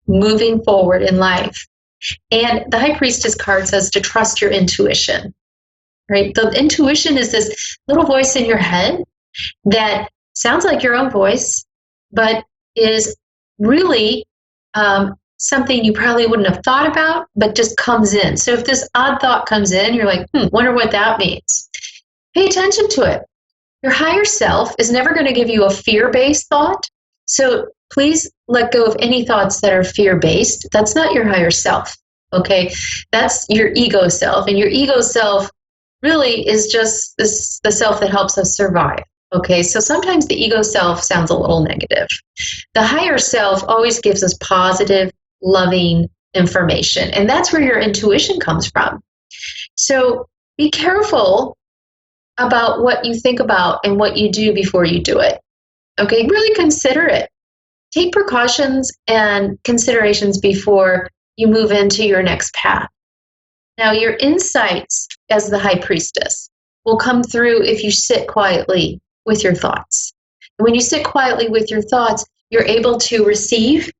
moving forward in life. And the High Priestess card says to trust your intuition. Right? The intuition is this little voice in your head that sounds like your own voice, but is really something you probably wouldn't have thought about, but just comes in. So if this odd thought comes in, you're like, wonder what that means. Pay attention to it. Your higher self is never going to give you a fear-based thought. So please let go of any thoughts that are fear-based. That's not your higher self, okay? That's your ego self. And your ego self really is just the self that helps us survive. Okay, so sometimes the ego self sounds a little negative. The higher self always gives us positive, loving information, and that's where your intuition comes from. So be careful about what you think about and what you do before you do it. Okay, really consider it. Take precautions and considerations before you move into your next path. Now, your insights as the High Priestess will come through if you sit quietly with your thoughts. And when you sit quietly with your thoughts, you're able to receive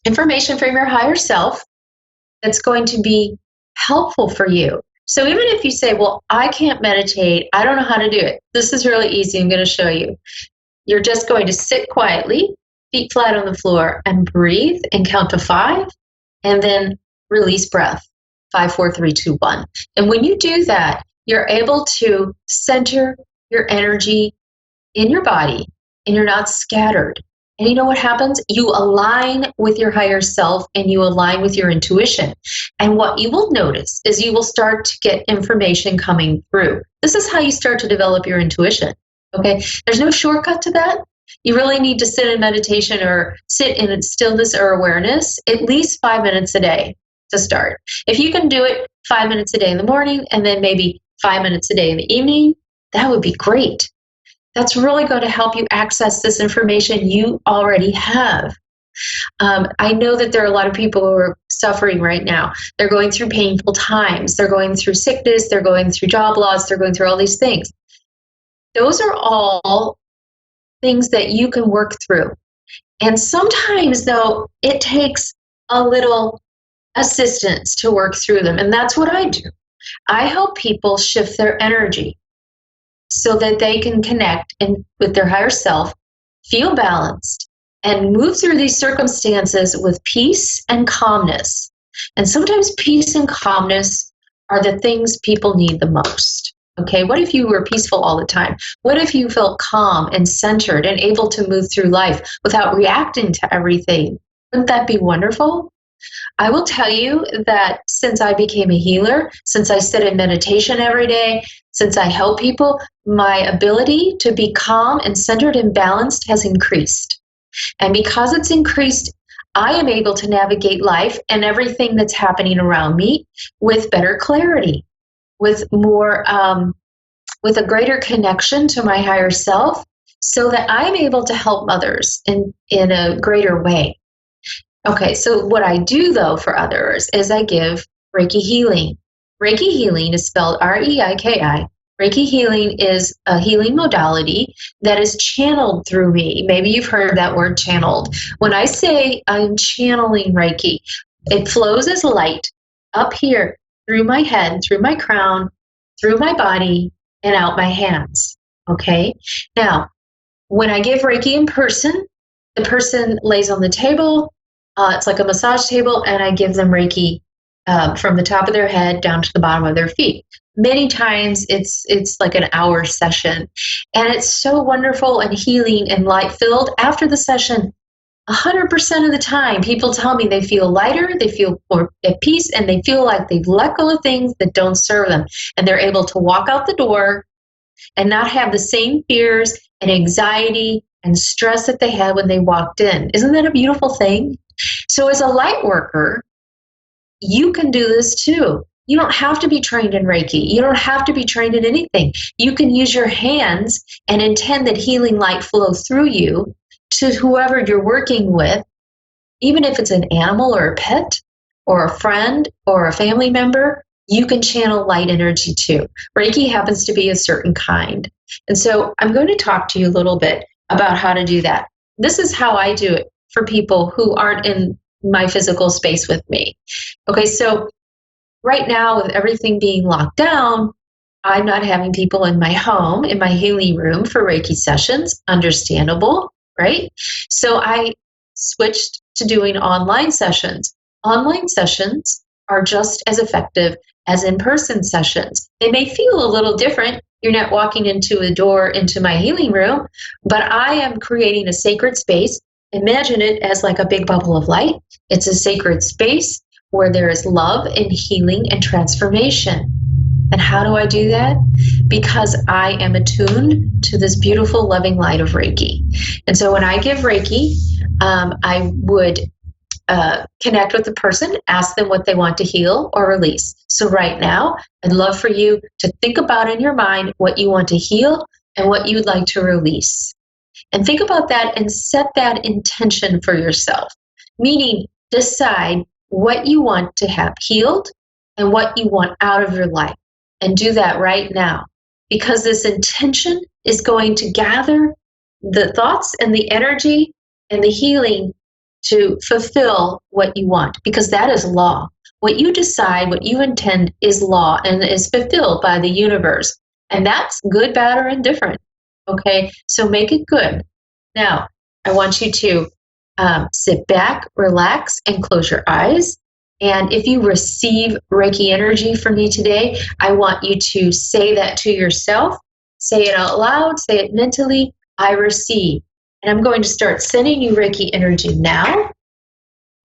information from your higher self that's going to be helpful for you. So even if you say, well, I can't meditate, I don't know how to do it. This is really easy. I'm going to show you. You're just going to sit quietly, feet flat on the floor, and breathe and count to 5, and then release breath. 5, 4, 3, 2, 1. And when you do that, you're able to center your energy in your body, and you're not scattered. And you know what happens? You align with your higher self, and you align with your intuition. And what you will notice is you will start to get information coming through. This is how you start to develop your intuition. Okay? There's no shortcut to that. You really need to sit in meditation or sit in stillness or awareness at least 5 minutes a day to start. If you can do it 5 minutes a day in the morning and then maybe 5 minutes a day in the evening, that would be great. That's really going to help you access this information you already have. I know that there are a lot of people who are suffering right now. They're going through painful times. They're going through sickness. They're going through job loss. They're going through all these things. Those are all things that you can work through. And sometimes, though, it takes a little assistance to work through them. And that's what I do. I help people shift their energy so that they can connect with their higher self, feel balanced, and move through these circumstances with peace and calmness. And sometimes peace and calmness are the things people need the most. Okay, what if you were peaceful all the time? What if you felt calm and centered and able to move through life without reacting to everything? Wouldn't that be wonderful? I will tell you that since I became a healer, since I sit in meditation every day, since I help people, my ability to be calm and centered and balanced has increased. And because it's increased, I am able to navigate life and everything that's happening around me with better clarity, with more, with a greater connection to my higher self, so that I'm able to help others in a greater way. Okay, so what I do, though, for others is I give Reiki healing. Reiki healing is spelled R-E-I-K-I. Reiki healing is a healing modality that is channeled through me. Maybe you've heard that word, channeled. When I say I'm channeling Reiki, it flows as light up here through my head, through my crown, through my body, and out my hands. Okay? Now, when I give Reiki in person, the person lays on the table. It's like a massage table, and I give them Reiki from the top of their head down to the bottom of their feet. Many times it's like an hour session, and it's so wonderful and healing and light-filled. After the session, 100% of the time, people tell me they feel lighter, they feel more at peace, and they feel like they've let go of things that don't serve them, and they're able to walk out the door and not have the same fears and anxiety and stress that they had when they walked in. Isn't that a beautiful thing? So as a light worker, you can do this too. You don't have to be trained in Reiki. You don't have to be trained in anything. You can use your hands and intend that healing light flow through you to whoever you're working with, even if it's an animal or a pet or a friend or a family member. You can channel light energy too. Reiki happens to be a certain kind. And so I'm going to talk to you a little bit about how to do that. This is how I do it for people who aren't in my physical space with me. Okay, so right now with everything being locked down, I'm not having people in my home, in my healing room for Reiki sessions. Understandable, right? So I switched to doing online sessions. Online sessions are just as effective as in-person sessions. They may feel a little different. You're not walking into a door into my healing room, but I am creating a sacred space. Imagine it as like a big bubble of light. It's a sacred space where there is love and healing and transformation. And how do I do that? Because I am attuned to this beautiful, loving light of Reiki. And so when I give Reiki, I would connect with the person, ask them what they want to heal or release. So right now, I'd love for you to think about in your mind what you want to heal and what you'd like to release. And think about that and set that intention for yourself, meaning decide what you want to have healed and what you want out of your life. And do that right now, because this intention is going to gather the thoughts and the energy and the healing to fulfill what you want, because that is law. What you decide, what you intend is law and is fulfilled by the universe. And that's good, bad, or indifferent. Okay, so make it good. Now, I want you to sit back, relax, and close your eyes. And if you receive Reiki energy from me today, I want you to say that to yourself. Say it out loud, say it mentally. I receive. And I'm going to start sending you Reiki energy now.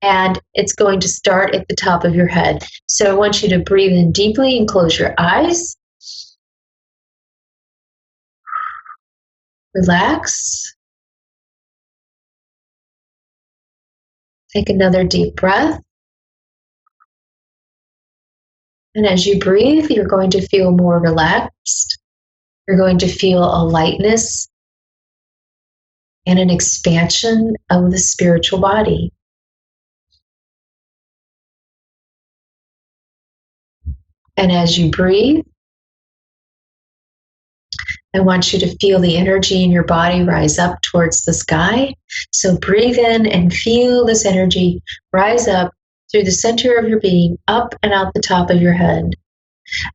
And it's going to start at the top of your head. So I want you to breathe in deeply and close your eyes. Relax. Take another deep breath. And as you breathe, you're going to feel more relaxed. You're going to feel a lightness and an expansion of the spiritual body. And as you breathe, I want you to feel the energy in your body rise up towards the sky. So breathe in and feel this energy rise up through the center of your being, up and out the top of your head.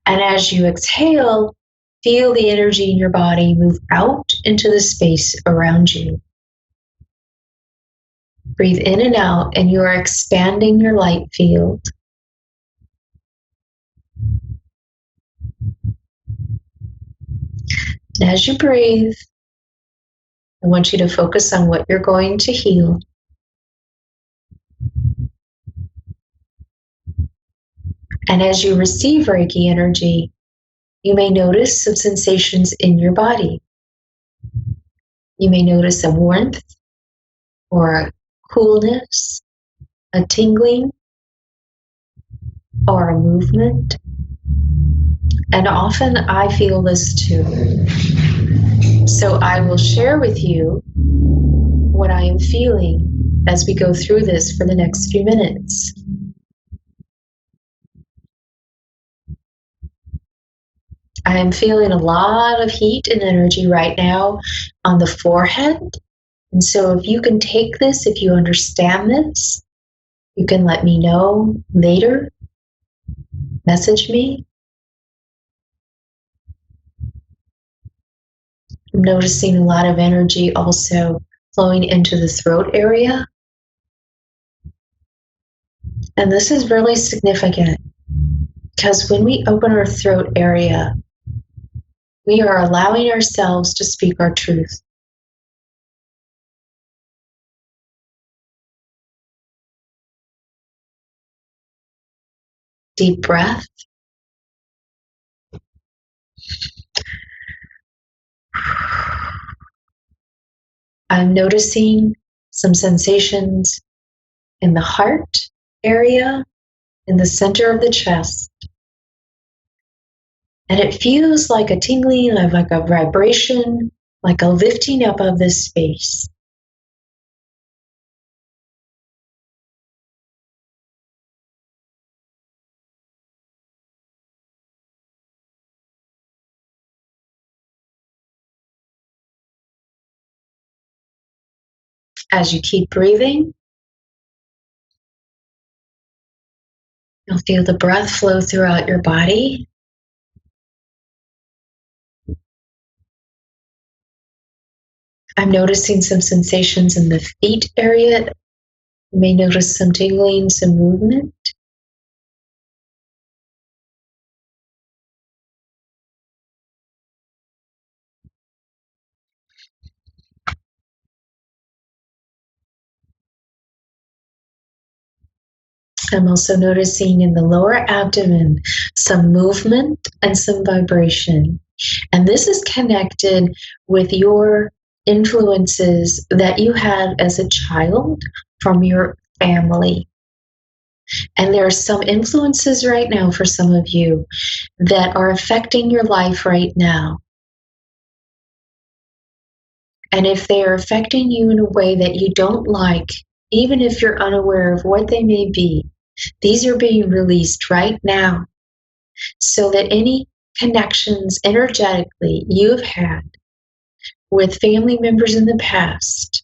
And as you exhale, feel the energy in your body move out into the space around you. Breathe in and out, and you are expanding your light field. And as you breathe, I want you to focus on what you're going to heal. And as you receive Reiki energy, you may notice some sensations in your body. You may notice a warmth or a coolness, a tingling, or a movement. And often I feel this too. So I will share with you what I am feeling as we go through this for the next few minutes. I am feeling a lot of heat and energy right now on the forehead. And so if you can take this, if you understand this, you can let me know later. Message me. I'm noticing a lot of energy also flowing into the throat area. And this is really significant because when we open our throat area, we are allowing ourselves to speak our truth. Deep breath. I'm noticing some sensations in the heart area, in the center of the chest. And it feels like a tingling, like a vibration, like a lifting up of this space. As you keep breathing, you'll feel the breath flow throughout your body. I'm noticing some sensations in the feet area. You may notice some tingling, some movement. I'm also noticing in the lower abdomen some movement and some vibration. And this is connected with your influences that you had as a child from your family. And there are some influences right now for some of you that are affecting your life right now. And if they are affecting you in a way that you don't like, even if you're unaware of what they may be, these are being released right now so that any connections energetically you've had with family members in the past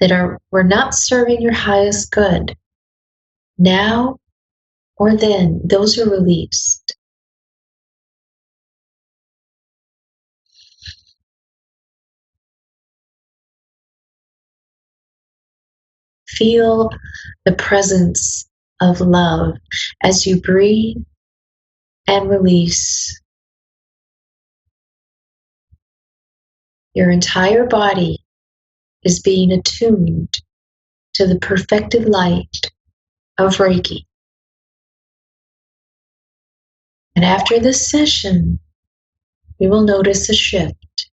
that were not serving your highest good, now or then, those are released. Feel the presence of love as you breathe and release. Your entire body is being attuned to the perfected light of Reiki. And after this session, you will notice a shift.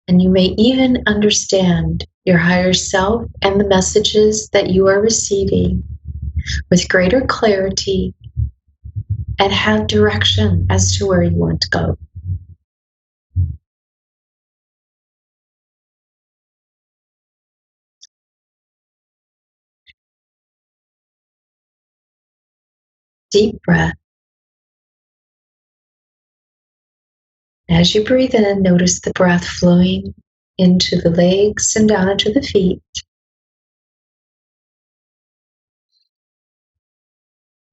And you may even understand your higher self and the messages that you are receiving with greater clarity and have direction as to where you want to go. Deep breath. As you breathe in, notice the breath flowing into the legs and down into the feet.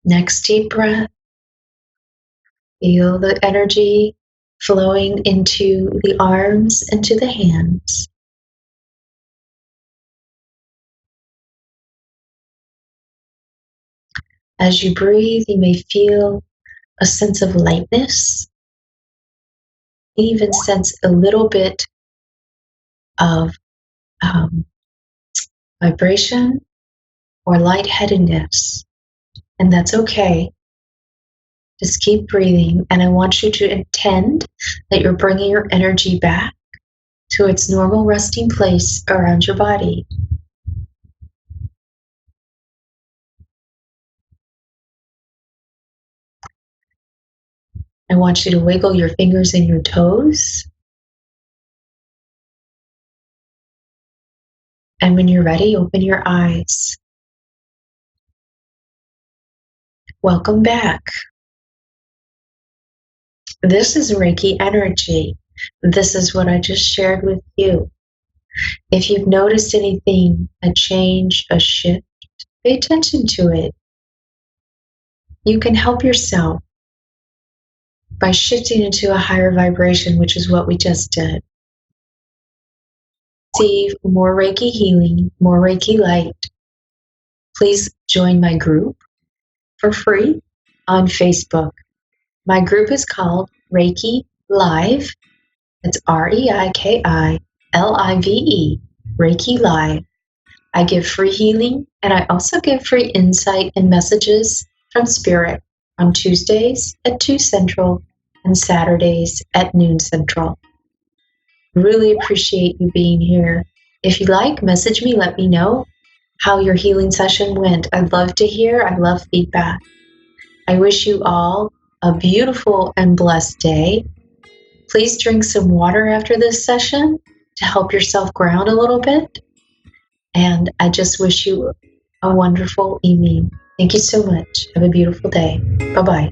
Next deep breath. Feel the energy flowing into the arms and to the hands. As you breathe, you may feel a sense of lightness, even sense a little bit of vibration or lightheadedness, and that's okay. Just keep breathing, and I want you to intend that you're bringing your energy back to its normal resting place around your body. I want you to wiggle your fingers and your toes. And when you're ready, open your eyes. Welcome back. This is Reiki energy. This is what I just shared with you. If you've noticed anything, a change, a shift, pay attention to it. You can help yourself by shifting into a higher vibration, which is what we just did. Receive more Reiki healing, more Reiki light. Please join my group for free on Facebook. My group is called Reiki Live. It's REIKILIVE, Reiki Live. I give free healing, and I also give free insight and messages from Spirit on Tuesdays at 2 Central and Saturdays at noon Central. Really appreciate you being here. If you like, message me, let me know how your healing session went. I'd love to hear. I love feedback. I wish you all a beautiful and blessed day. Please drink some water after this session to help yourself ground a little bit. And I just wish you a wonderful evening. Thank you so much. Have a beautiful day. Bye-bye.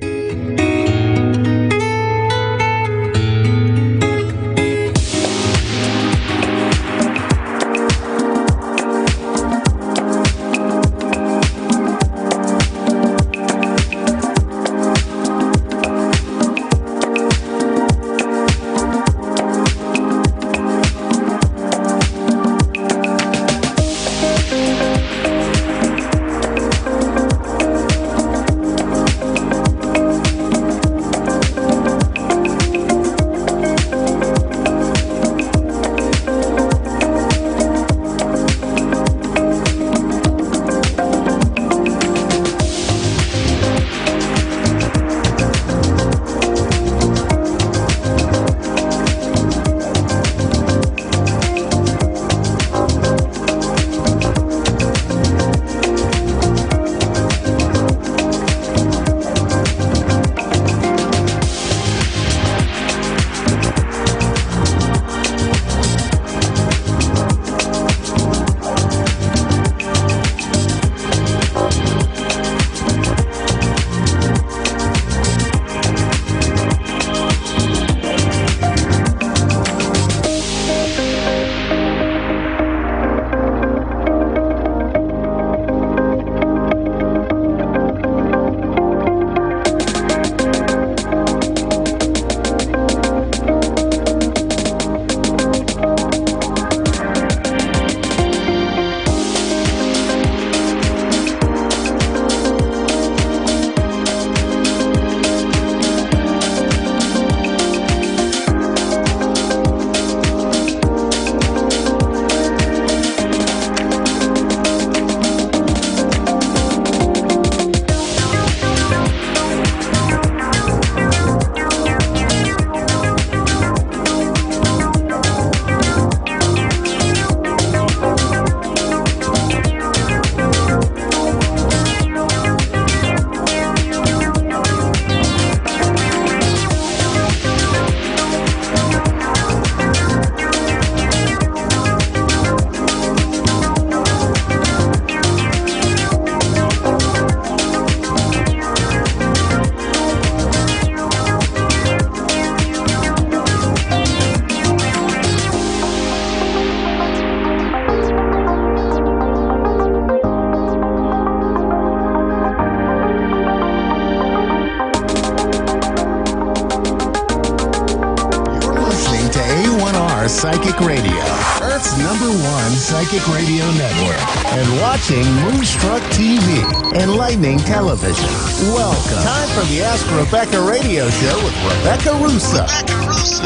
Psychic Radio, Earth's #1 psychic radio network, and watching Moonstruck TV, enlightening television. Welcome. Time for the Ask Rebecca radio show with Rebecca Russo.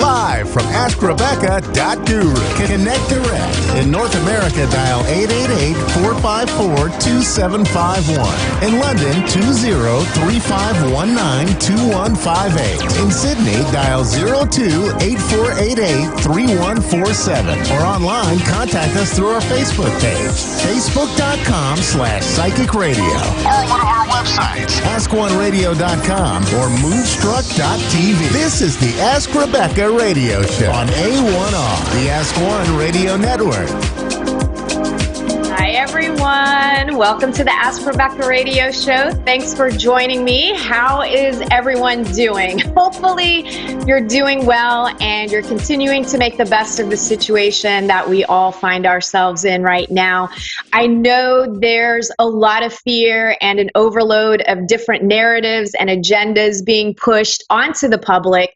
Live from AskRebecca.guru. Connect direct. In North America, dial 888-454-2751. In London, 20-3519-2158. In Sydney, dial 02-8488-3147. Or online, contact us through our Facebook page, facebook.com/psychic radio. Or one of our websites, askoneradio.com or moonstruck.tv. This is the Ask Rebecca radio show on A1R, the Ask One Radio Network. Hi, everyone. Welcome to the Ask Rebecca radio show. Thanks for joining me. How is everyone doing? Hopefully, you're doing well and you're continuing to make the best of the situation that we all find ourselves in right now. I know there's a lot of fear and an overload of different narratives and agendas being pushed onto the public.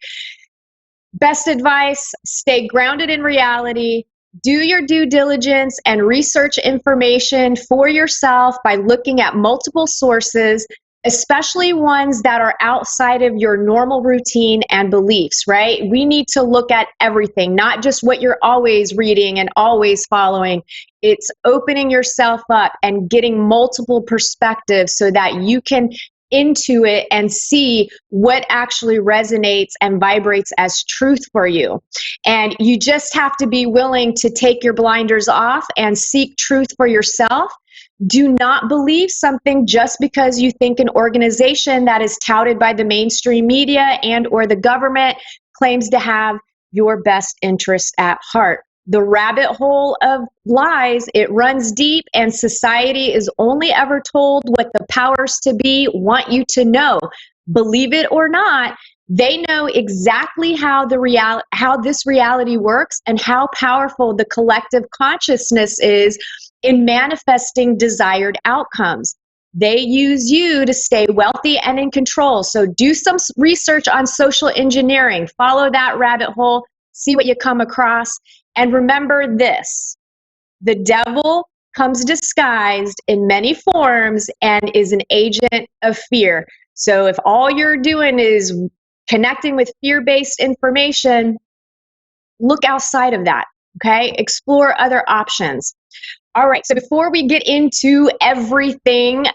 Best advice, stay grounded in reality. Do your due diligence and research information for yourself by looking at multiple sources, especially ones that are outside of your normal routine and beliefs, right? We need to look at everything, not just what you're always reading and always following. It's opening yourself up and getting multiple perspectives so that you can into it and see what actually resonates and vibrates as truth for you. And you just have to be willing to take your blinders off and seek truth for yourself. Do not believe something just because you think an organization that is touted by the mainstream media and or the government claims to have your best interest at heart. The rabbit hole of lies, it runs deep, and society is only ever told what the powers to be want you to know. Believe it or not, they know exactly how this reality works and how powerful the collective consciousness is in manifesting desired outcomes. They use you to stay wealthy and in control. So do some research on social engineering. Follow that rabbit hole. See what you come across. And remember this, the devil comes disguised in many forms and is an agent of fear. So if all you're doing is connecting with fear-based information, look outside of that, okay? Explore other options. All right, so before we get into everything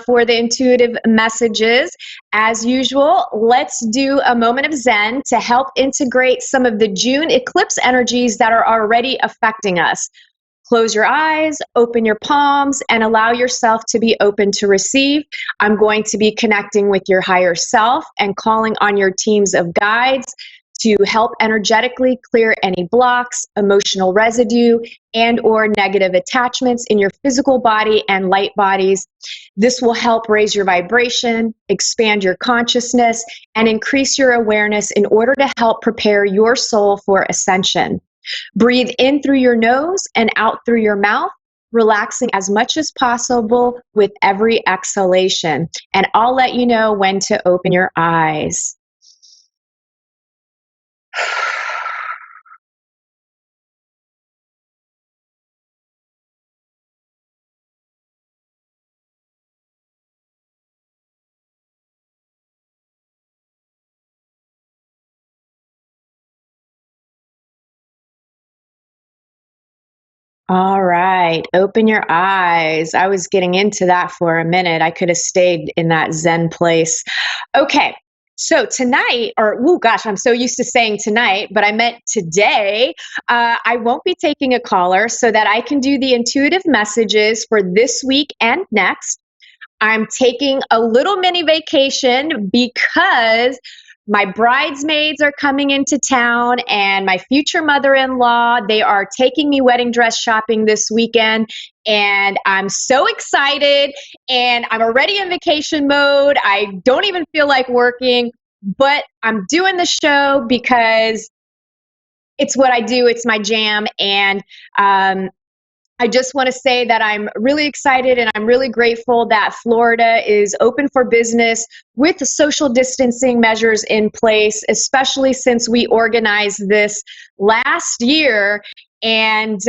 for the intuitive messages, as usual, let's do a moment of Zen to help integrate some of the June eclipse energies that are already affecting us. Close your eyes, open your palms, and allow yourself to be open to receive. I'm going to be connecting with your higher self and calling on your teams of guides to help energetically clear any blocks, emotional residue, and or negative attachments in your physical body and light bodies. This will help raise your vibration, expand your consciousness, and increase your awareness in order to help prepare your soul for ascension. Breathe in through your nose and out through your mouth, relaxing as much as possible with every exhalation. And I'll let you know when to open your eyes. All right, open your eyes. I was getting into that for a minute. I could have stayed in that Zen place. Okay, so tonight, I'm so used to saying tonight, but I meant today, I won't be taking a caller so that I can do the intuitive messages for this week and next. I'm taking a little mini vacation because my bridesmaids are coming into town and my future mother-in-law, they are taking me wedding dress shopping this weekend. And I'm so excited and I'm already in vacation mode. I don't even feel like working, but I'm doing the show because it's what I do. It's my jam. And I just want to say that I'm really excited and I'm really grateful that Florida is open for business with the social distancing measures in place, especially since we organized this last year. And,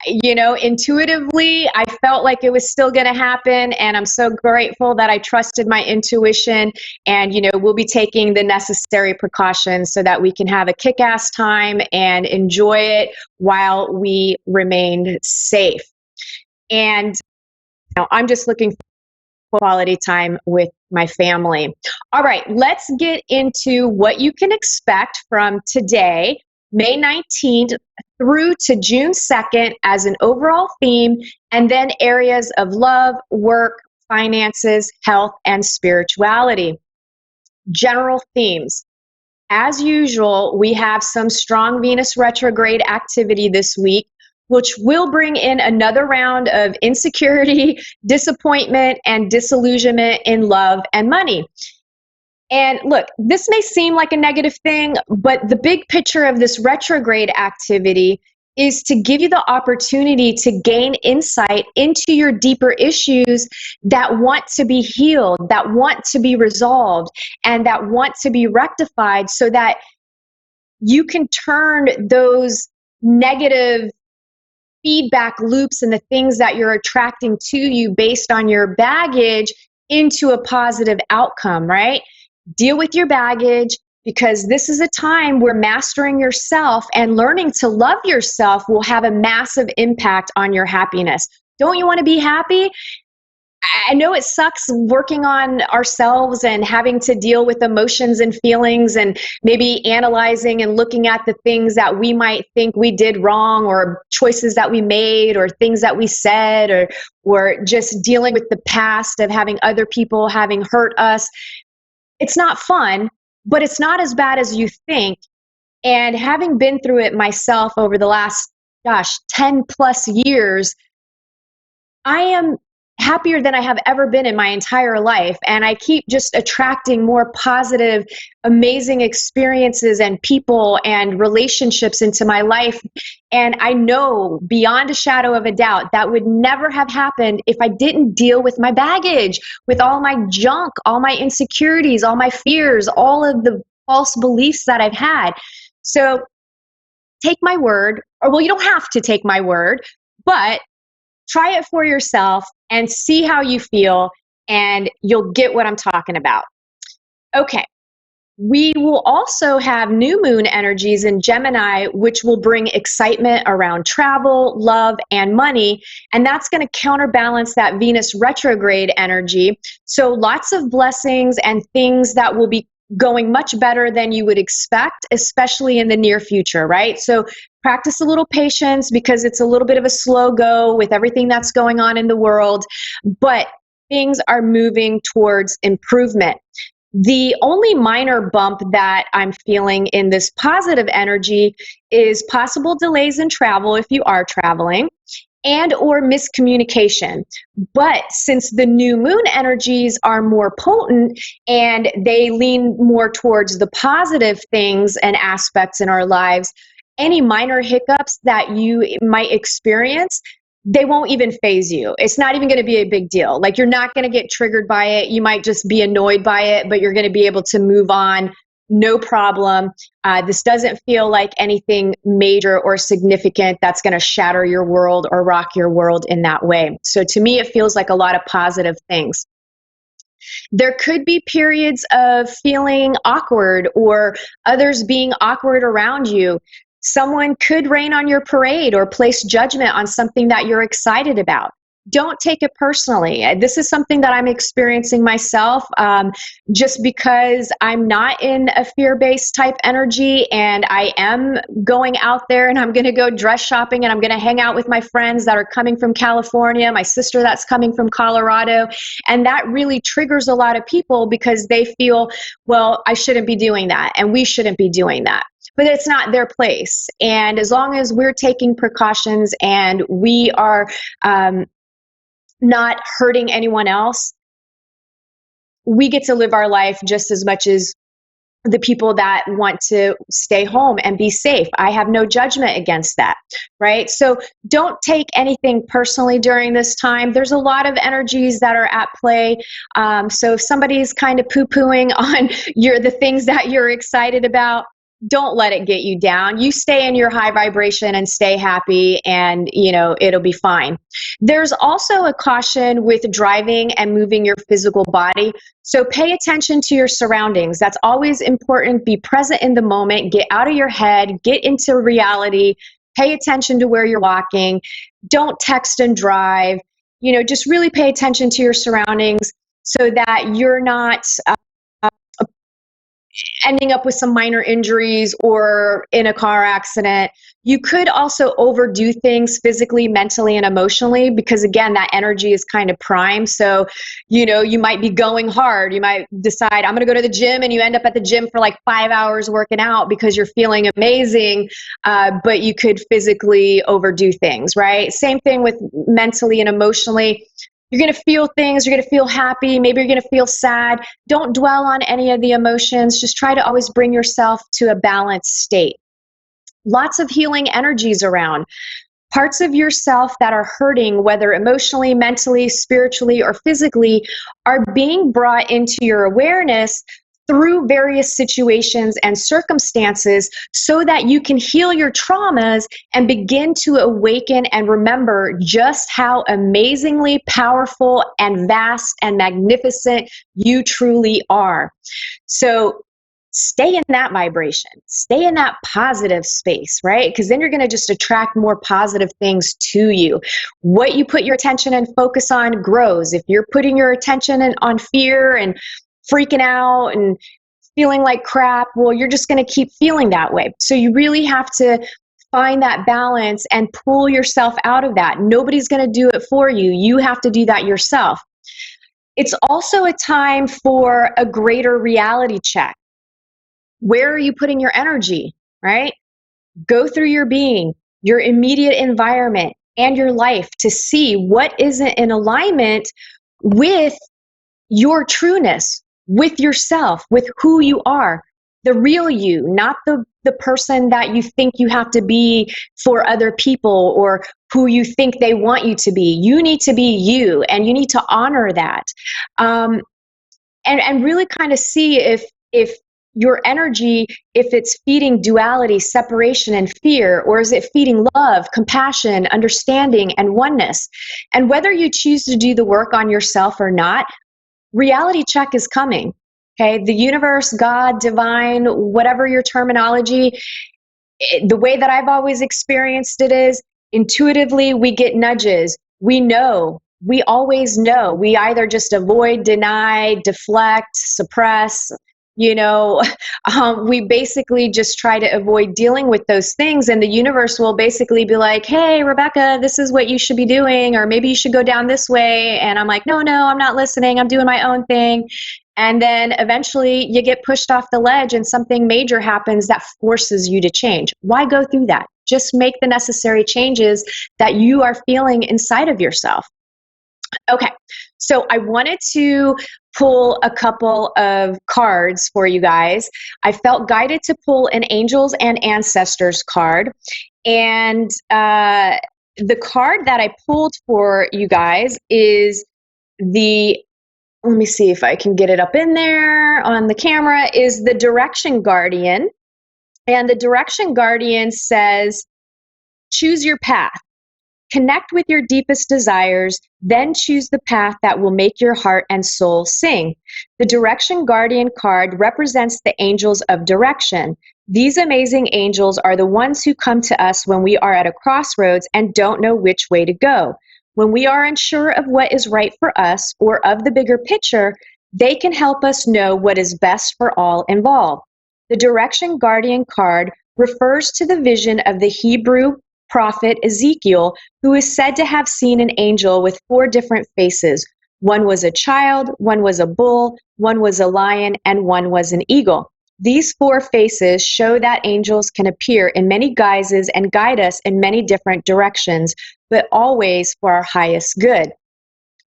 intuitively, I felt like it was still going to happen. And I'm so grateful that I trusted my intuition. And, we'll be taking the necessary precautions so that we can have a kick-ass time and enjoy it while we remain safe. And I'm just looking for quality time with my family. All right, let's get into what you can expect from today, May 19th through to June 2nd as an overall theme, and then areas of love, work, finances, health, and spirituality. General themes. As usual, we have some strong Venus retrograde activity this week, which will bring in another round of insecurity, disappointment, and disillusionment in love and money. And look, this may seem like a negative thing, but the big picture of this retrograde activity is to give you the opportunity to gain insight into your deeper issues that want to be healed, that want to be resolved, and that want to be rectified so that you can turn those negative feedback loops and the things that you're attracting to you based on your baggage into a positive outcome, right? Deal with your baggage, because this is a time where mastering yourself and learning to love yourself will have a massive impact on your happiness. Don't you want to be happy? I know it sucks working on ourselves and having to deal with emotions and feelings and maybe analyzing and looking at the things that we might think we did wrong, or choices that we made, or things that we said, or just dealing with the past of having other people having hurt us. It's not fun, but it's not as bad as you think. And having been through it myself over the last, 10 plus years, I am happier than I have ever been in my entire life. And I keep just attracting more positive, amazing experiences and people and relationships into my life. And I know beyond a shadow of a doubt that would never have happened if I didn't deal with my baggage, with all my junk, all my insecurities, all my fears, all of the false beliefs that I've had. So take my word, or well, you don't have to take my word, but try it for yourself and see how you feel, and you'll get what I'm talking about. Okay. We will also have new moon energies in Gemini, which will bring excitement around travel, love, and money. And that's going to counterbalance that Venus retrograde energy. So lots of blessings and things that will be going much better than you would expect, especially in the near future, right? So practice a little patience, because it's a little bit of a slow go with everything that's going on in the world, but things are moving towards improvement. The only minor bump that I'm feeling in this positive energy is possible delays in travel if you are traveling, and or miscommunication. But since the new moon energies are more potent and they lean more towards the positive things and aspects in our lives, any minor hiccups that you might experience, they won't even faze you. It's not even going to be a big deal. Like, you're not going to get triggered by it. You might just be annoyed by it, but you're going to be able to move on. No problem. This doesn't feel like anything major or significant that's going to shatter your world or rock your world in that way. So to me, it feels like a lot of positive things. There could be periods of feeling awkward or others being awkward around you. Someone could rain on your parade or place judgment on something that you're excited about. Don't take it personally. This is something that I'm experiencing myself, just because I'm not in a fear-based type energy, and I am going out there and I'm going to go dress shopping and I'm going to hang out with my friends that are coming from California, my sister that's coming from Colorado. And that really triggers a lot of people because they feel, well, I shouldn't be doing that and we shouldn't be doing that. But it's not their place. And as long as we're taking precautions and we are not hurting anyone else, we get to live our life just as much as the people that want to stay home and be safe. I have no judgment against that, right? So don't take anything personally during this time. There's a lot of energies that are at play. So if somebody's kind of poo-pooing on the things that you're excited about, don't let it get you down. You stay in your high vibration and stay happy, and it'll be fine. There's also a caution with driving and moving your physical body. So pay attention to your surroundings. That's always important. Be present in the moment. Get out of your head. Get into reality. Pay attention to where you're walking. Don't text and drive. Just really pay attention to your surroundings so that you're not ending up with some minor injuries or in a car accident. You could also overdo things physically, mentally, and emotionally because, again, that energy is kind of prime. So, you might be going hard. You might decide, I'm going to go to the gym, and you end up at the gym for like 5 hours working out because you're feeling amazing, but you could physically overdo things, right? Same thing with mentally and emotionally. You're going to feel things. You're going to feel happy. Maybe you're going to feel sad. Don't dwell on any of the emotions. Just try to always bring yourself to a balanced state. Lots of healing energies around. Parts of yourself that are hurting, whether emotionally, mentally, spiritually, or physically, are being brought into your awareness through various situations and circumstances so that you can heal your traumas and begin to awaken and remember just how amazingly powerful and vast and magnificent you truly are. So stay in that vibration, stay in that positive space, right? Because then you're going to just attract more positive things to you. What you put your attention and focus on grows. If you're putting your attention on fear and freaking out and feeling like crap, well, you're just going to keep feeling that way. So you really have to find that balance and pull yourself out of that. Nobody's going to do it for you. You have to do that yourself. It's also a time for a greater reality check. Where are you putting your energy, right? Go through your being, your immediate environment, and your life to see what isn't in alignment with your trueness, with yourself, with who you are, the real you, not the person that you think you have to be for other people or who you think they want you to be. You need to be you, and you need to honor that. And really kind of see if your energy, if it's feeding duality, separation, and fear, or is it feeding love, compassion, understanding, and oneness? And whether you choose to do the work on yourself or not, reality check is coming. Okay, the universe, God, divine, whatever your terminology, the way that I've always experienced it is intuitively we get nudges. We know. We always know. We either just avoid, deny, deflect, suppress. We basically just try to avoid dealing with those things, and the universe will basically be like, hey, Rebecca, this is what you should be doing, or maybe you should go down this way. And I'm like, no, I'm not listening. I'm doing my own thing. And then eventually you get pushed off the ledge and something major happens that forces you to change. Why go through that? Just make the necessary changes that you are feeling inside of yourself. Okay, so I wanted to pull a couple of cards for you guys. I felt guided to pull an Angels and Ancestors card. And the card that I pulled for you guys is let me see if I can get it up in there on the camera, is the Direction Guardian. And the Direction Guardian says, choose your path. Connect with your deepest desires, then choose the path that will make your heart and soul sing. The Direction Guardian card represents the angels of direction. These amazing angels are the ones who come to us when we are at a crossroads and don't know which way to go. When we are unsure of what is right for us or of the bigger picture, they can help us know what is best for all involved. The Direction Guardian card refers to the vision of the Hebrew prophet Ezekiel, who is said to have seen an angel with 4 different faces. One was a child, one was a bull, one was a lion, and one was an eagle. These 4 faces show that angels can appear in many guises and guide us in many different directions, but always for our highest good.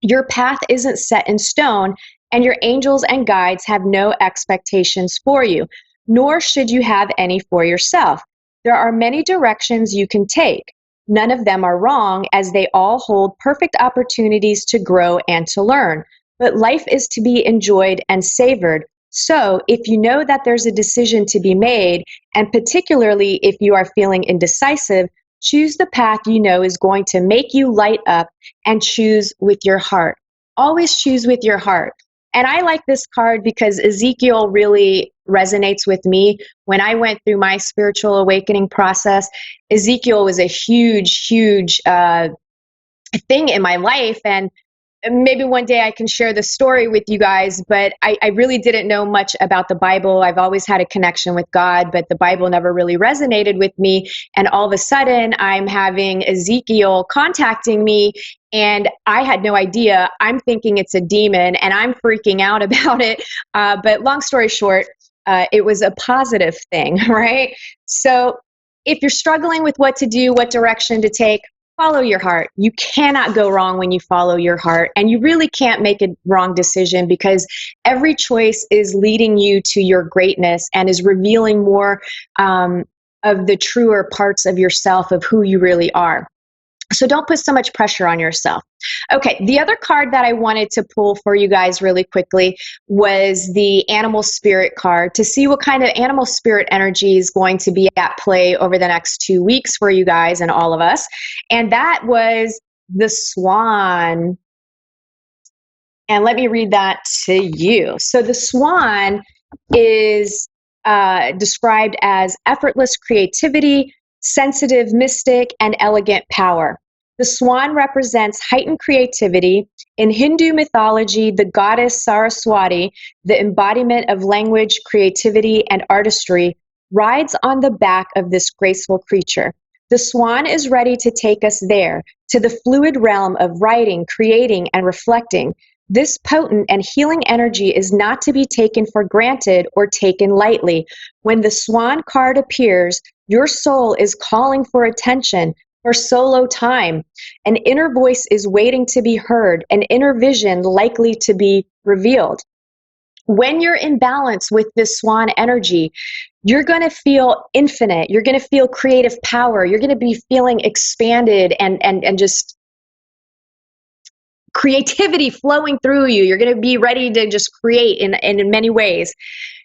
Your path isn't set in stone, and your angels and guides have no expectations for you, nor should you have any for yourself. There are many directions you can take. None of them are wrong, as they all hold perfect opportunities to grow and to learn. But life is to be enjoyed and savored. So, if you know that there's a decision to be made, and particularly if you are feeling indecisive, choose the path you know is going to make you light up, and choose with your heart. Always choose with your heart. And I like this card because Ezekiel really resonates with me. When I went through my spiritual awakening process, Ezekiel was a huge thing in my life. And maybe one day I can share the story with you guys, but I really didn't know much about the Bible. I've always had a connection with God, but the Bible never really resonated with me. And all of a sudden, I'm having Ezekiel contacting me, and I had no idea. I'm thinking it's a demon, and I'm freaking out about it. But long story short, it was a positive thing, right? So if you're struggling with what to do, what direction to take, follow your heart. You cannot go wrong when you follow your heart, and you really can't make a wrong decision, because every choice is leading you to your greatness and is revealing more of the truer parts of yourself, of who you really are. So don't put so much pressure on yourself. Okay, the other card that I wanted to pull for you guys really quickly was the animal spirit card, to see what kind of animal spirit energy is going to be at play over the next 2 weeks for you guys and all of us. And that was the swan. And let me read that to you. So the swan is described as effortless creativity, sensitive mystic, and elegant power. The swan represents heightened creativity. In Hindu mythology, the goddess Saraswati, the embodiment of language, creativity, and artistry, rides on the back of this graceful creature. The swan is ready to take us there, to the fluid realm of writing, creating, and reflecting. This potent and healing energy is not to be taken for granted or taken lightly. When the swan card appears, your soul is calling for attention, for solo time. An inner voice is waiting to be heard, an inner vision likely to be revealed. When you're in balance with this swan energy, you're going to feel infinite. You're going to feel creative power. You're going to be feeling expanded and just creativity flowing through you. You're going to be ready to just create in many ways.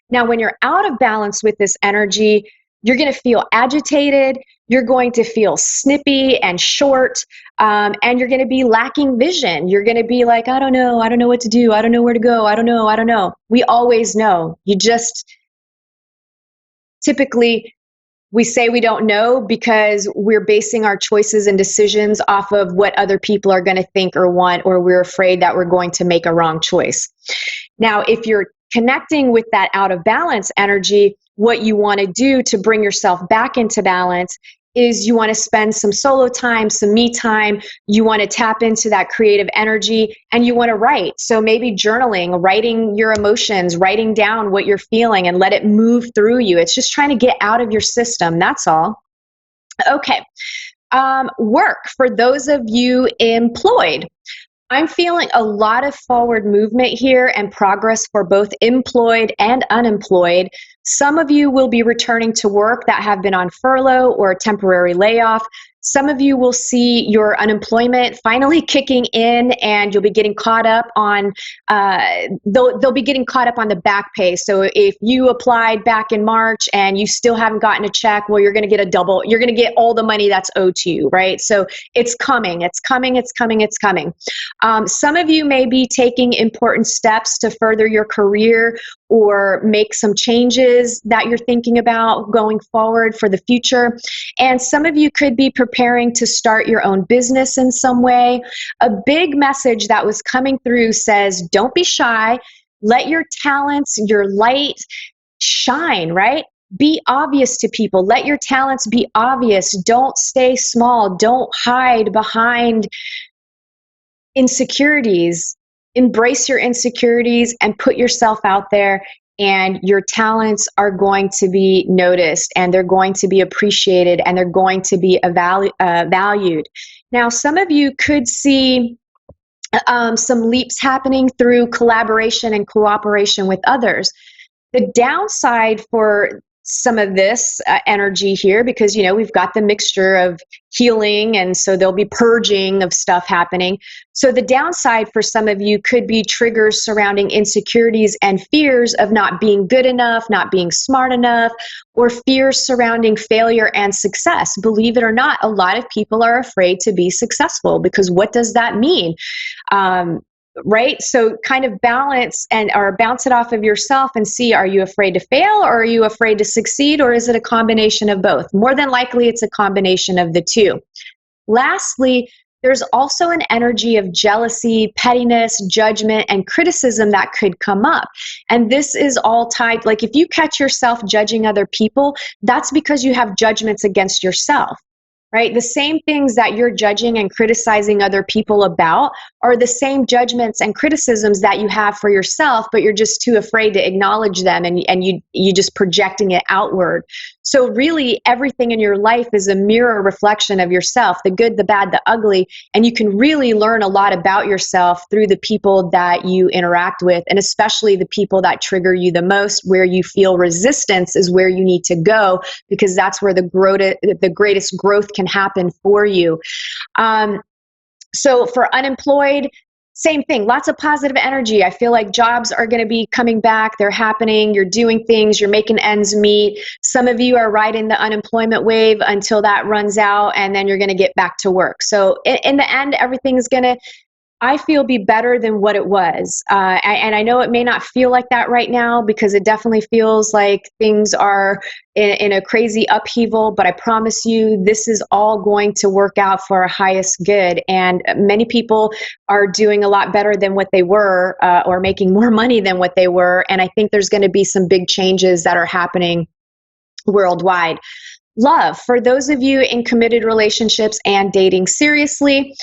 Now, when you're out of balance with this energy, you're going to feel agitated. You're going to feel snippy and short, and you're going to be lacking vision. You're going to be like, I don't know what to do. I don't know where to go. I don't know. We always know. You just typically, we say we don't know because we're basing our choices and decisions off of what other people are going to think or want, or we're afraid that we're going to make a wrong choice. Now, if you're connecting with that out of balance energy, what you want to do to bring yourself back into balance is you want to spend some solo time, some me time. You want to tap into that creative energy, and you want to write. So maybe journaling, writing your emotions, writing down what you're feeling and let it move through you. It's just trying to get out of your system. That's all. Okay. Work, for those of you employed. I'm feeling a lot of forward movement here and progress for both employed and unemployed. Some of you will be returning to work that have been on furlough or a temporary layoff. Some of you will see your unemployment finally kicking in, and you'll be getting caught up on, they'll be getting caught up on the back pay. So if you applied back in March and you still haven't gotten a check, well, you're going to get you're going to get all the money that's owed to you, right? So it's coming. Some of you may be taking important steps to further your career or make some changes that you're thinking about going forward for the future. And some of you could be preparing to start your own business in some way. A big message that was coming through says, don't be shy. Let your talents, your light shine, right? Be obvious to people. Let your talents be obvious. Don't stay small. Don't hide behind insecurities. Embrace your insecurities and put yourself out there, and your talents are going to be noticed, and they're going to be appreciated, and they're going to be valued. Now, some of you could see some leaps happening through collaboration and cooperation with others. The downside for some of this energy here, because, we've got the mixture of healing, and so there'll be purging of stuff happening. So the downside for some of you could be triggers surrounding insecurities and fears of not being good enough, not being smart enough, or fears surrounding failure and success. Believe it or not, a lot of people are afraid to be successful, because what does that mean? Right? So kind of balance or bounce it off of yourself and see, are you afraid to fail, or are you afraid to succeed, or is it a combination of both? More than likely, it's a combination of the two. Lastly, there's also an energy of jealousy, pettiness, judgment, and criticism that could come up. And this is all tied, like if you catch yourself judging other people, that's because you have judgments against yourself. Right? The same things that you're judging and criticizing other people about are the same judgments and criticisms that you have for yourself, but you're just too afraid to acknowledge them, and you just projecting it outward. So really, everything in your life is a mirror reflection of yourself, the good, the bad, the ugly, and you can really learn a lot about yourself through the people that you interact with, and especially the people that trigger you the most. Where you feel resistance is where you need to go, because that's where the greatest growth can happen for you. So for unemployed, same thing, lots of positive energy. I feel like jobs are going to be coming back. They're happening. You're doing things. You're making ends meet. Some of you are riding the unemployment wave until that runs out, and then you're going to get back to work. So in the end, everything's going to, I feel, be better than what it was. And I know it may not feel like that right now, because it definitely feels like things are in a crazy upheaval, but I promise you, this is all going to work out for our highest good. And many people are doing a lot better than what they were, or making more money than what they were. And I think there's going to be some big changes that are happening worldwide. Love, for those of you in committed relationships and dating seriously,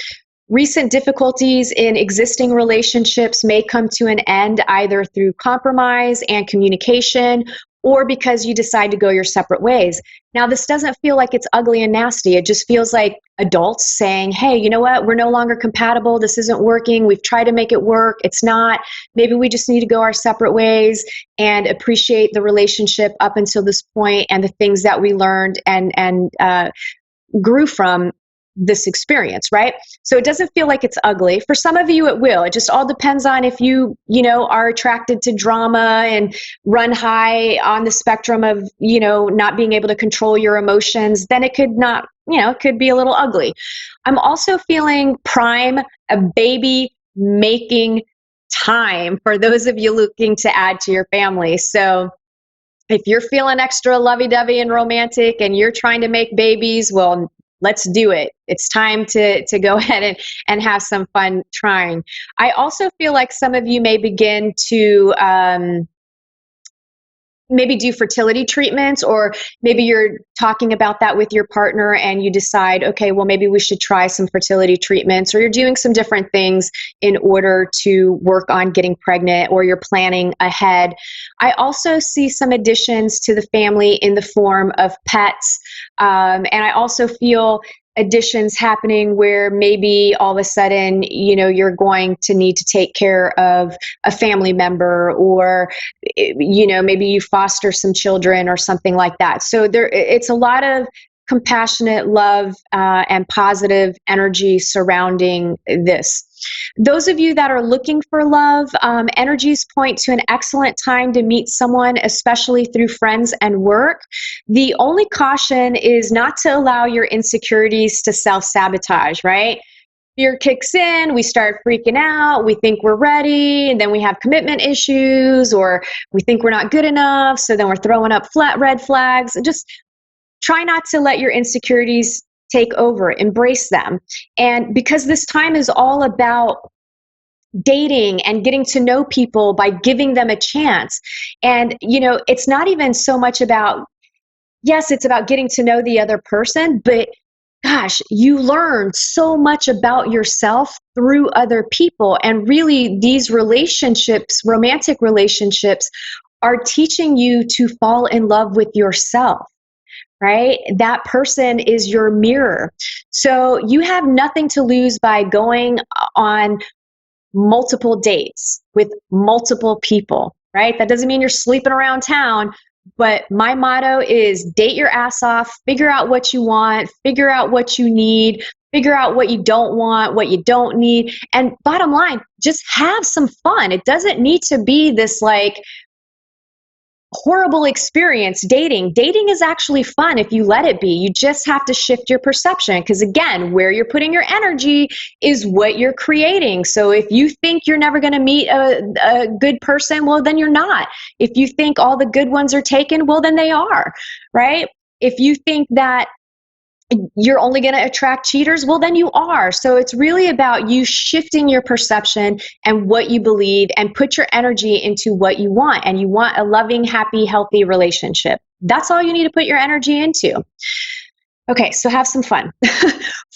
recent difficulties in existing relationships may come to an end either through compromise and communication, or because you decide to go your separate ways. Now, this doesn't feel like it's ugly and nasty. It just feels like adults saying, hey, you know what? We're no longer compatible. This isn't working. We've tried to make it work. It's not. Maybe we just need to go our separate ways and appreciate the relationship up until this point and the things that we learned and grew from this experience, right? So it doesn't feel like it's ugly. For some of you, it will. It just all depends on if you are attracted to drama and run high on the spectrum of, not being able to control your emotions. Then it could not, it could be a little ugly. I'm also feeling prime, a baby making time for those of you looking to add to your family. So if you're feeling extra lovey-dovey and romantic and you're trying to make babies, well, let's do it. It's time to go ahead and have some fun trying. I also feel like some of you may begin to maybe do fertility treatments, or maybe you're talking about that with your partner and you decide, okay, well, maybe we should try some fertility treatments, or you're doing some different things in order to work on getting pregnant, or you're planning ahead. I also see some additions to the family in the form of pets. And I also feel additions happening where maybe all of a sudden, you're going to need to take care of a family member, or, maybe you foster some children or something like that. So it's a lot of compassionate love and positive energy surrounding this. Those of you that are looking for love, energies point to an excellent time to meet someone, especially through friends and work. The only caution is not to allow your insecurities to self-sabotage, right? Fear kicks in, we start freaking out, we think we're ready, and then we have commitment issues, or we think we're not good enough, so then we're throwing up flat red flags. Just try not to let your insecurities take over, embrace them. And because this time is all about dating and getting to know people by giving them a chance. And, it's not even so much about, yes, it's about getting to know the other person, but gosh, you learn so much about yourself through other people. And really, these relationships, romantic relationships, are teaching you to fall in love with yourself. Right? That person is your mirror. So you have nothing to lose by going on multiple dates with multiple people, right? That doesn't mean you're sleeping around town, but my motto is date your ass off, figure out what you want, figure out what you need, figure out what you don't want, what you don't need. And bottom line, just have some fun. It doesn't need to be this like horrible experience dating. Dating is actually fun if you let it be. You just have to shift your perception, because again, where you're putting your energy is what you're creating. So if you think you're never going to meet a good person, well, then you're not. If you think all the good ones are taken, well, then they are, right? If you think that you're only going to attract cheaters, well, then you are. So it's really about you shifting your perception and what you believe, and put your energy into what you want. And you want a loving, happy, healthy relationship. That's all you need to put your energy into. Okay, so have some fun.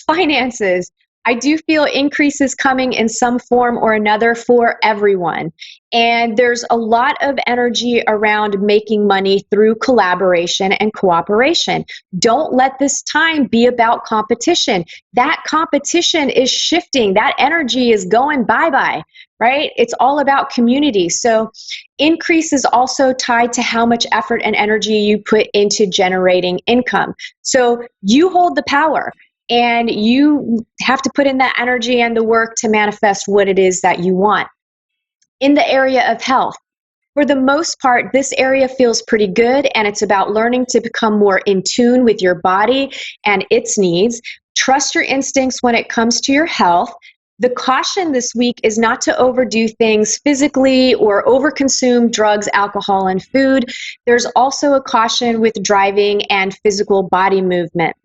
Finances. I do feel increases coming in some form or another for everyone. And there's a lot of energy around making money through collaboration and cooperation. Don't let this time be about competition. That competition is shifting. That energy is going bye-bye, right? It's all about community. So increase is also tied to how much effort and energy you put into generating income. So you hold the power. And you have to put in that energy and the work to manifest what it is that you want. In the area of health, for the most part, this area feels pretty good, and it's about learning to become more in tune with your body and its needs. Trust your instincts when it comes to your health. The caution this week is not to overdo things physically or overconsume drugs, alcohol, and food. There's also a caution with driving and physical body movement.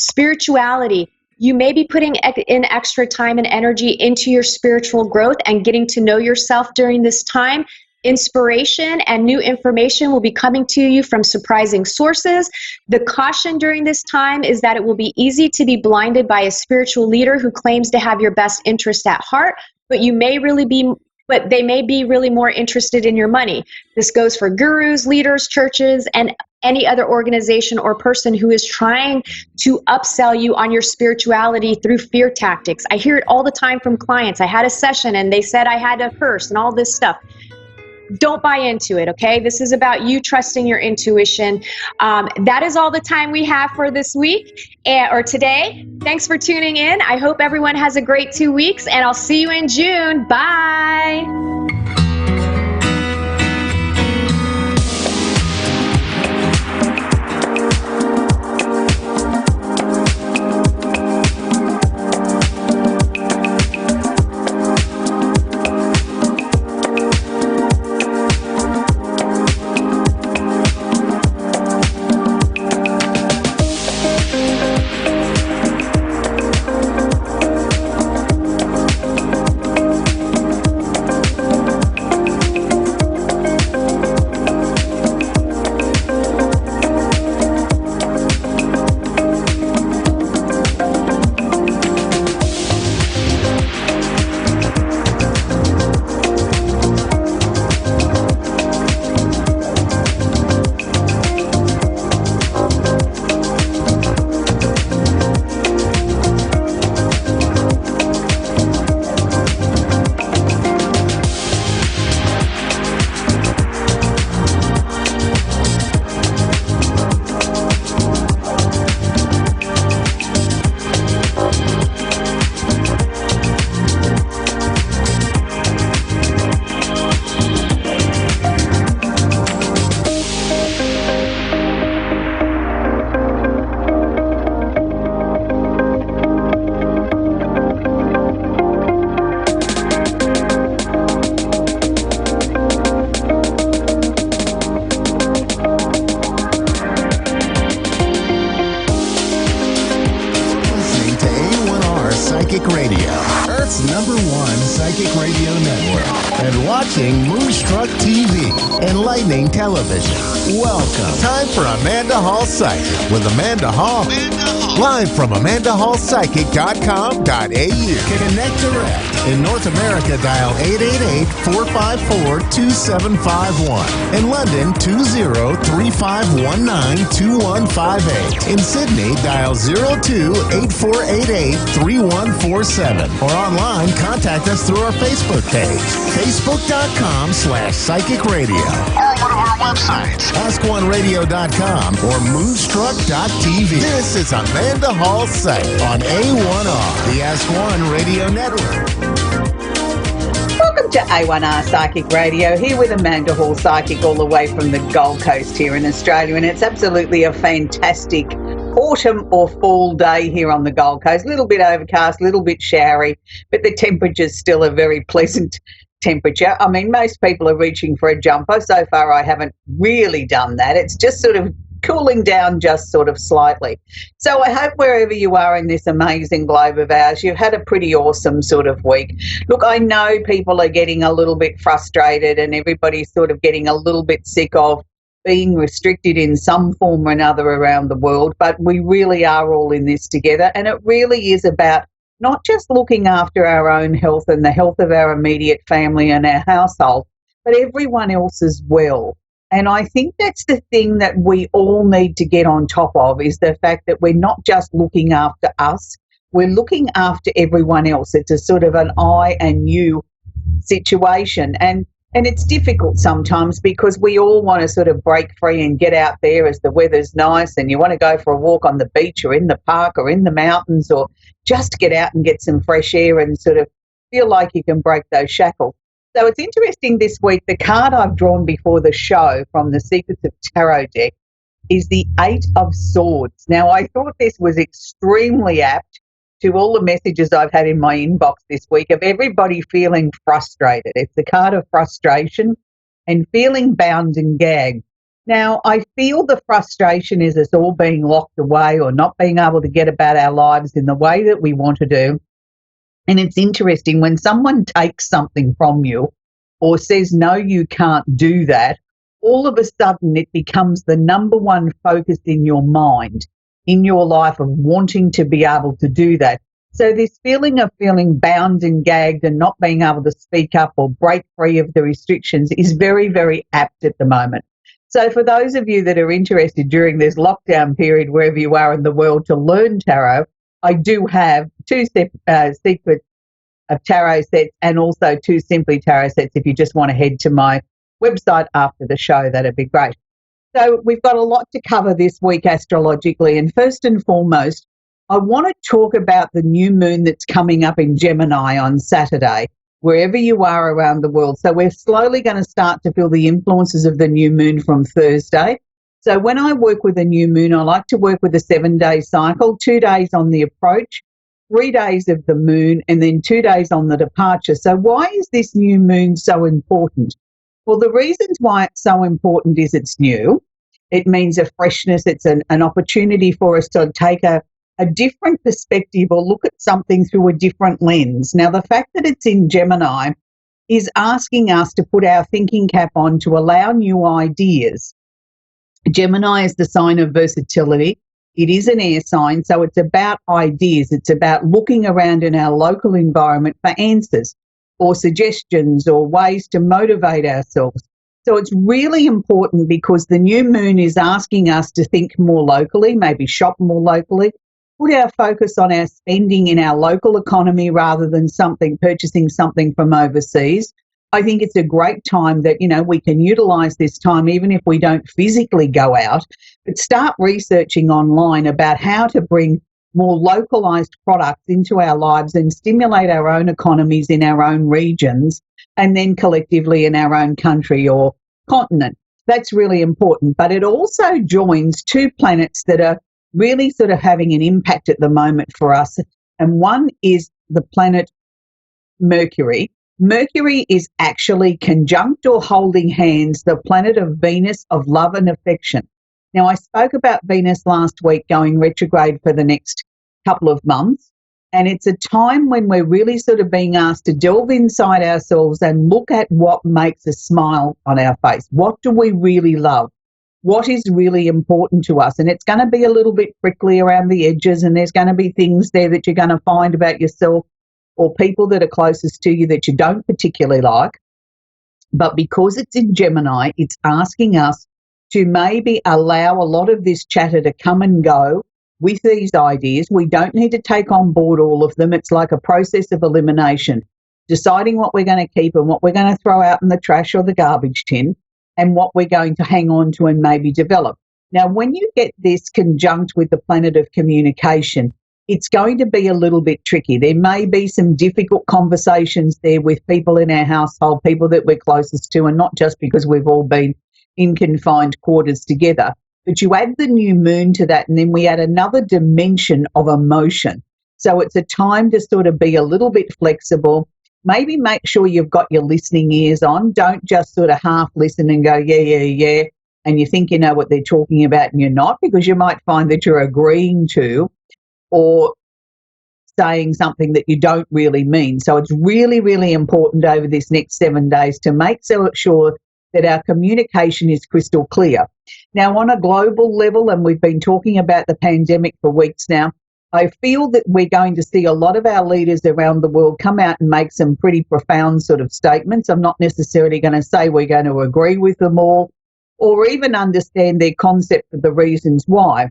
Spirituality. You may be putting in extra time and energy into your spiritual growth and getting to know yourself during this time. Inspiration and new information will be coming to you from surprising sources. The caution during this time is that it will be easy to be blinded by a spiritual leader who claims to have your best interest at heart, but they may be really more interested in your money. This goes for gurus, leaders, churches, and any other organization or person who is trying to upsell you on your spirituality through fear tactics. I hear it all the time from clients. I had a session and they said I had a curse and all this stuff. Don't buy into it, okay? This is about you trusting your intuition. That is all the time we have for this week or today. Thanks for tuning in. I hope everyone has a great 2 weeks, and I'll see you in June. Bye. Psychic Radio Network, and watching Moonstruck TV, enlightening television. Welcome. Time for Amanda Hall Psychic with Amanda Hall. Live from AmandaHallPsychic.com.au. Connect direct. In North America, dial 888-454-2751. In London, 20-3519-2158. In Sydney, dial 02-8488-3147. Or online, contact us through our Facebook page, facebook.com/Psychic Radio. Or one of our websites, AskOneRadio.com or Moonstruck.tv. This is Amanda Hall Psychic on A1R, the Ask One Radio Network. Welcome to A1R Psychic Radio, here with Amanda Hall Psychic all the way from the Gold Coast here in Australia, and it's absolutely a fantastic autumn or fall day here on the Gold Coast. A little bit overcast, a little bit showery, but the temperature's still a very pleasant temperature. I mean, most people are reaching for a jumper. So far, I haven't really done that. It's just sort of cooling down just sort of slightly. So I hope wherever you are in this amazing globe of ours, you've had a pretty awesome sort of week. Look, I know people are getting a little bit frustrated and everybody's sort of getting a little bit sick of being restricted in some form or another around the world, but we really are all in this together, and it really is about not just looking after our own health and the health of our immediate family and our household, but everyone else as well. And I think that's the thing that we all need to get on top of, is the fact that we're not just looking after us, we're looking after everyone else. It's a sort of an I and you situation. And it's difficult sometimes because we all want to sort of break free and get out there as the weather's nice and you want to go for a walk on the beach or in the park or in the mountains, or just get out and get some fresh air and sort of feel like you can break those shackles. So it's interesting this week, the card I've drawn before the show from the Secrets of Tarot deck is the 8 of Swords. Now, I thought this was extremely apt to all the messages I've had in my inbox this week of everybody feeling frustrated. It's the card of frustration and feeling bound and gagged. Now, I feel the frustration is us all being locked away or not being able to get about our lives in the way that we want to do. And it's interesting when someone takes something from you or says, no, you can't do that, all of a sudden it becomes the number one focus in your mind, in your life, of wanting to be able to do that. So this feeling of feeling bound and gagged and not being able to speak up or break free of the restrictions is very, very apt at the moment. So for those of you that are interested during this lockdown period, wherever you are in the world, to learn tarot, I do have 2 Secrets of Tarot sets and also 2 Simply Tarot sets. If you just want to head to my website after the show, that'd be great. So we've got a lot to cover this week astrologically. And first and foremost, I want to talk about the new moon that's coming up in Gemini on Saturday, wherever you are around the world. So we're slowly going to start to feel the influences of the new moon from Thursday. So when I work with a new moon, I like to work with a 7-day cycle, 2 days on the approach, 3 days of the moon, and then 2 days on the departure. So why is this new moon so important? Well, the reasons why it's so important is it's new. It means a freshness. It's an opportunity for us to take a different perspective or look at something through a different lens. Now, the fact that it's in Gemini is asking us to put our thinking cap on to allow new ideas. Gemini is the sign of versatility. It is an air sign, so it's about ideas. It's about looking around in our local environment for answers or suggestions or ways to motivate ourselves. So it's really important because the new moon is asking us to think more locally, maybe shop more locally, put our focus on our spending in our local economy rather than purchasing something from overseas. I think it's a great time that, we can utilise this time even if we don't physically go out, but start researching online about how to bring more localised products into our lives and stimulate our own economies in our own regions and then collectively in our own country or continent. That's really important. But it also joins 2 planets that are really sort of having an impact at the moment for us. And one is the planet Mercury. Mercury is actually conjunct or holding hands the planet of Venus, of love and affection. Now, I spoke about Venus last week going retrograde for the next couple of months, and it's a time when we're really sort of being asked to delve inside ourselves and look at what makes a smile on our face. What do we really love? what is really important to us. And it's going to be a little bit prickly around the edges, and there's going to be things there that you're going to find about yourself or people that are closest to you that you don't particularly like. But because it's in Gemini, it's asking us to maybe allow a lot of this chatter to come and go with these ideas. We don't need to take on board all of them. It's like a process of elimination, deciding what we're going to keep and what we're going to throw out in the trash or the garbage tin, and what we're going to hang on to and maybe develop. Now, when you get this conjunct with the planet of communication, it's going to be a little bit tricky. There may be some difficult conversations there with people in our household, people that we're closest to, and not just because we've all been in confined quarters together. But you add the new moon to that, and then we add another dimension of emotion. So it's a time to sort of be a little bit flexible. Maybe make sure you've got your listening ears on. Don't just sort of half listen and go, yeah, and you think you know what they're talking about and you're not, because you might find that you're agreeing to or saying something that you don't really mean. So it's really, really important over this next 7 days to make sure that our communication is crystal clear. Now, on a global level, and we've been talking about the pandemic for weeks now, I feel that we're going to see a lot of our leaders around the world come out and make some pretty profound sort of statements. I'm not necessarily going to say we're going to agree with them all or even understand their concept of the reasons why.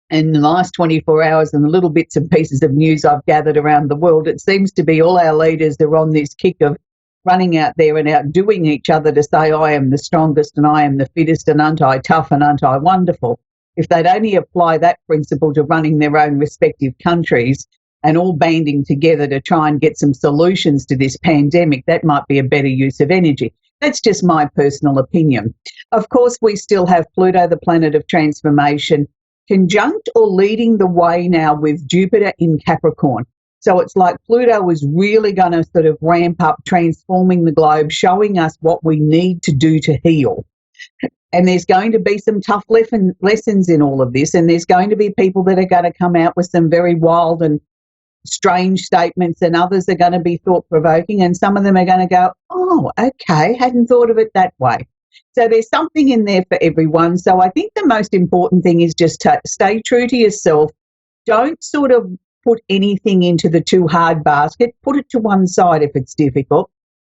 In the last 24 hours and the little bits and pieces of news I've gathered around the world, it seems to be all our leaders are on this kick of running out there and outdoing each other to say, I am the strongest and I am the fittest and aren't I tough and aren't I wonderful. If they'd only apply that principle to running their own respective countries and all banding together to try and get some solutions to this pandemic, that might be a better use of energy. That's just my personal opinion. Of course, we still have Pluto, the planet of transformation, conjunct or leading the way now with Jupiter in Capricorn. So it's like Pluto is really going to sort of ramp up, transforming the globe, showing us what we need to do to heal. And there's going to be some tough lessons in all of this. And there's going to be people that are going to come out with some very wild and strange statements, and others are going to be thought-provoking. And some of them are going to go, oh, okay, hadn't thought of it that way. So there's something in there for everyone. So I think the most important thing is just to stay true to yourself. Don't sort of put anything into the too hard basket. Put it to one side if it's difficult.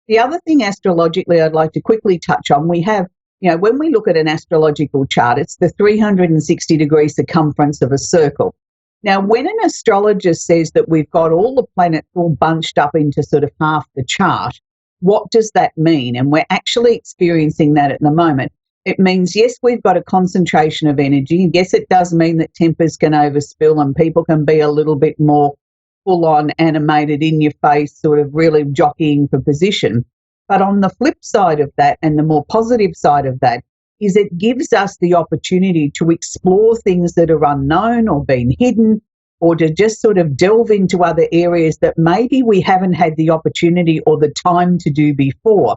The other thing astrologically I'd like to quickly touch on, we have, when we look at an astrological chart, it's the 360-degree circumference of a circle. Now, when an astrologist says that we've got all the planets all bunched up into sort of half the chart, what does that mean? And we're actually experiencing that at the moment. It means, yes, we've got a concentration of energy. Yes, it does mean that tempers can overspill and people can be a little bit more full-on animated, in your face, sort of really jockeying for position. But on the flip side of that, and the more positive side of that, is it gives us the opportunity to explore things that are unknown or been hidden, or to just sort of delve into other areas that maybe we haven't had the opportunity or the time to do before.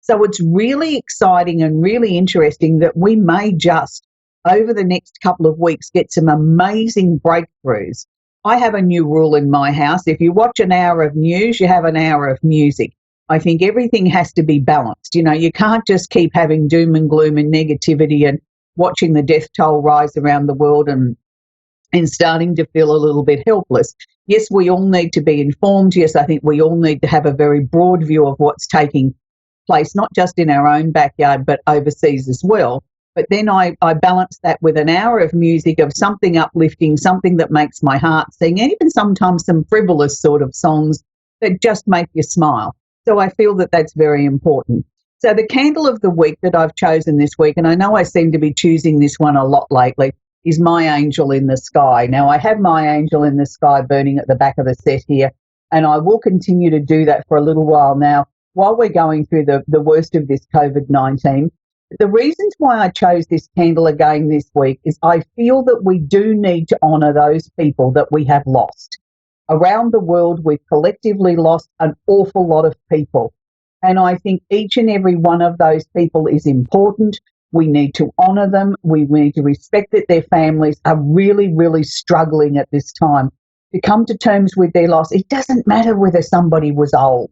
So it's really exciting and really interesting that we may just, over the next couple of weeks, get some amazing breakthroughs. I have a new rule in my house. If you watch an hour of news, you have an hour of music. I think everything has to be balanced. You can't just keep having doom and gloom and negativity and watching the death toll rise around the world and starting to feel a little bit helpless. Yes, we all need to be informed. Yes, I think we all need to have a very broad view of what's taking place, not just in our own backyard, but overseas as well. But then I balance that with an hour of music, of something uplifting, something that makes my heart sing, and even sometimes some frivolous sort of songs that just make you smile. So I feel that that's very important. So the candle of the week that I've chosen this week, and I know I seem to be choosing this one a lot lately, is My Angel in the Sky. Now, I have My Angel in the Sky burning at the back of the set here, and I will continue to do that for a little while now, while we're going through the worst of this COVID-19. The reasons why I chose this candle again this week is I feel that we do need to honour those people that we have lost. Around the world, we've collectively lost an awful lot of people. And I think each and every one of those people is important. We need to honour them. We need to respect that their families are really, really struggling at this time to come to terms with their loss. It doesn't matter whether somebody was old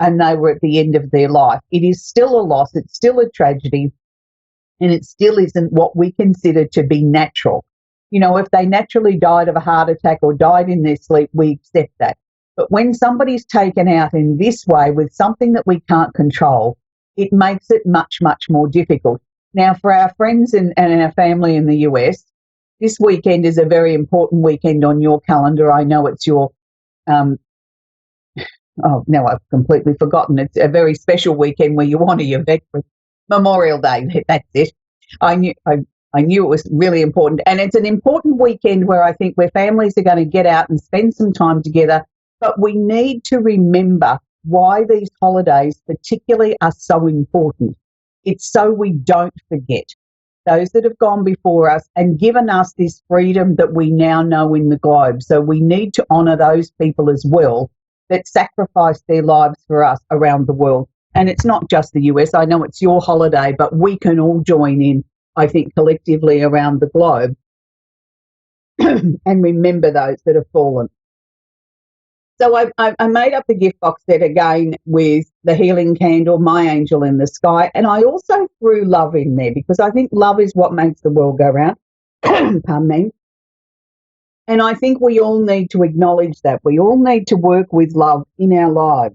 and they were at the end of their life. It is still a loss. It's still a tragedy. and it still isn't what we consider to be natural. You know, if they naturally died of a heart attack or died in their sleep, we accept that. But when somebody's taken out in this way with something that we can't control, it makes it much, much more difficult. Now, for our friends and our family in the US, this weekend is a very important weekend on your calendar. I know it's your, now I've completely forgotten. It's a very special weekend where you honour your veterans. Memorial Day, that's it. I knew it was really important. And it's an important weekend where I think where families are going to get out and spend some time together. But we need to remember why these holidays particularly are so important. It's so we don't forget those that have gone before us and given us this freedom that we now know in the globe. So we need to honour those people as well that sacrificed their lives for us around the world. And it's not just the US. I know it's your holiday, but we can all join in, I think, collectively around the globe and remember those that have fallen. So I made up the gift box set again with the healing candle, my angel in the sky, and I also threw love in there because I think love is what makes the world go round. Pardon me. And I think we all need to acknowledge that. We all need to work with love in our lives.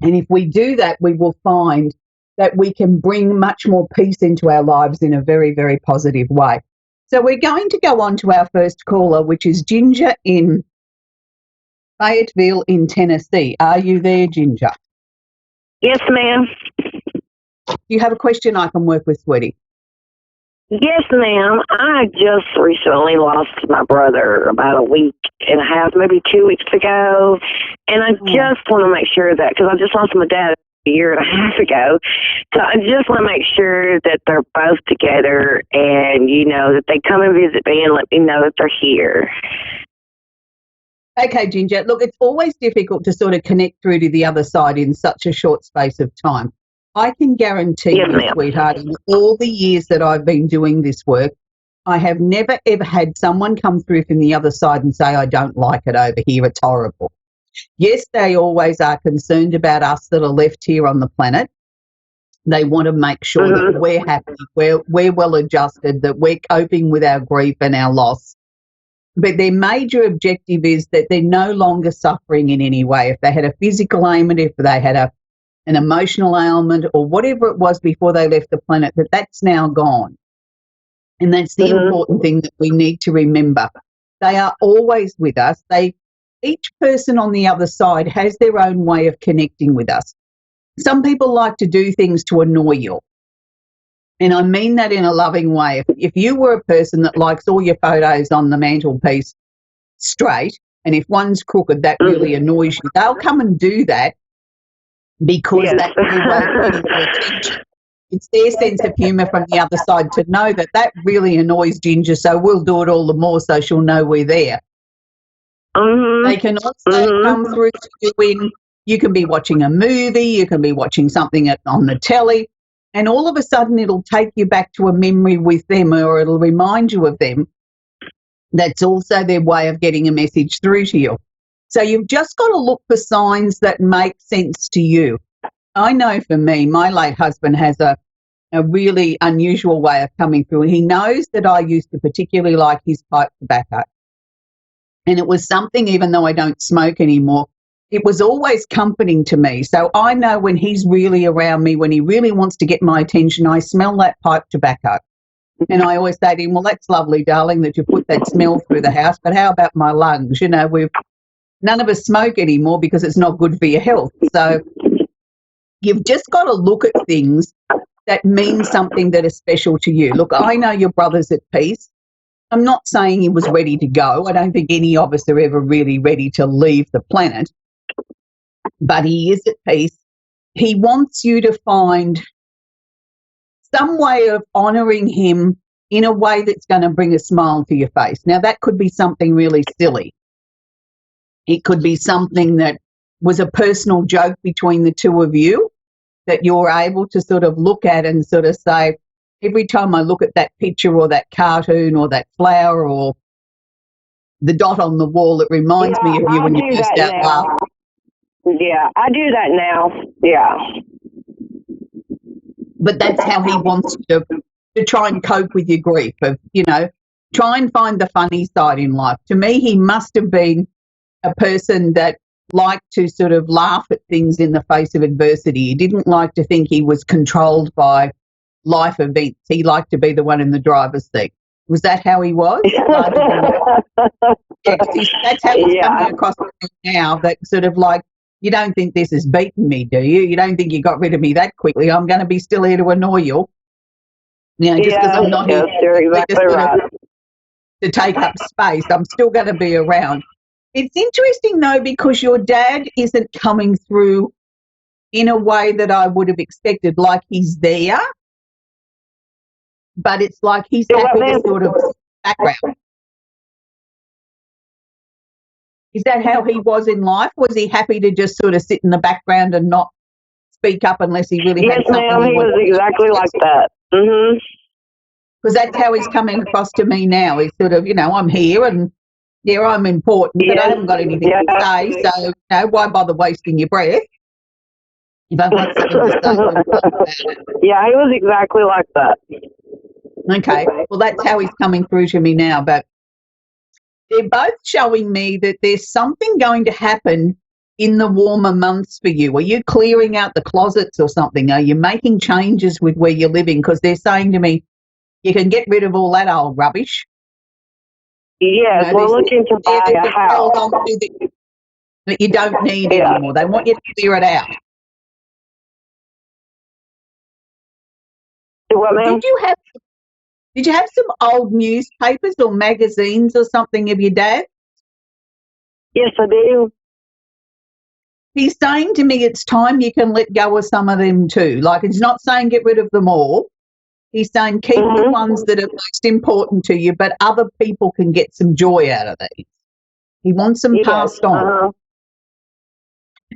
And if we do that, we will find that we can bring much more peace into our lives in a very, very positive way. So we're going to go on to our first caller, which is Ginger in Fayetteville in Tennessee. Are you there, Ginger? Yes, ma'am. Do you have a question I can work with, sweetie? Yes, ma'am. I just recently lost my brother about a week and a half, maybe 2 weeks ago. And I just want to make sure that, because I just lost my dad a year and a half ago. So I just want to make sure that they're both together and, you know, that they come and visit me and let me know that they're here. Okay, Ginger. Look, it's always difficult to sort of connect through to the other side in such a short space of time. I can guarantee you, sweetheart, in all the years that I've been doing this work, I have never, ever had someone come through from the other side and say, I don't like it over here, it's horrible. Yes, they always are concerned about us that are left here on the planet. They want to make sure that we're happy, we're well adjusted, that we're coping with our grief and our loss. But their major objective is that they're no longer suffering in any way. If they had a physical ailment, if they had an emotional ailment or whatever it was before they left the planet, that's now gone. And that's the important thing that we need to remember. They are always with us. Each person on the other side has their own way of connecting with us. Some people like to do things to annoy you. And I mean that in a loving way. If you were a person that likes all your photos on the mantelpiece straight, and if one's crooked, that really annoys you, they'll come and do that because that's their way of getting your attention. It's their sense of humour from the other side to know that really annoys Ginger, so we'll do it all the more so she'll know we're there. They can also come through to you you can be watching a movie, you can be watching something on the telly, and all of a sudden it'll take you back to a memory with them or it'll remind you of them. That's also their way of getting a message through to you. So you've just got to look for signs that make sense to you. I know for me, my late husband has a really unusual way of coming through. He knows that I used to particularly like his pipe tobacco. And it was something, even though I don't smoke anymore, it was always comforting to me. So I know when he's really around me, when he really wants to get my attention, I smell that pipe tobacco. And I always say to him, well, that's lovely, darling, that you put that smell through the house, but how about my lungs? You know, none of us smoke anymore because it's not good for your health. So you've just got to look at things that mean something that is special to you. Look, I know your brother's at peace. I'm not saying he was ready to go. I don't think any of us are ever really ready to leave the planet. But he is at peace. He wants you to find some way of honouring him in a way that's going to bring a smile to your face. Now, that could be something really silly. It could be something that was a personal joke between the two of you that you're able to sort of look at and sort of say, every time I look at that picture or that cartoon or that flower or the dot on the wall, it reminds me of you when you burst out laughing. Yeah, I do that now. Yeah. But that's how he wants you to try and cope with your grief of, try and find the funny side in life. To me, he must have been a person that liked to sort of laugh at things in the face of adversity. He didn't like to think he was controlled by life events. He liked to be the one in the driver's seat. Was that how he was? That's how he's coming across now, that sort of like, you don't think this has beaten me, do you? You don't think you got rid of me that quickly? I'm going to be still here to annoy you. Just because I'm not here to take up space, I'm still going to be around. It's interesting, though, because your dad isn't coming through in a way that I would have expected, like he's there, but it's like he's happy to sort of background. Is that how he was in life? Was he happy to just sort of sit in the background and not speak up unless he really had something? Yes, ma'am, he was exactly like that. Mm-hmm. Because that's how he's coming across to me now. He's sort of, I'm here and, I'm important, but I haven't got anything to say, so, why bother wasting your breath? If I've got something to say, yeah, he was exactly like that. Okay, well, that's how he's coming through to me now, but they're both showing me that there's something going to happen in the warmer months for you. Are you clearing out the closets or something? Are you making changes with where you're living? Because they're saying to me, you can get rid of all that old rubbish. Yes, we're looking to buy a house that you don't need anymore. They want you to clear it out. What, ma'am? Did you have some old newspapers or magazines or something of your dad? Yes, I do. He's saying to me it's time you can let go of some of them too. Like, it's not saying get rid of them all. He's saying keep the ones that are most important to you, but other people can get some joy out of these. He wants them passed on.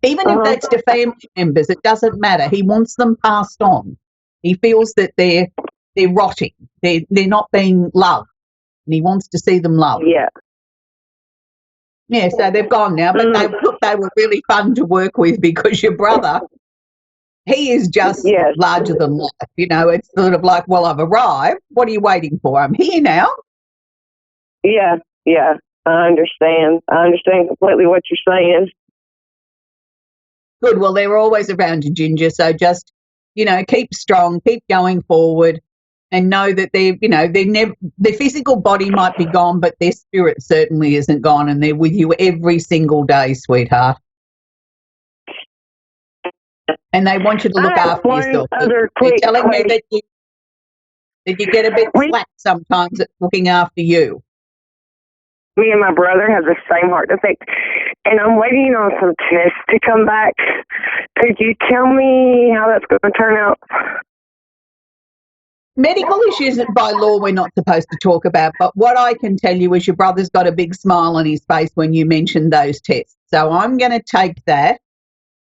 Even if that's to family members, it doesn't matter. He wants them passed on. He feels that they're rotting. They're not being loved, and he wants to see them loved. Yeah. Yeah, so they've gone now, but they were really fun to work with because your brother, he is just larger than life. It's sort of like, well, I've arrived. What are you waiting for? I'm here now. Yeah. I understand. I understand completely what you're saying. Good. Well, they're always around you, Ginger. So just, keep strong, keep going forward, and know that their physical body might be gone, but their spirit certainly isn't gone, and they're with you every single day, sweetheart. And they want you to look after yourself. They're telling me that you get a bit slack sometimes at looking after you. Me and my brother have the same heart defect, and I'm waiting on some tests to come back. Could you tell me how that's going to turn out? Medical issues by law we're not supposed to talk about, but what I can tell you is your brother's got a big smile on his face when you mentioned those tests. So I'm going to take that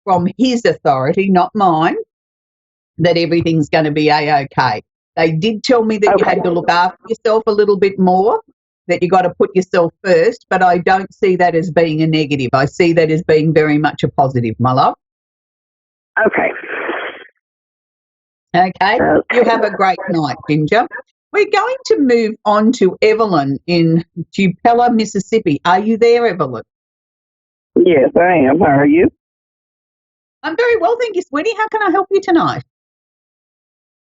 from his authority, not mine, that everything's going to be A-OK. They did tell me that you had to look after yourself a little bit more, that you got to put yourself first, but I don't see that as being a negative. I see that as being very much a positive, my love. Okay. Okay. You have a great night, Ginger. We're going to move on to Evelyn in Tupelo, Mississippi. Are you there, Evelyn? Yes, I am. How are you? I'm very well, thank you, sweetie. How can I help you tonight?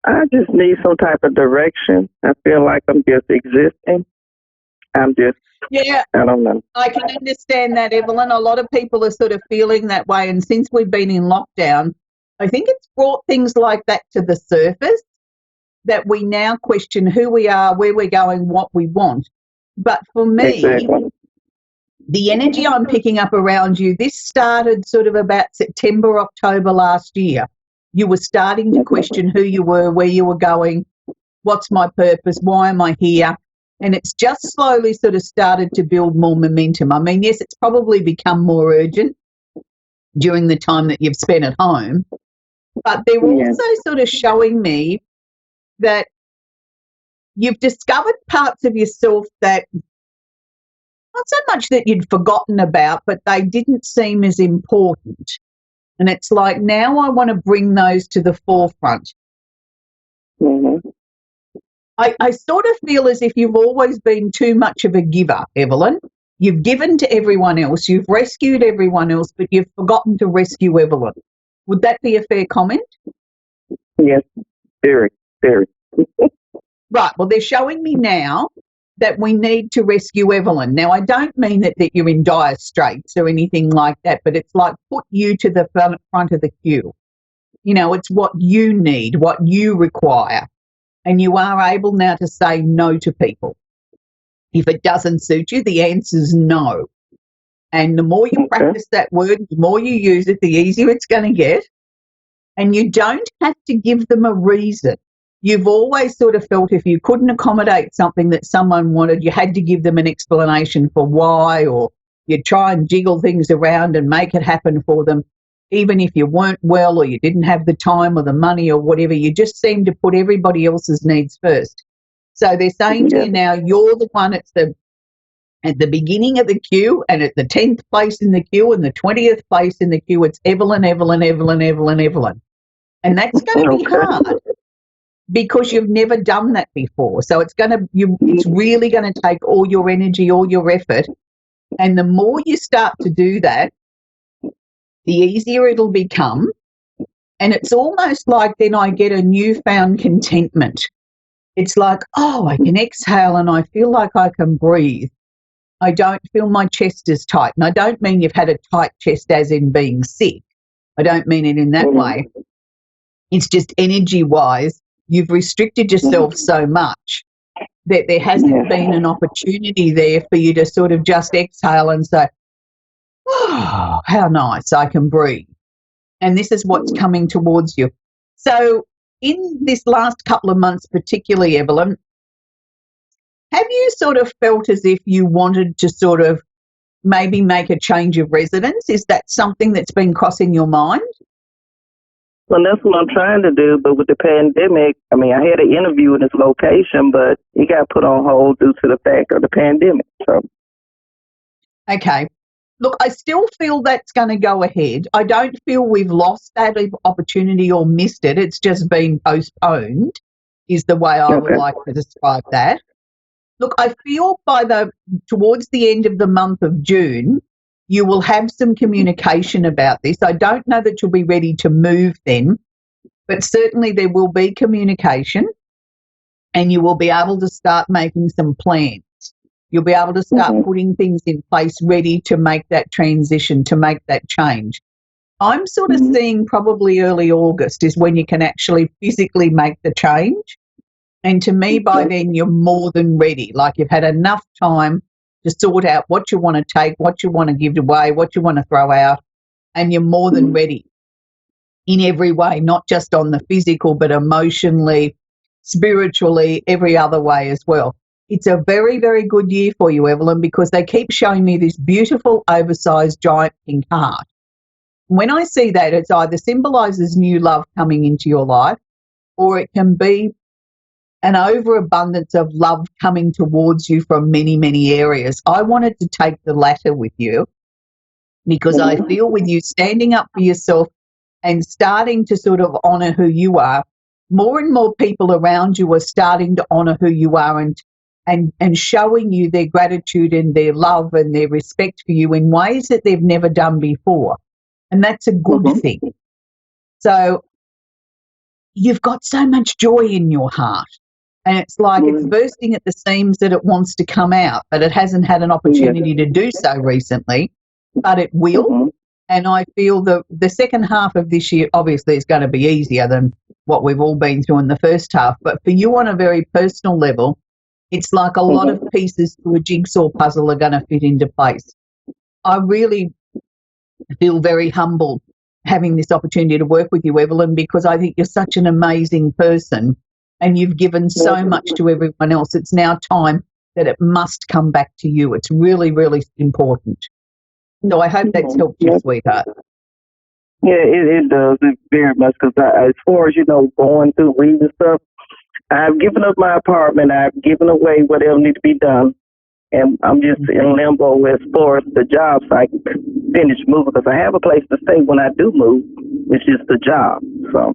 I just need some type of direction. I feel like I'm just existing. I don't know. I can understand that, Evelyn. A lot of people are sort of feeling that way. And since we've been in lockdown, I think it's brought things like that to the surface, that we now question who we are, where we're going, what we want. But for me, the energy I'm picking up around you, this started sort of about September, October last year. You were starting to question who you were, where you were going, what's my purpose, why am I here? And it's just slowly sort of started to build more momentum. I mean, yes, it's probably become more urgent during the time that you've spent at home, but they're also sort of showing me that you've discovered parts of yourself that, not so much that you'd forgotten about, but they didn't seem as important. And it's like, now I want to bring those to the forefront. Mm-hmm. I sort of feel as if you've always been too much of a giver, Evelyn. You've given to everyone else, you've rescued everyone else, but you've forgotten to rescue Evelyn. Would that be a fair comment? Yes, very, very. Right, well, they're showing me now that we need to rescue Evelyn. Now, I don't mean that you're in dire straits or anything like that, but it's like put you to the front of the queue. You know, it's what you need, what you require. And you are able now to say no to people. If it doesn't suit you, the answer's no. And the more you practice that word, the more you use it, the easier it's going to get. And you don't have to give them a reason. You've always sort of felt if you couldn't accommodate something that someone wanted, you had to give them an explanation for why, or you'd try and jiggle things around and make it happen for them. Even if you weren't well or you didn't have the time or the money or whatever, you just seem to put everybody else's needs first. So they're saying to you now, you're the one at the beginning of the queue and at the 10th place in the queue and the 20th place in the queue. It's Evelyn, Evelyn, Evelyn, Evelyn, Evelyn. And that's going to be hard because you've never done that before. So it's really going to take all your energy, all your effort. And the more you start to do that, the easier it'll become. And it's almost like then I get a newfound contentment. It's like, oh, I can exhale and I feel like I can breathe. I don't feel my chest as tight. And I don't mean you've had a tight chest as in being sick. I don't mean it in that way. It's just energy-wise, you've restricted yourself so much that there hasn't been an opportunity there for you to sort of just exhale and say, oh, how nice, I can breathe. And this is what's coming towards you. So in this last couple of months, particularly, Evelyn, have you sort of felt as if you wanted to sort of maybe make a change of residence? Is that something that's been crossing your mind? Well, that's what I'm trying to do, but with the pandemic, I mean, I had an interview in this location, but it got put on hold due to the fact of the pandemic. So, okay. Look, I still feel that's going to go ahead. I don't feel we've lost that opportunity or missed it. It's just been postponed, is the way I would like to describe that. Look, I feel towards the end of the month of June, you will have some communication about this. I don't know that you'll be ready to move then, but certainly there will be communication and you will be able to start making some plans. You'll be able to start putting things in place ready to make that transition, to make that change. I'm sort of seeing probably early August is when you can actually physically make the change. And to me, by then, you're more than ready. Like you've had enough time to sort out what you want to take, what you want to give away, what you want to throw out, and you're more than ready in every way, not just on the physical, but emotionally, spiritually, every other way as well. It's a very, very good year for you, Evelyn, because they keep showing me this beautiful, oversized, giant pink heart. When I see that, it either symbolises new love coming into your life, or it can be an overabundance of love coming towards you from many, many areas. I wanted to take the latter with you because I feel with you standing up for yourself and starting to sort of honour who you are, more and more people around you are starting to honour who you are and showing you their gratitude and their love and their respect for you in ways that they've never done before. And that's a good thing. So you've got so much joy in your heart. And it's like it's bursting at the seams that it wants to come out, but it hasn't had an opportunity to do so recently, but it will. And I feel the second half of this year obviously is going to be easier than what we've all been through in the first half. But for you on a very personal level, it's like a lot of pieces to a jigsaw puzzle are going to fit into place. I really feel very humbled having this opportunity to work with you, Evelyn, because I think you're such an amazing person. And you've given so much to everyone else. It's now time that it must come back to you. It's really, really important. So I hope that's helped you, sweetheart. Yeah, it does. It very much because as far as, going through reading stuff, I've given up my apartment. I've given away whatever needs to be done. And I'm just in limbo as far as the job so I can finish moving because I have a place to stay when I do move. It's just the job. So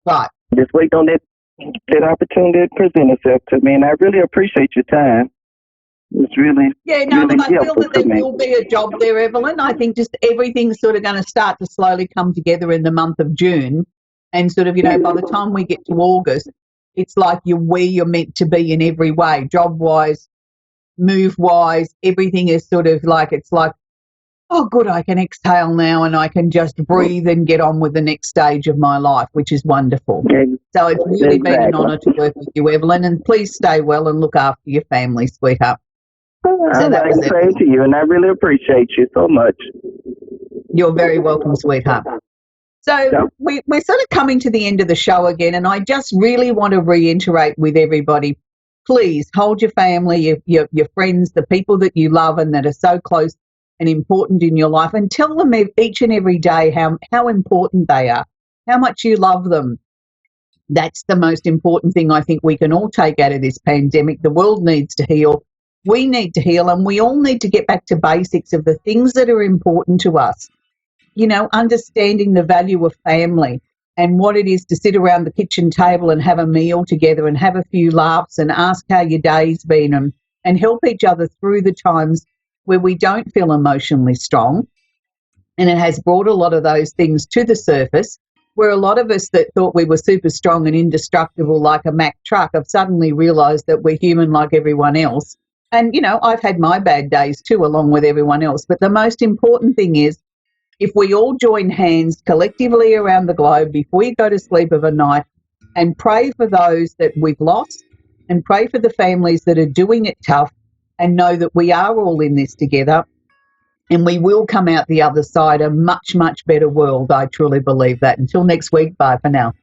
right. Just wait on that that opportunity presented itself to me, and I really appreciate your time. It's really but I feel that there me. will be a job there, Evelyn. I think just everything's sort of going to start to slowly come together in the month of June, and sort of, by the time we get to August, it's like you're where you're meant to be in every way, job-wise, move-wise. Everything is sort of like, it's like, oh, good, I can exhale now and I can just breathe and get on with the next stage of my life, which is wonderful. So it's really been an honour to work with you, Evelyn, and please stay well and look after your family, sweetheart. So that was it. Same to you, and I really appreciate you so much. You're very welcome, sweetheart. So we're sort of coming to the end of the show again, and I just really want to reiterate with everybody, please hold your family, your friends, the people that you love and that are so close and important in your life, and tell them each and every day how important they are, how much you love them. That's the most important thing I think we can all take out of this pandemic. The world needs to heal. We need to heal, and we all need to get back to basics of the things that are important to us. Understanding the value of family and what it is to sit around the kitchen table and have a meal together and have a few laughs and ask how your day's been and help each other through the times where we don't feel emotionally strong. And it has brought a lot of those things to the surface, where a lot of us that thought we were super strong and indestructible like a Mack truck have suddenly realised that we're human like everyone else. And, I've had my bad days too, along with everyone else. But the most important thing is, if we all join hands collectively around the globe before you go to sleep of a night and pray for those that we've lost and pray for the families that are doing it tough, and know that we are all in this together and we will come out the other side a much, much better world. I truly believe that. Until next week, bye for now.